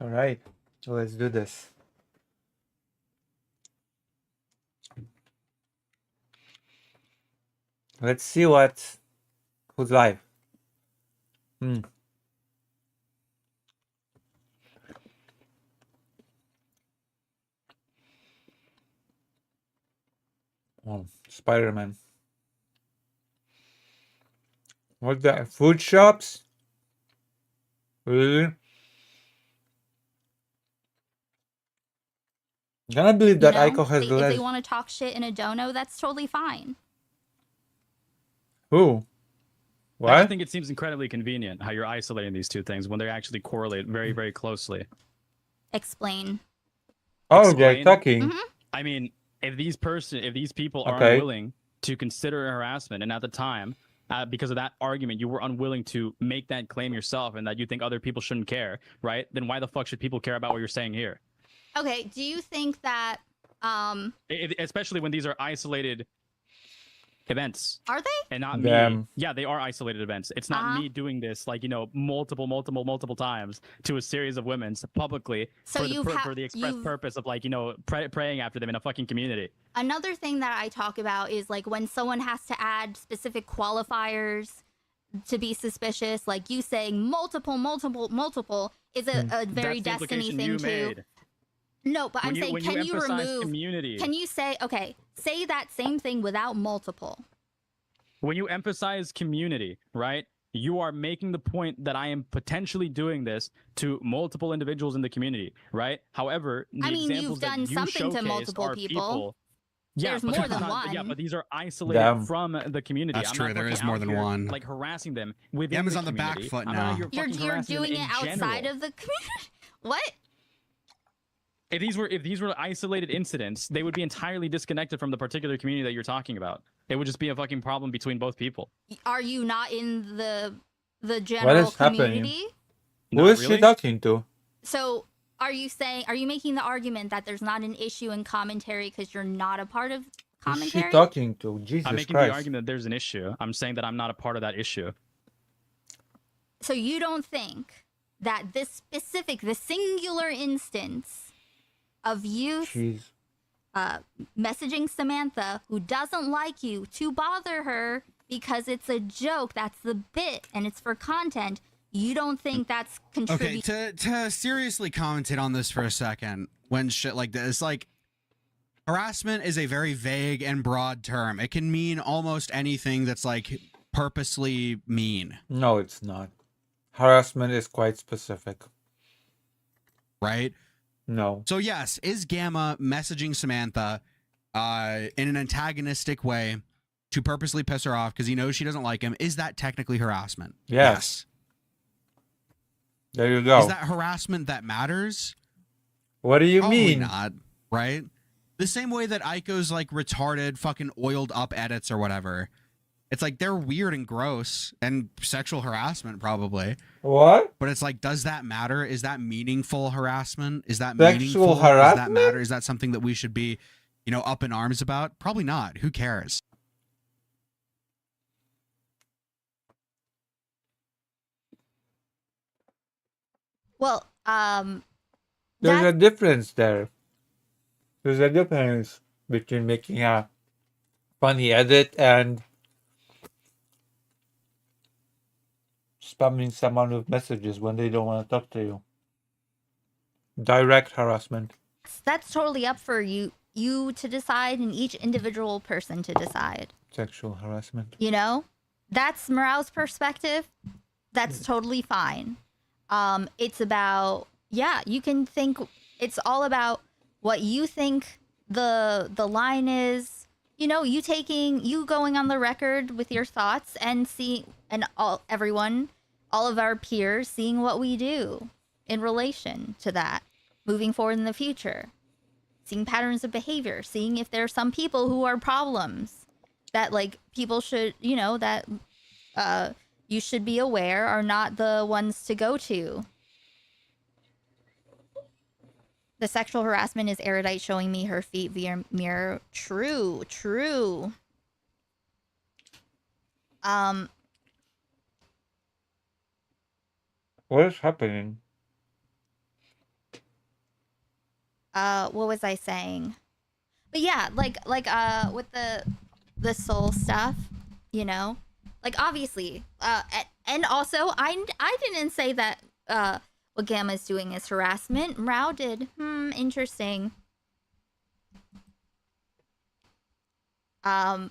All right, so let's do this. Let's see who's live. Oh, Spider-Man. What's that? Food shops? Really? I cannot believe that Aiko has if they less. want to talk shit in a dono, that's totally fine. Who? I What? think it seems incredibly convenient how you're isolating these two things when they actually correlate very, very closely. Explain. Oh, they're Explain. talking. I mean, if these people are Okay. unwilling to consider harassment, and at the time, because of that argument, you were unwilling to make that claim yourself, and that you think other people shouldn't care, right? Then why the fuck should people care about what you're saying here? Okay, do you think that Especially when these are isolated events. Are they? And not Them. me. Yeah, they are isolated events. It's not me doing this like, multiple times to a series of women publicly So for the express purpose of praying after them in a fucking community. Another thing that I talk about is like when someone has to add specific qualifiers to be suspicious, like you saying multiple is a very That's the Destiny implication thing you too. made. No, but I'm saying, when can you emphasize remove? community. Can you say say that same thing without multiple? When you emphasize community, right? You are making the point that I am potentially doing this to multiple individuals in the community, right? However, the I mean, examples you've that done you something to showcased multiple are people. Yeah, There's but more that's than not- one. Yeah, but these are isolated Damn. from the community. That's I'm true, not there fucking is more out than here, one. Like harassing them within Emma's the on the back community. foot I'm now. out here You're fucking harassing them doing in it outside general. of the community. What? If these were isolated incidents, they would be entirely disconnected from the particular community that you're talking about. It would just be a fucking problem between both people. Are you not in the What general is happening? community? Who Not is she really? talking to? So are you making the argument that there's not an issue in commentary because you're not a part of Who's she commentary? talking to? Jesus I'm making Christ. the argument that there's an issue. I'm saying that I'm not a part of that issue. So you don't think that the singular instance of you Jeez. messaging Samantha, who doesn't like you, to bother her because it's a joke, that's the bit, and it's for content, you don't think that's Okay, contributing? to seriously commentate on this for a second, when shit like this, like, harassment is a very vague and broad term. It can mean almost anything that's like purposely mean. No, it's not. Harassment is quite specific. Right? No. So yes, is Gamma messaging Samantha in an antagonistic way to purposely piss her off because he knows she doesn't like him? Is that technically harassment? Yes. There you go. Is that harassment that matters? What do you Probably mean? not, right? The same way that Aiko's like retarded fucking oiled up edits or whatever. It's like they're weird and gross and sexual harassment probably. What? But it's like, does that matter? Is that meaningful harassment? Is that Sexual meaningful? Does that harassment? matter? Is that something that we should be, up in arms about? Probably not. Who cares? Well, There's a difference there. There's a difference between making a funny edit and spamming someone with messages when they don't want to talk to you. Direct harassment. That's totally up for you to decide and each individual person to decide. Sexual harassment. You know? That's Morale's perspective. That's totally fine. It's about, yeah, you can think, it's all about what you think the line is, you know, you going on the record with your thoughts and all of our peers seeing what we do in relation to that, moving forward in the future, seeing patterns of behavior, seeing if there are some people who are problems that like people should, you know, that you should be aware are not the ones to go to. The sexual harassment is Erudite showing me her feet via mirror. True. What is happening? What was I saying? But yeah, like with the soul stuff, you know, like obviously, and also I didn't say that what Gamma's doing is harassment. Rao did. Interesting. But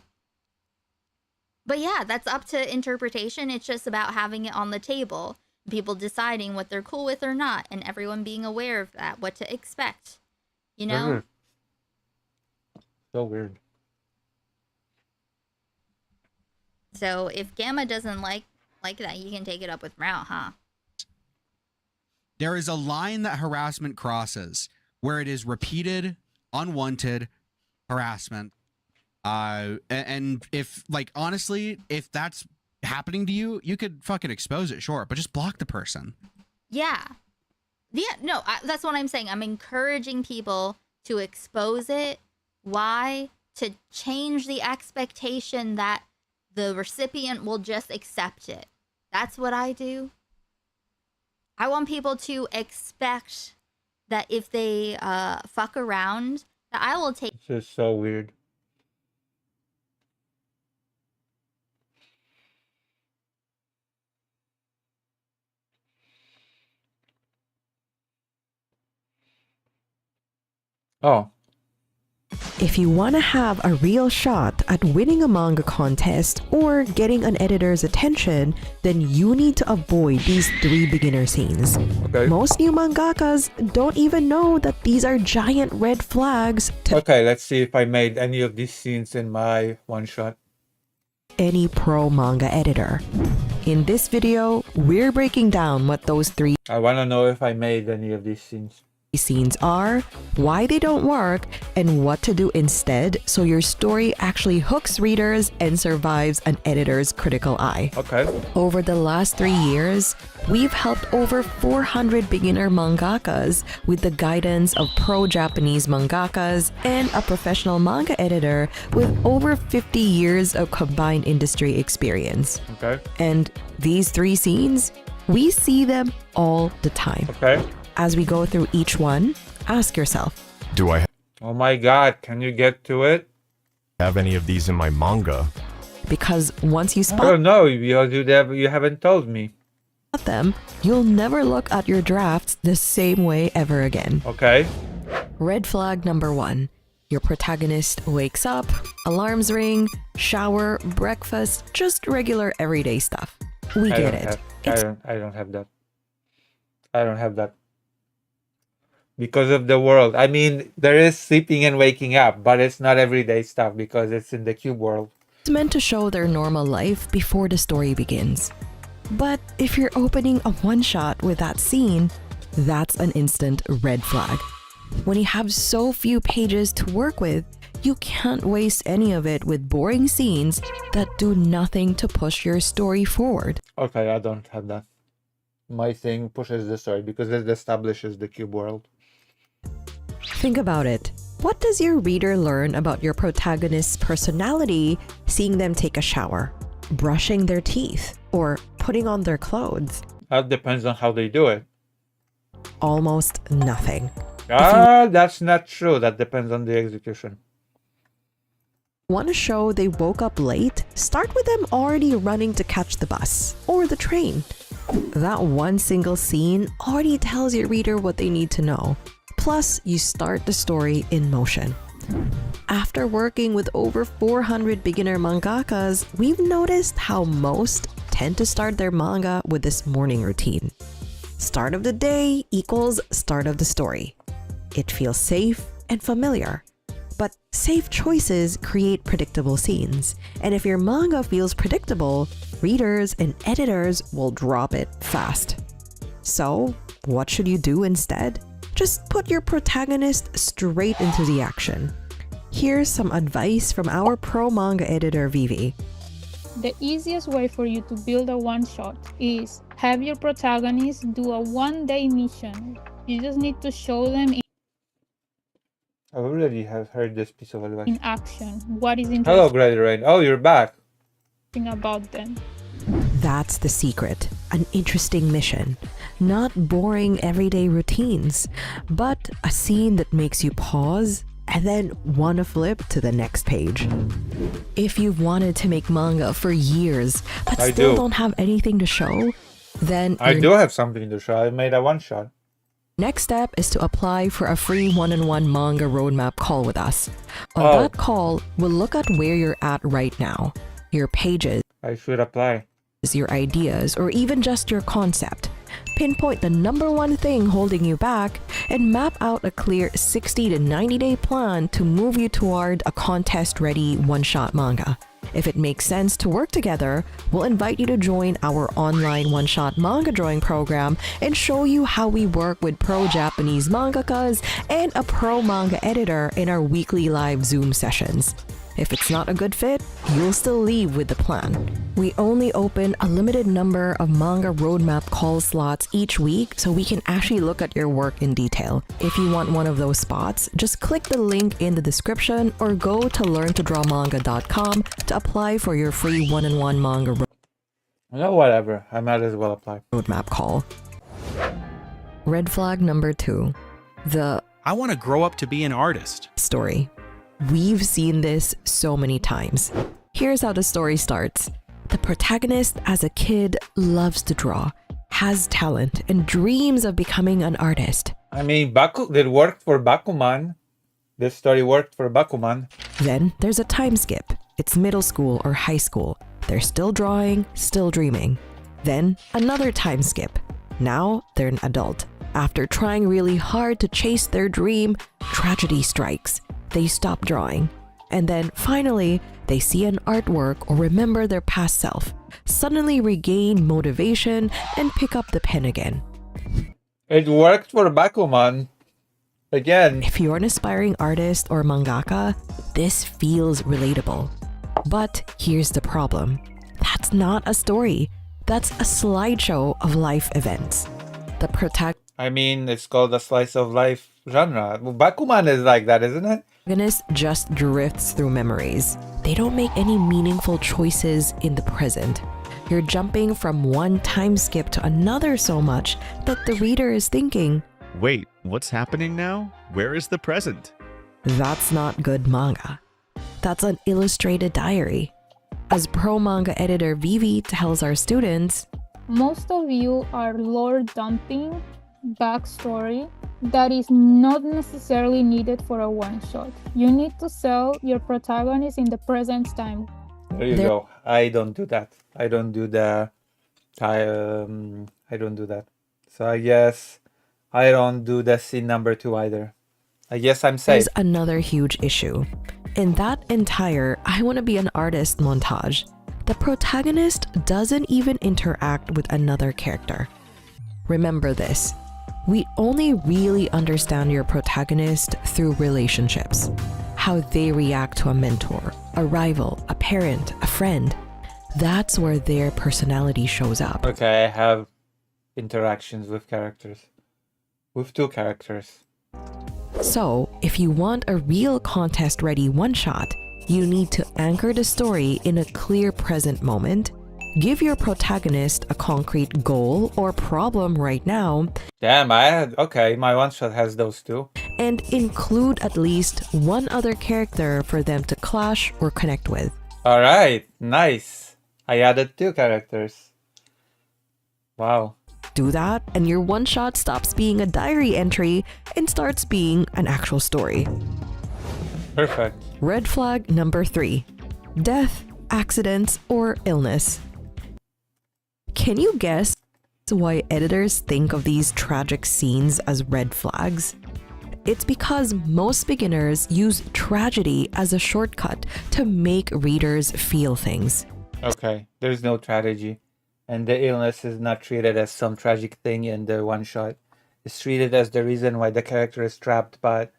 yeah, that's up to interpretation. It's just about having it on the table, people deciding what they're cool with or not, and everyone being aware of that, what to expect. You know? So weird. So if Gamma doesn't like that, you can take it up with Rao, huh? There is a line that harassment crosses where it is repeated, unwanted harassment. And if, like, honestly, if that's happening to you, you could fucking expose it, sure, but just block the person. Yeah. Yeah, no, that's what I'm saying. I'm encouraging people to expose it. Why? To change the expectation that the recipient will just accept it. That's what I do. I want people to expect that if they fuck around, that I will take. This is so weird. Oh. If you want to have a real shot at winning a manga contest or getting an editor's attention, then you need to avoid these 3 beginner scenes. Okay. Most new mangakas don't even know that these are giant red flags to Okay, let's see if I made any of these scenes in my one shot. any pro manga editor. In this video, we're breaking down what those 3 I want to know if I made any of these scenes. scenes are, why they don't work, and what to do instead so your story actually hooks readers and survives an editor's critical eye. Okay. Over the last 3 years, we've helped over 400 beginner mangakas with the guidance of pro-Japanese mangakas and a professional manga editor with over 50 years of combined industry experience. Okay. And these 3 scenes, we see them all the time. Okay. As we go through each one, ask yourself, Do I Oh my god, can you get to it? have any of these in my manga? because once you I spot don't know, you haven't told me. them, you'll never look at your drafts the same way ever again. Okay. Red flag number 1. Your protagonist wakes up, alarms ring, shower, breakfast, just regular everyday stuff. We get it. I don't have that. I don't have that. Because of the world. I mean, there is sleeping and waking up, but it's not everyday stuff because it's in the cube world. It's meant to show their normal life before the story begins. But if you're opening a one-shot with that scene, that's an instant red flag. When you have so few pages to work with, you can't waste any of it with boring scenes that do nothing to push your story forward. Okay, I don't have that. My thing pushes the story because it establishes the cube world. Think about it. What does your reader learn about your protagonist's personality seeing them take a shower, brushing their teeth, or putting on their clothes? That depends on how they do it. Almost nothing. That's not true. That depends on the execution. Want to show they woke up late? Start with them already running to catch the bus or the train. That one single scene already tells your reader what they need to know. Plus, you start the story in motion. After working with over 400 beginner mangakas, we've noticed how most tend to start their manga with this morning routine. Start of the day equals start of the story. It feels safe and familiar. But safe choices create predictable scenes. And if your manga feels predictable, readers and editors will drop it fast. So, what should you do instead? Just put your protagonist straight into the action. Here's some advice from our pro manga editor Vivi. The easiest way for you to build a one-shot is have your protagonist do a one-day mission. You just need to show them I already have heard this piece of advice. in action what is Hello, interesting Grady Rain. Oh, you're back. about them. That's the secret. An interesting mission. Not boring everyday routines, but a scene that makes you pause and then want to flip to the next page. If you've wanted to make manga for years, but I still do. don't have anything to show, then I your do have something to show. I made a one-shot. next step is to apply for a free one-on-one manga roadmap call with us. On Oh. that call, we'll look at where you're at right now, your pages, I should apply. your ideas, or even just your concept. Pinpoint the number one thing holding you back and map out a clear 60 to 90 day plan to move you toward a contest-ready one-shot manga. If it makes sense to work together, we'll invite you to join our online one-shot manga drawing program and show you how we work with pro-Japanese mangakas and a pro manga editor in our weekly live Zoom sessions. If it's not a good fit, you'll still leave with the plan. We only open a limited number of manga roadmap call slots each week so we can actually look at your work in detail. If you want one of those spots, just click the link in the description or go to learntodrawmanga.com to apply for your free one-on-one manga No, whatever. I might as well apply. roadmap call. Red flag number 2. The I want to grow up to be an artist story. We've seen this so many times. Here's how the story starts. The protagonist, as a kid, loves to draw, has talent, and dreams of becoming an artist. I mean, it worked for Bakuman. This story worked for Bakuman. Then there's a time skip. It's middle school or high school. They're still drawing, still dreaming. Then another time skip. Now they're an adult. After trying really hard to chase their dream, tragedy strikes. They stop drawing. And then finally, they see an artwork or remember their past self, suddenly regain motivation, and pick up the pen again. It worked for Bakuman. Again. If you're an aspiring artist or mangaka, this feels relatable. But here's the problem. That's not a story. That's a slideshow of life events. The it's called a slice of life genre. Bakuman is like that, isn't it? protagonist just drifts through memories. They don't make any meaningful choices in the present. You're jumping from one time skip to another so much that the reader is thinking, wait, what's happening now? Where is the present? that's not good manga. That's an illustrated diary. As pro manga editor Vivi tells our students, Most of you are lore dumping backstory that is not necessarily needed for a one-shot. You need to sell your protagonist in the present time. There you go. I don't do that. I don't do that. So I guess I don't do the scene number 2 either. I guess I'm safe. There's another huge issue. In that entire I want to be an artist montage, the protagonist doesn't even interact with another character. Remember this. We only really understand your protagonist through relationships. How they react to a mentor, a rival, a parent, a friend. That's where their personality shows up. Okay, I have interactions with characters. With 2 characters. So, if you want a real contest-ready one-shot, you need to anchor the story in a clear present moment, give your protagonist a concrete goal or problem right now, Damn, my one-shot has those 2. and include at least one other character for them to clash or connect with. Alright, nice. I added 2 characters. Wow. Do that, and your one shot stops being a diary entry and starts being an actual story. Perfect. Red flag number 3: death, accidents, or illness. Can you guess why editors think of these tragic scenes as red flags? It's because most beginners use tragedy as a shortcut to make readers feel things. Okay, there's no tragedy. And the illness is not treated as some tragic thing in the one shot. It's treated as the reason why the character is trapped, but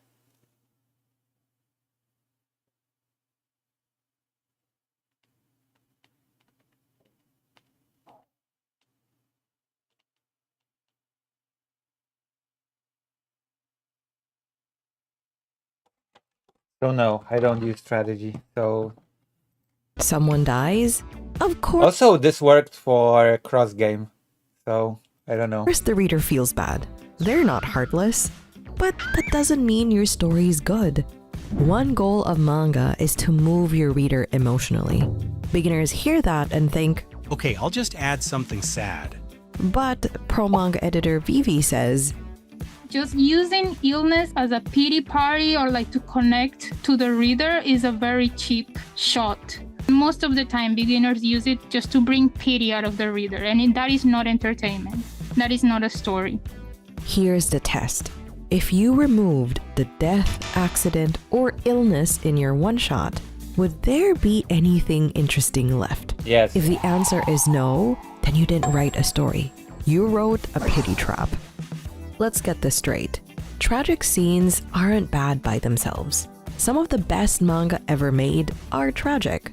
so no, I don't use strategy. So Someone dies? Of course. also this worked for cross game. So I don't know. Of course the reader feels bad. They're not heartless. But that doesn't mean your story is good. One goal of manga is to move your reader emotionally. Beginners hear that and think, Okay, I'll just add something sad. but pro manga editor Vivi says, Just using illness as a pity party or like to connect to the reader is a very cheap shot. Most of the time, beginners use it just to bring pity out of the reader, and that is not entertainment. That is not a story. here's the test. If you removed the death, accident, or illness in your one shot, would there be anything interesting left? Yes. If the answer is no, then you didn't write a story. You wrote a pity trap. Let's get this straight. Tragic scenes aren't bad by themselves. Some of the best manga ever made are tragic.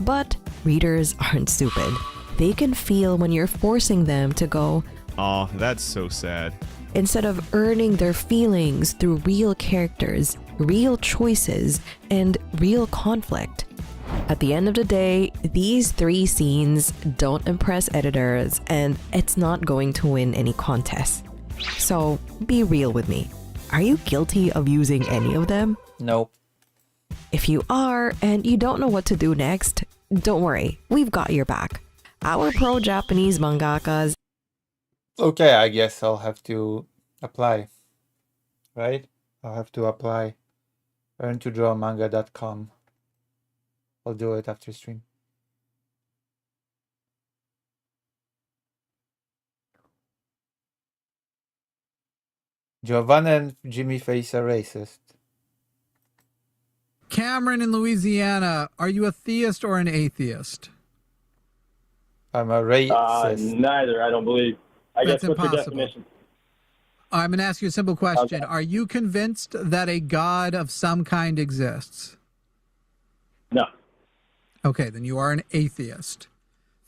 But readers aren't stupid. They can feel when you're forcing them to go, Aw, that's so sad. instead of earning their feelings through real characters, real choices, and real conflict. At the end of the day, these 3 scenes don't impress editors, and it's not going to win any contests. So be real with me. Are you guilty of using any of them? Nope. If you are, and you don't know what to do next, don't worry, we've got your back. Our pro-Japanese mangakas. Okay, I guess I'll have to apply. Right? I'll have to apply. earntodrawmanga.com. I'll do it after stream. Giovanna and Jimmy Face are racist. Cameron in Louisiana, are you a theist or an atheist? I'm a racist. Neither, I don't believe. I That's guess what's your impossible. definition? I'm going to ask you a simple question. Okay. Are you convinced that a god of some kind exists? No. Okay, then you are an atheist.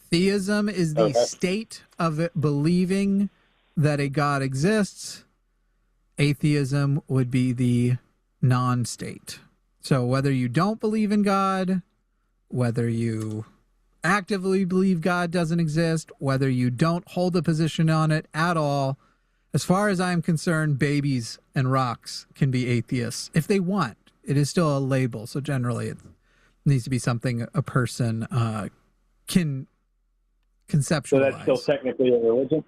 Theism is the Okay. state of it believing that a god exists. Atheism would be the non-state. So whether you don't believe in God, whether you actively believe God doesn't exist, whether you don't hold a position on it at all, as far as I'm concerned, babies and rocks can be atheists if they want. It is still a label, so generally it needs to be something a person can conceptualize. So that's still technically a religion?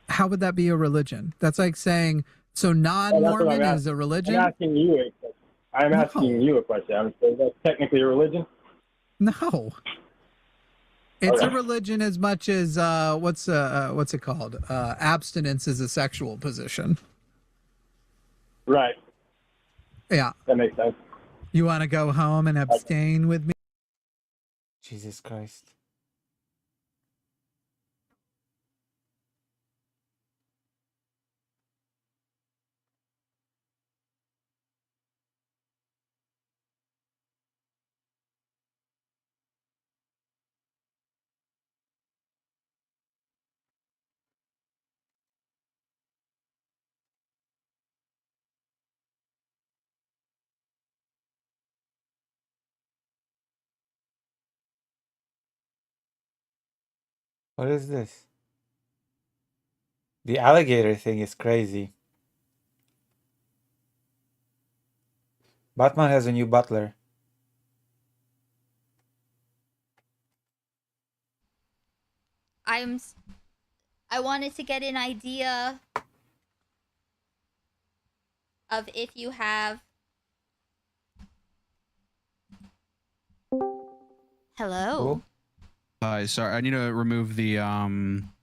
How would that be a religion? That's like saying, so non-Mormon is a religion? I'm asking you a question. I'm asking you a question. I'm saying that's technically a religion? No. It's Okay. a religion as much as what's it called? Abstinence is a sexual position. Right. Yeah. That makes sense. You want to go home and abstain with me? Jesus Christ. What is this? The alligator thing is crazy. Batman has a new butler. I wanted to get an idea of if you have. Hello. Sorry, I need to remove the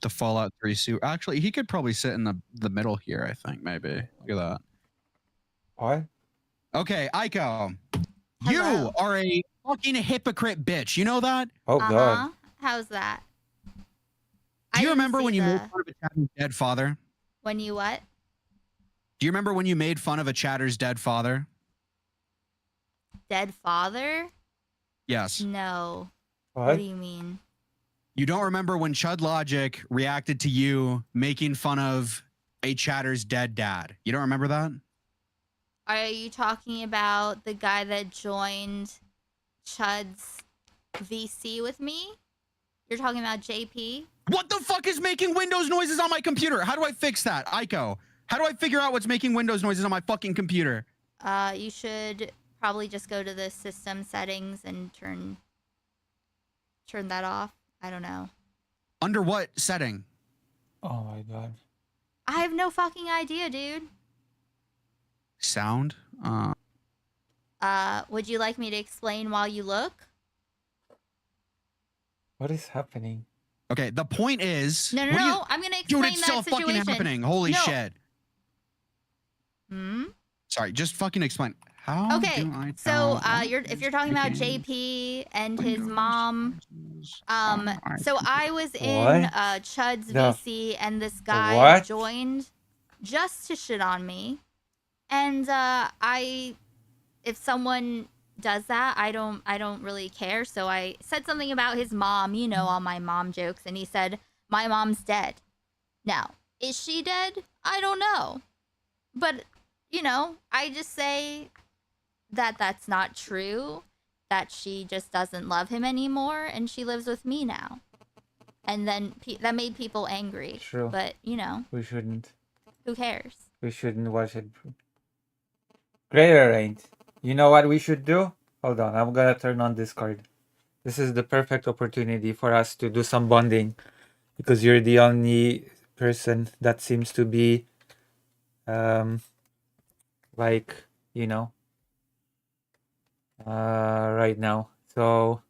Fallout 3 suit. Actually, he could probably sit in the middle here, I think, maybe. Look at that. What? Okay, Aiko. You are a fucking hypocrite bitch. You know that? Oh god. How's that? Do you remember when you made fun of a Chatter's dead father? When you what? Do you remember when you made fun of a Chatter's dead father? Dead father? Yes. No. What? What do you mean? You don't remember when Chud Logic reacted to you making fun of a Chatter's dead dad? You don't remember that? Are you talking about the guy that joined Chud's VC with me? You're talking about JP? What the fuck is making Windows noises on my computer? How do I fix that, Aiko? How do I figure out what's making Windows noises on my fucking computer? You should probably just go to the system settings and turn that off. I don't know. Under what setting? Oh my god. I have no fucking idea, dude. Sound? Would you like me to explain while you look? What is happening? Okay, the point is... No, what do you- I'm gonna Dude, explain it's that still situation. fucking happening. Holy No. shit. Hmm? Sorry, just fucking explain. How Okay, do I so tell- if you're talking about JP and his mom, so I was in What? Chud's The- VC and this guy What? joined just to shit on me, and if someone does that, I don't really care. So I said something about his mom, you know, all my mom jokes, and he said my mom's dead. Now, is she dead? I don't know, but you know, I just say that that's not true, that she just doesn't love him anymore and she lives with me now. And then that made people angry. True. But, you know, We shouldn't. who cares? We shouldn't watch it. Greater ain't. You know what we should do? Hold on, I'm gonna turn on Discord. This is the perfect opportunity for us to do some bonding. Because you're the only person that seems to be like, you know, right now. So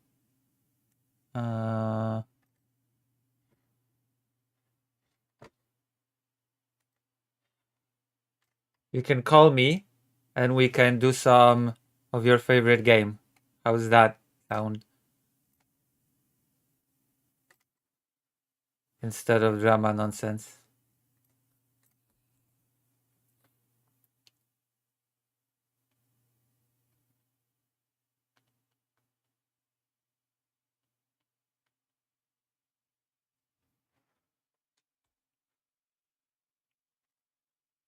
you can call me and we can do some of your favorite game. How's that sound? Instead of drama nonsense.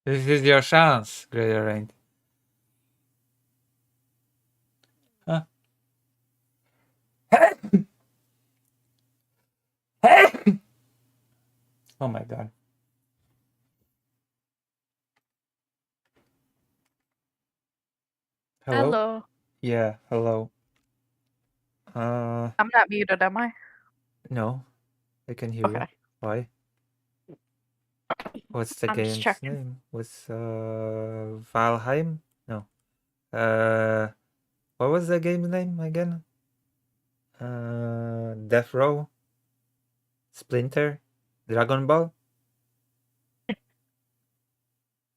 This is your chance, Greater Rain. Huh? Oh my god. Hello. Yeah, hello. I'm not muted, am I? No. I can hear you. Okay. Why? What's the I'm just game's checking. name? What's Valheim? No. What was the game's name again? Death Row? Splinter? Dragon Ball?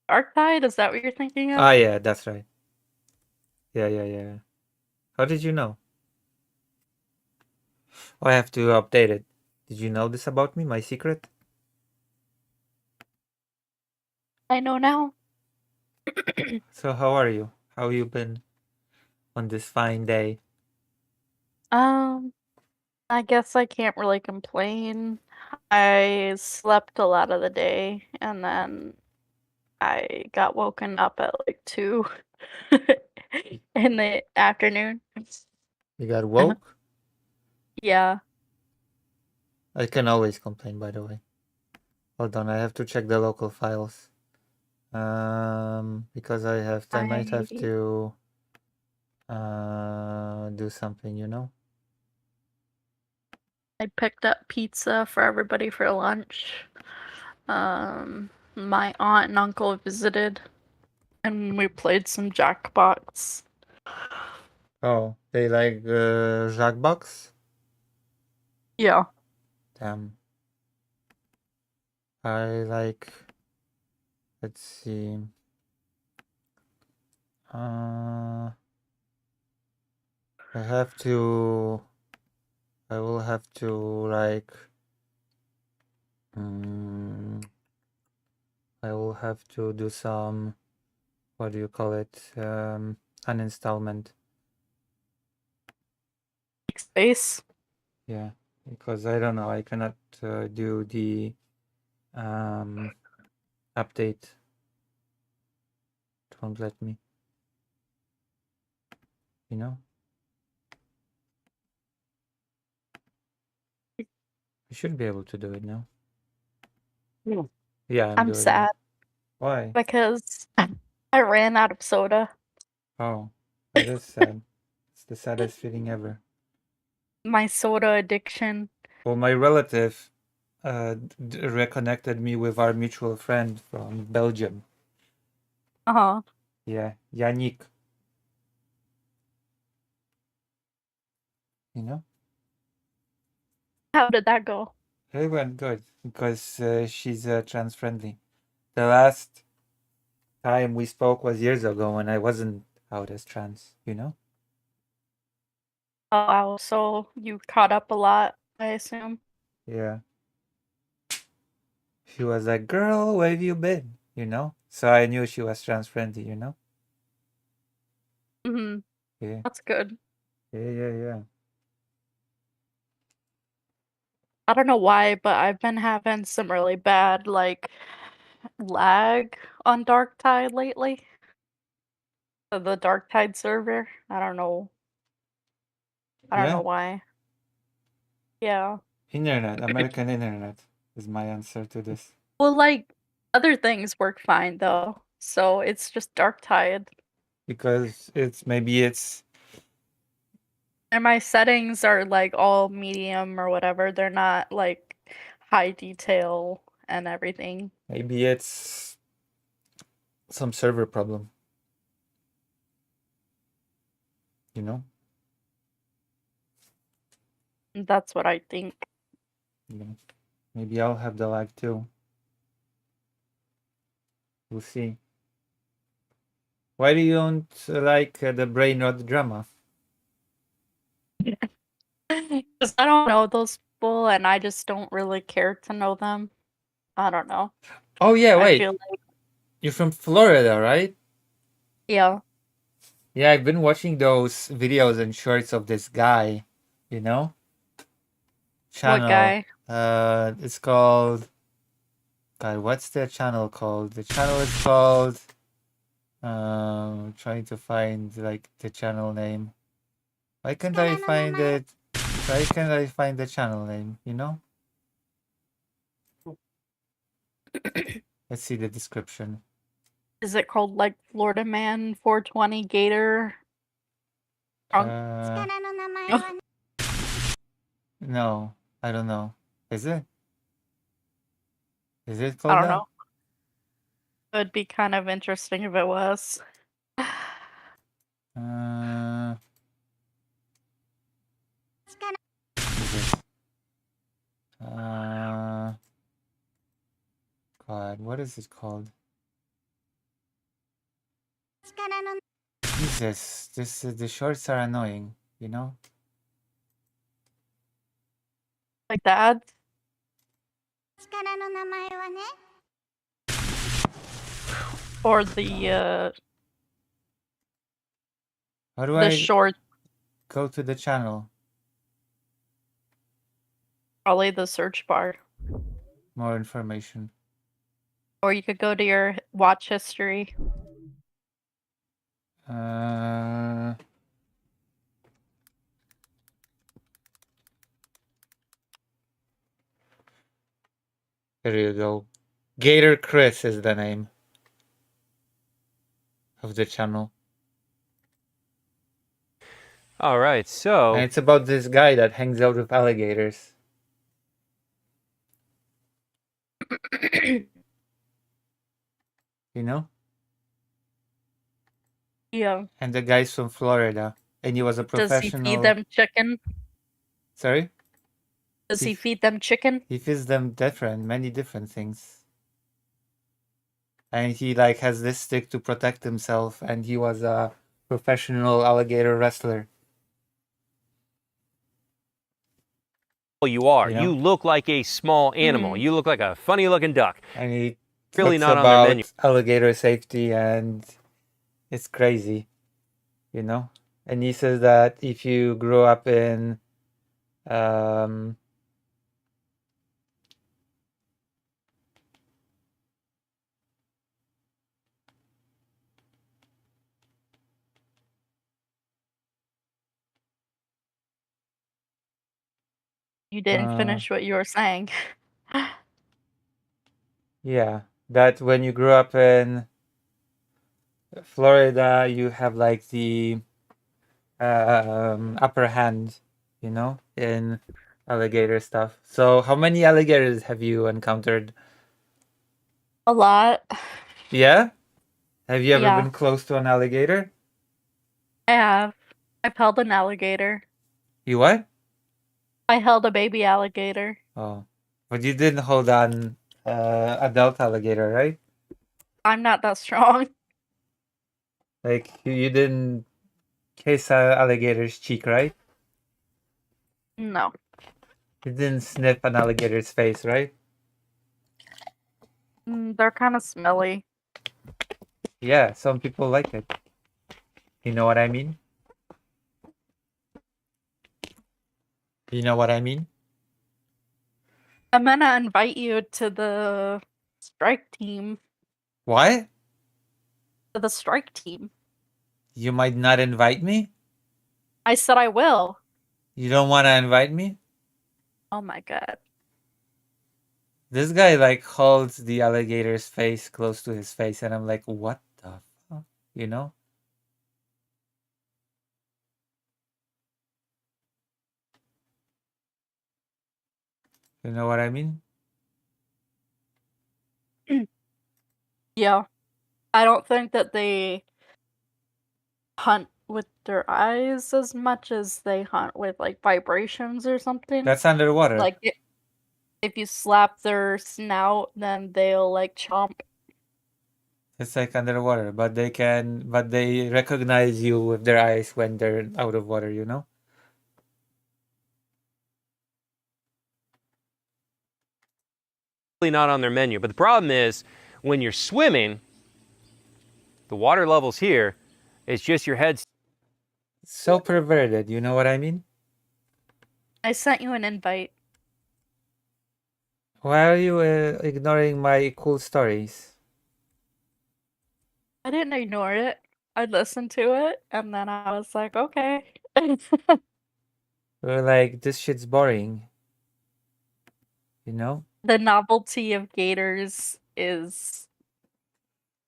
Arctide, is that what you're thinking of? Ah, yeah, that's right. Yeah. How did you know? Oh, I have to update it. Did you know this about me? My secret? I know now. So how are you? How you been on this fine day? I guess I can't really complain. I slept a lot of the day and then I got woken up at like 2 in the afternoon. You got woke? Yeah. I can always complain, by the way. Hold on, I have to check the local files. Because I might have to do something, you know? I picked up pizza for everybody for lunch. My aunt and uncle visited, and we played some Jackbox. Oh, they like Jackbox? Yeah. Damn. I like. Let's see. I have to. I will have to like. I will have to do some. What do you call it? Uninstallment. Space. Yeah, because I don't know. I cannot do the update. It won't let me. You know. You should be able to do it now. Yeah, I'm doing sad. it. Why? Because I ran out of soda. Oh, that is sad. It's the saddest feeling ever. My soda addiction. Well, my relative reconnected me with our mutual friend from Belgium. Uh-huh. Yeah, Yannick. You know? How did that go? It went good because she's trans friendly. The last time we spoke was years ago when I wasn't out as trans, you know? Oh, wow. So you caught up a lot, I assume. Yeah. She was like, girl, where have you been? You know? So I knew she was trans friendly, you know? Mm-hmm. Yeah. That's good. Yeah. I don't know why, but I've been having some really bad, like, lag on Dark Tide lately. The Dark Tide server. I don't know. I don't know Yeah? why. Yeah. Internet, American internet is my answer to this. Well, like, other things work fine, though. So it's just Dark Tide. Because maybe it's And my settings are, like, all medium or whatever. They're not, like, high detail and everything. maybe it's some server problem. You know? That's what I think. Yeah. Maybe I'll have the lag too. We'll see. Why do you don't like the brain rot drama? Because I don't know those people, and I just don't really care to know them. I don't know. Oh yeah, I wait. feel like, You're from Florida, right? yeah. Yeah, I've been watching those videos and shorts of this guy, you know? Channel. guy? It's called. God, what's the channel called? The channel is called. Trying to find like the channel name. Why can't I find it? Why can't I find the channel name? You know? Let's see the description. Is it called like Florida Man 420 Gator? No, I don't know. Is it? Is it I called don't that? know. It would be kind of interesting if it was. God, what is it called? Jesus, the shorts are annoying, you know? Like that? Or the How do the I short, go to the channel? probably the search bar. More information. Or you could go to your watch history. Here you go. Gator Chris is the name of the channel. All right, so And it's about this guy that hangs out with alligators. You know? Yeah. And the guy's from Florida, and he was a Does he professional. feed them chicken? Sorry? Does he feed them chicken? He feeds them many different things. And he has this stick to protect himself, and he was a professional alligator wrestler. You are. You know? You look like a small animal. You look like a funny looking duck. And he Really talks not on their about menu. alligator safety, and it's crazy, you know. And he says that if you grow up in You didn't finish what you were saying. yeah, that when you grow up in Florida, you have the upper hand, you know, in alligator stuff. So how many alligators have you encountered? A lot. Yeah? Have you ever Yeah. been close to an alligator? I have. I've held an alligator. You what? I held a baby alligator. Oh. But you didn't hold on adult alligator, right? I'm not that strong. You didn't kiss an alligator's cheek, right? No. You didn't sniff an alligator's face, right? They're kind of smelly. Yeah, some people like it. You know what I mean? You know what I mean? I'm gonna invite you to the strike team. What? To the strike team. You might not invite me? I said I will. You don't want to invite me? Oh my god. This guy holds the alligator's face close to his face, and I'm like, what the fuck? You know? You know what I mean? Yeah. I don't think that they hunt with their eyes as much as they hunt with vibrations or something. That's underwater. If you slap their snout, then they'll chomp. It's underwater, but they recognize you with their eyes when they're out of water, you know? Really not on their menu. But the problem is, when you're swimming, the water levels here, it's just your head. So perverted, you know what I mean? I sent you an invite. Why are you ignoring my cool stories? I didn't ignore it. I listened to it, and then I was like, okay. We're like, this shit's boring. You know? The novelty of gators is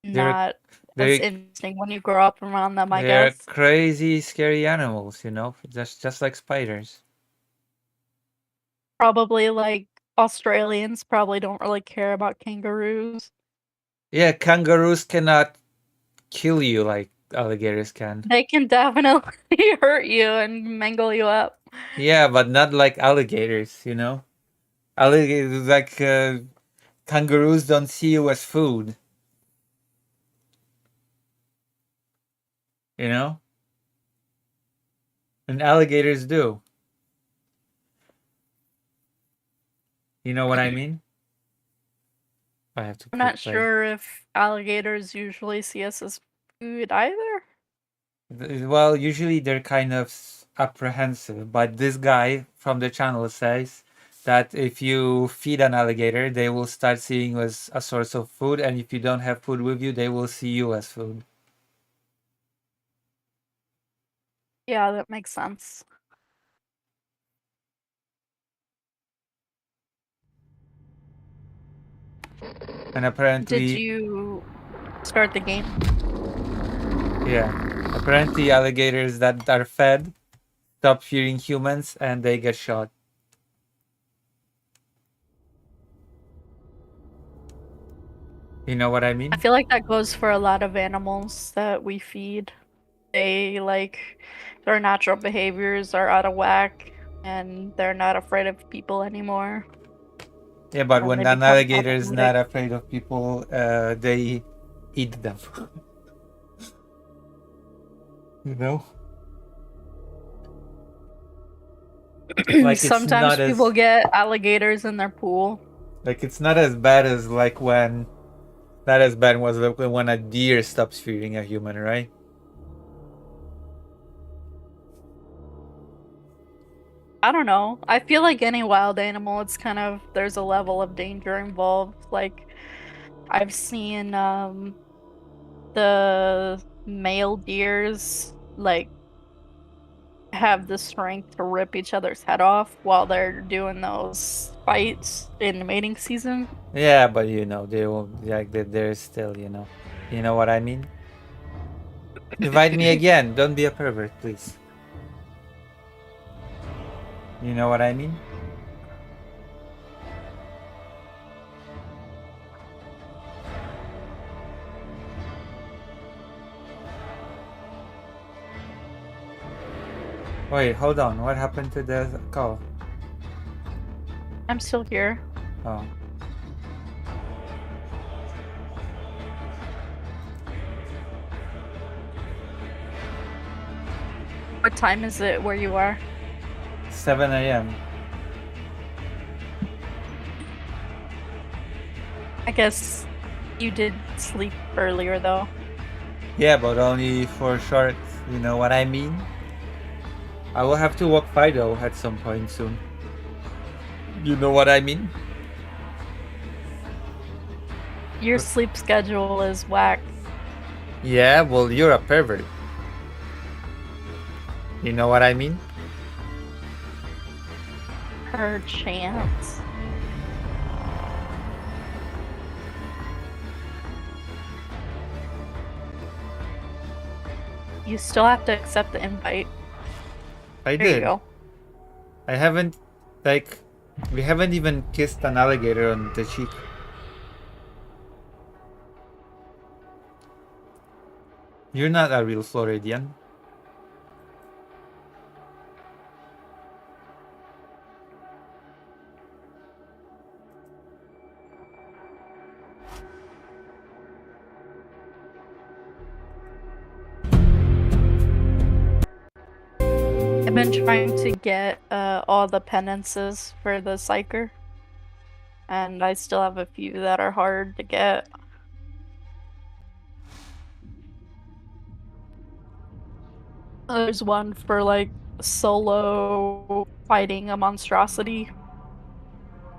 not as interesting when you grow up around them, I They're guess. crazy, scary animals, you know? Just like spiders. Probably Australians probably don't really care about kangaroos. Yeah, kangaroos cannot kill you like alligators can. They can definitely hurt you and mangle you up. Yeah, but not like alligators, you know? Alligators, kangaroos don't see you as food. You know? And alligators do. You know what I mean? I have to. I'm not quit playing. sure if alligators usually see us as food either. Well, usually they're kind of apprehensive, but this guy from the channel says that if you feed an alligator, they will start seeing you as a source of food, and if you don't have food with you, they will see you as food. Yeah, that makes sense. And apparently, Did you start the game? yeah, apparently alligators that are fed stop fearing humans and they get shot. You know what I mean? I feel like that goes for a lot of animals that we feed. They their natural behaviors are out of whack and they're not afraid of people anymore. Yeah, but And when they an become alligator is not problematic. afraid of people, they eat them. You know? Like it's Sometimes not as people get alligators in their pool. like it's not as bad as like when not as bad was like when a deer stops feeding a human, right? I don't know. I feel like any wild animal, it's kind of there's a level of danger involved. Like I've seen the male deers have the strength to rip each other's head off while they're doing those fights in the mating season. Yeah, but you know, they will like they're still, you know what I mean? Invite me again. Don't be a pervert, please. You know what I mean? Wait, hold on. What happened to the call? I'm still here. Oh. What time is it where you are? 7 a.m. I guess you did sleep earlier though. Yeah, but only for short. You know what I mean? I will have to walk Fido at some point soon. You know what I mean? Your sleep schedule is whack. Yeah, well, you're a pervert. You know what I mean? Per chance. You still have to accept the invite. I There you did. go. I haven't, we haven't even kissed an alligator on the cheek. You're not a real Floridian. I've been trying to get all the penances for the Psyker. And I still have a few that are hard to get. There's one for solo fighting a monstrosity.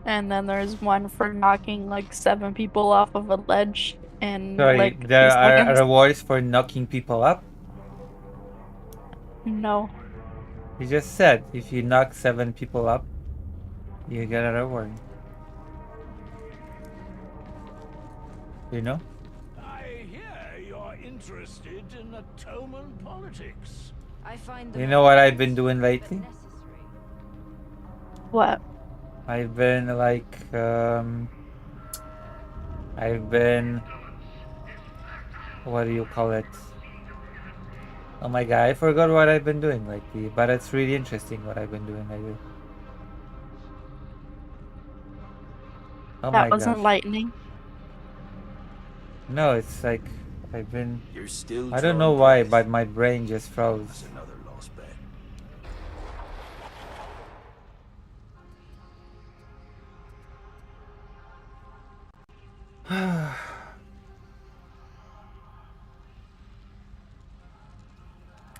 And then there's one for knocking 7 people off of a ledge in Sorry, a there few are seconds. rewards for knocking people up? No. You just said if you knock 7 people up, you get a reward. You know? I hear you're interested in Atoman politics. I find You know what I've been doing lately? What? I've been what do you call it? Oh my god, I forgot what I've been doing lately, but it's really interesting what I've been doing lately. Oh my That was gosh. enlightening. No, it's like I've been You're still I don't know why, but my brain just froze. another lost bet.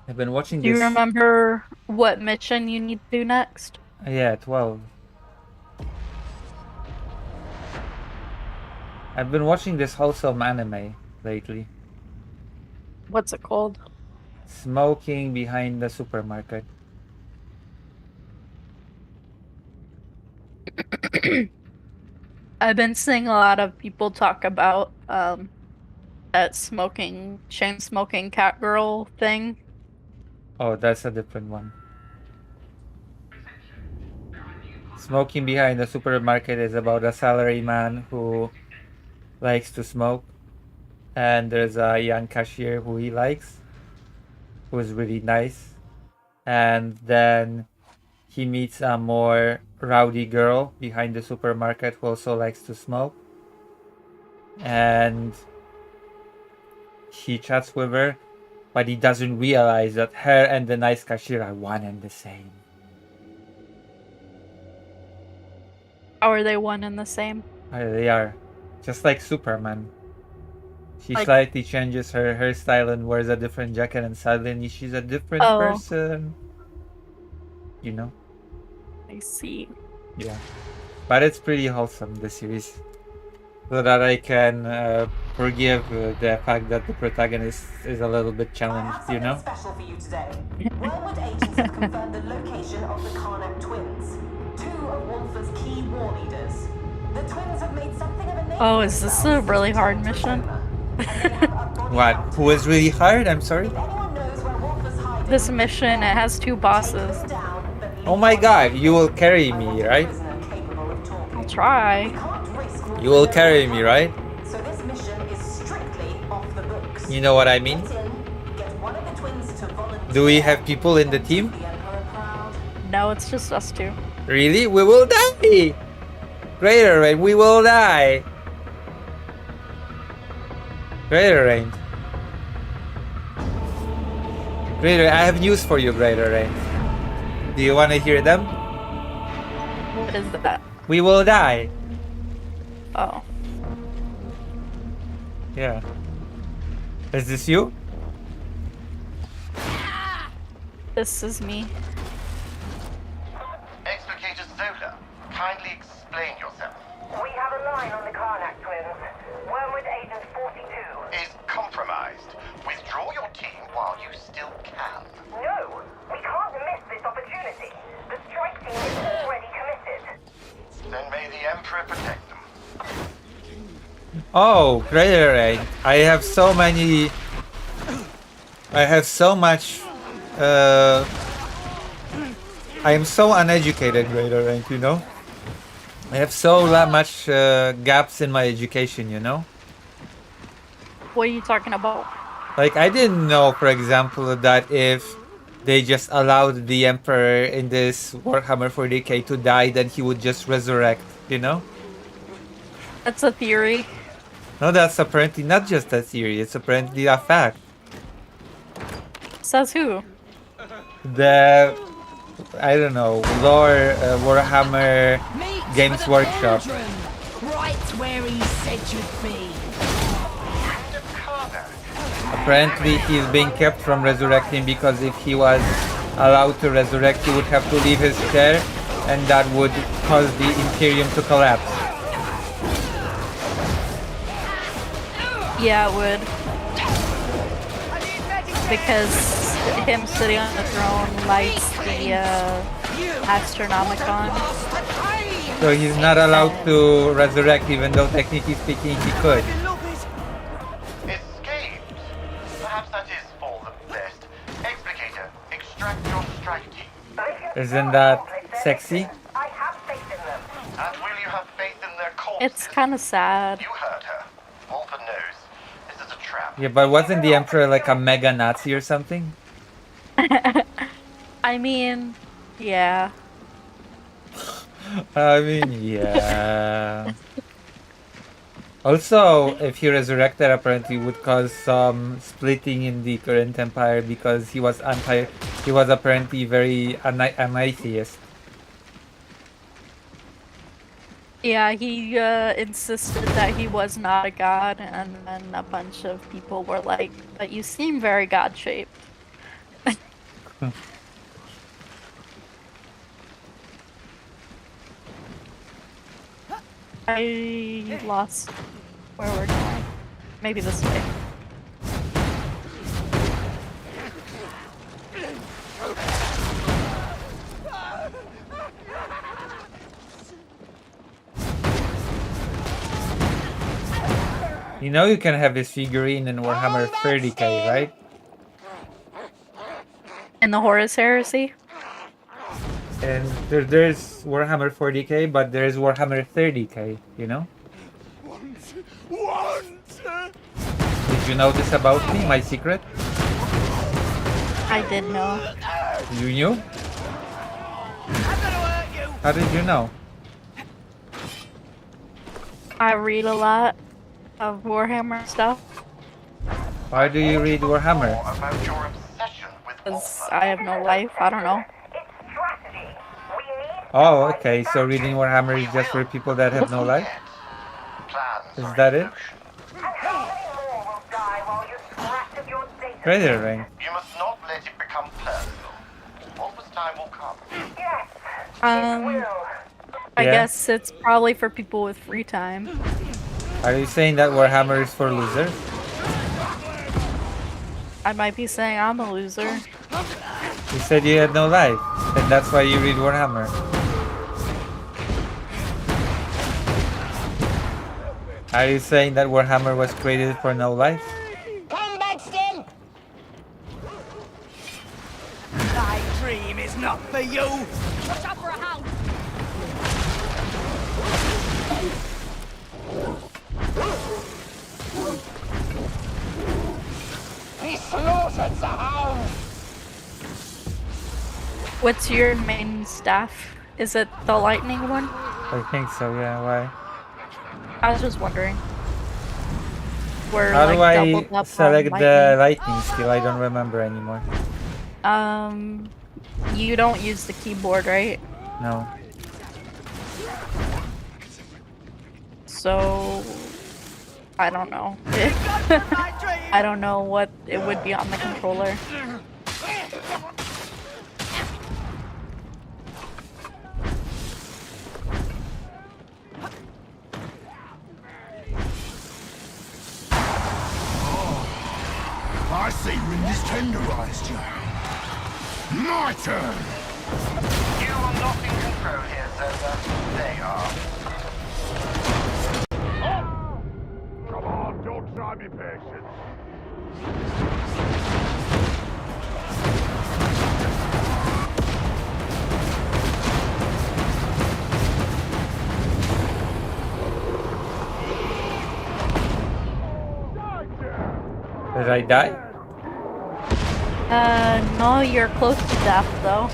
I've been watching Do you this. remember what mission you need to do next? Yeah, 12. I've been watching this wholesome anime lately. What's it called? Smoking behind the supermarket. I've been seeing a lot of people talk about that chain smoking cat girl thing. Oh, that's a different one. Smoking behind the supermarket is about a salaryman who likes to smoke, and there's a young cashier who he likes, who is really nice, and then he meets a more rowdy girl behind the supermarket who also likes to smoke, and he chats with her, but he doesn't realize that her and the nice cashier are one and the same. How are they one and the same? They are. Just like Superman. She Like- slightly changes her hairstyle and wears a different jacket, and suddenly she's a different Oh. person. You know? I see. Yeah. But it's pretty wholesome, the series. So that I can forgive the fact that the protagonist is a little bit challenged, you know? Special for you today. Wormwood agents have confirmed the location of the Karnak twins, two of Wolfer's key war leaders. The twins have made something of a name. Oh, is this a really hard mission? What? Who is really hard? I'm sorry? This mission, it has 2 bosses. Oh my god, you will carry me, right? I'll try. You will carry me, right? So this mission is strictly off the books. You know what I mean? Get one of the twins to volunteer. Do we have people in the team? No, it's just us 2. Really? We will die! Greater Rain, we will die! Greater Rain. Greater, I have news for you, Greater Rain. Do you want to hear them? What is that? We will die. Oh. Yeah. Is this you? This is me. Explicator Zola, kindly explain yourself. We have a line on the Karnak twins. Wormwood Agent 42. Is compromised. Withdraw your team while you still can. No, we can't miss this opportunity. The strike team is already committed. Then may the Emperor protect them. Oh, Greater Rain. I have so many... I have so much... I am so uneducated, Greater Rain, you know? I have so much gaps in my education, you know? What are you talking about? Like, I didn't know, for example, that if they just allowed the Emperor in this Warhammer 40k to die, then he would just resurrect, you know? That's a theory. No, that's apparently not just a theory, it's apparently a fact. Says who? The... I don't know, lore Warhammer Games Workshop. Right where he said you'd be. Apparently he's being kept from resurrecting because if he was allowed to resurrect, he would have to leave his chair, and that would cause the Imperium to collapse. Yeah, it would. Because him sitting on the throne lights the Astronomicon. So he's not allowed to resurrect, even though technically speaking he could. Escaped. Perhaps that is for the best. Explicator, extract your strike team. Isn't that sexy? And will you have faith in their cause? It's kind of sad. You heard her. Wolfer knows. This is a trap. Yeah, but wasn't the Emperor like a mega Nazi or something? I mean, yeah. I mean, yeah. Also, if he resurrected, apparently would cause some splitting in the current empire because he was apparently very an atheist. Yeah, he insisted that he was not a god, and then a bunch of people were like, but you seem very god-shaped. I lost where we're going. Maybe this way. You know you can have his figurine in Warhammer 30k, right? In the Horus Heresy? And there's Warhammer 40k, but there's Warhammer 30k, you know? you know this about me, my secret? I did know. You knew? How did you know? I read a lot of Warhammer stuff. Why do you read Warhammer? Because I have no life. I don't know. Oh, okay. So reading Warhammer is just for people that have no life? Is that it? Crater ring. You must not let it become personal. What was time will come. I Yeah. guess it's probably for people with free time. Are you saying that Warhammer is for losers? I might be saying I'm a loser. You said you had no life, and that's why you read Warhammer. Are you saying that Warhammer was created for no life? Come back, Stim! Thy dream is not for you! Watch out for a hound! He slaughtered the hound! What's your main staff? Is it the lightning one? I think so, yeah. Why? I was just wondering. We're How do like I doubled up select on the lightning skill? I don't remember anymore. You don't use the keyboard, right? No. So I don't know. I don't know what it would be on the controller. I see wind is tenderized you. My turn. You are not in control here, Zelda. They are. Come on, don't try me patience. Did I die? No, you're close to death though.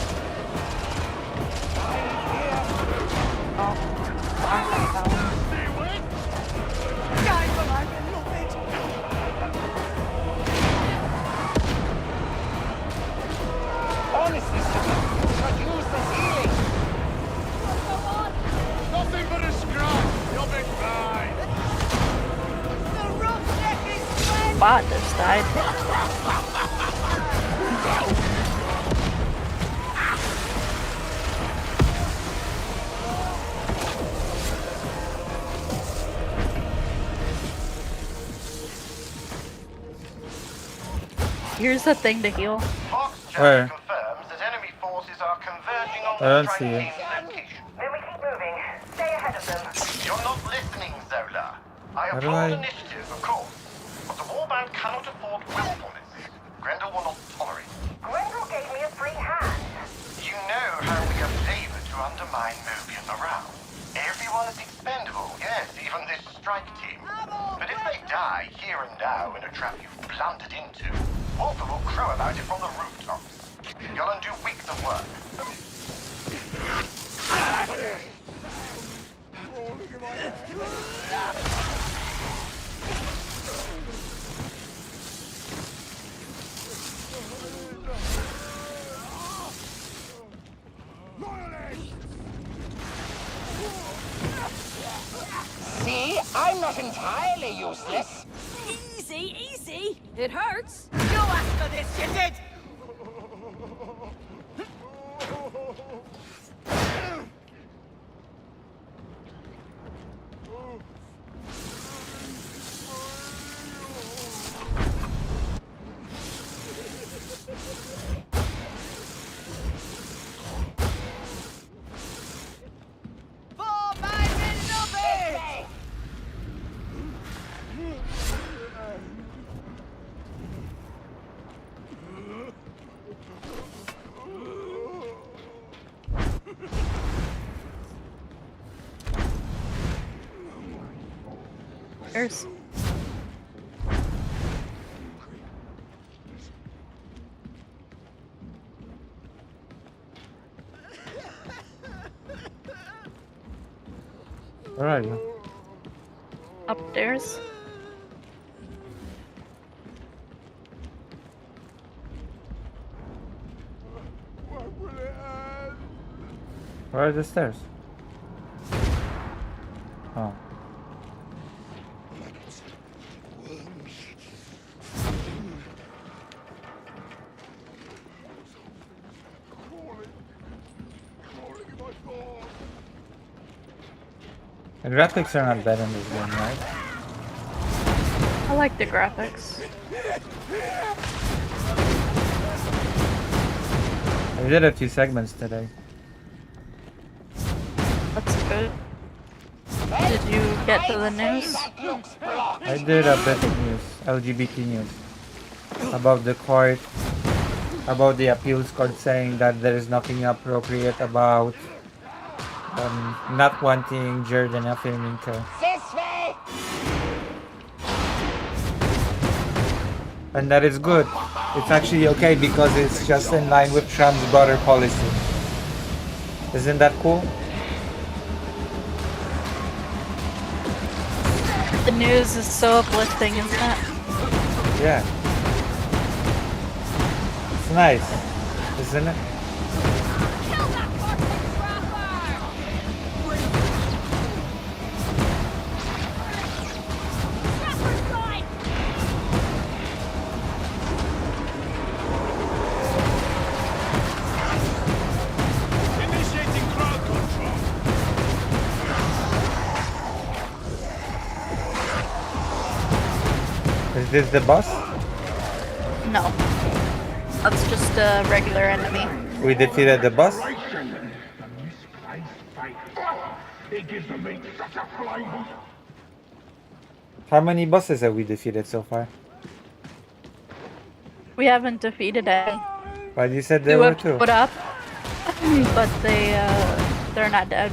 Honestly, you should use this healing! Nothing but a scratch. You'll be fine. Bot just died. Here's the thing to heal. Where? Confirms that enemy forces are converging on I don't the see strike it. team's location. Then we keep moving. Stay ahead of them. You're not listening, Zola. I How do applaud I- initiative, of course. But the warband cannot afford willfulness. Grendel will not tolerate it. Grendel gave me a free hand. You know how we are favored to undermine Mobian morale. Everyone is expendable, yes, even this strike team. But if they die here and now in a trap you've blundered into, Walker will crow about it from the rooftops. You'll undo weeks of work. See? I'm not entirely useless. Easy, easy. It hurts. You asked for this, you did. For my beloved! There's Where are you? Upstairs. Where are the stairs? Oh. The graphics are not bad in this game, right? I like the graphics. I did a few segments today. That's good. Did you get to the news? I did a bit of news, LGBT news, about the court, about the appeals court saying that there is nothing appropriate about not wanting Jordan affirming care. And that is good. It's actually okay because it's just in line with Trump's broader policy. Isn't that cool? The news is so uplifting, isn't it? Yeah. It's nice, isn't it? Initiating crowd control. Is this the boss? No. That's just a regular enemy. We defeated the boss? How many bosses have we defeated so far? We haven't defeated any. But you said there Two were have two. put up, but they're not dead.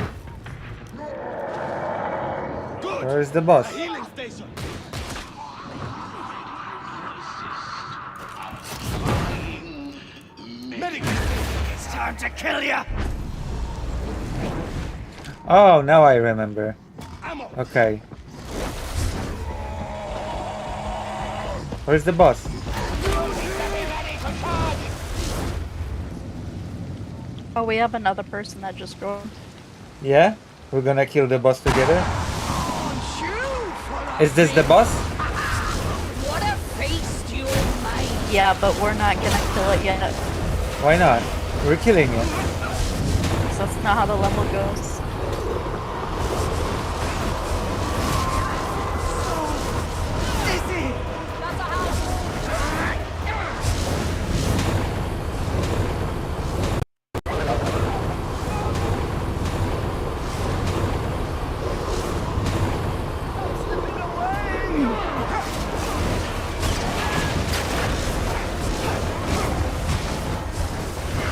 Where's the boss? It's time to kill ya! Oh, now I remember. Okay. Where's the boss? Oh, we have another person that just joined. Yeah? We're gonna kill the boss together? Is this the boss? What a feast you made! Yeah, but we're not gonna kill it yet. Why not? We're killing it. So that's not how the level goes.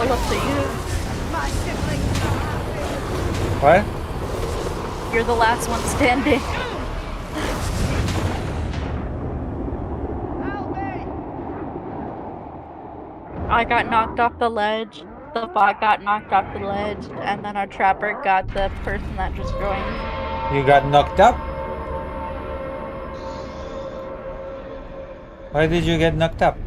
Well, up to you. What? You're the last one standing. I got knocked off the ledge, the bot got knocked off the ledge, and then our trapper got the person that just joined. You got knocked up? Why did you get knocked up?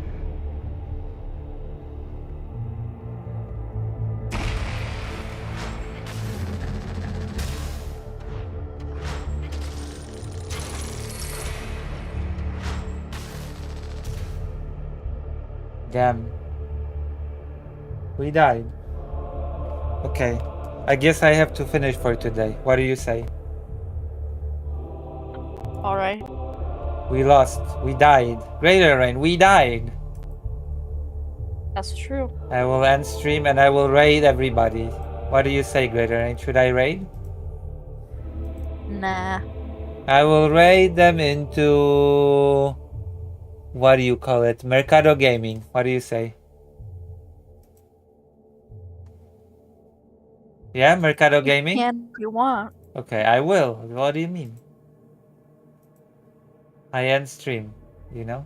Damn. We died. Okay. I guess I have to finish for today. What do you say? Alright. We lost. We died. Greater Rain, we died. That's true. I will end stream and I will raid everybody. What do you say, Greater Rain? Should I raid? Nah. I will raid them into... What do you call it? Mercado Gaming. What do you say? Yeah, Mercado Gaming? You can if you want. Okay, I will. What do you mean? I end stream, you know?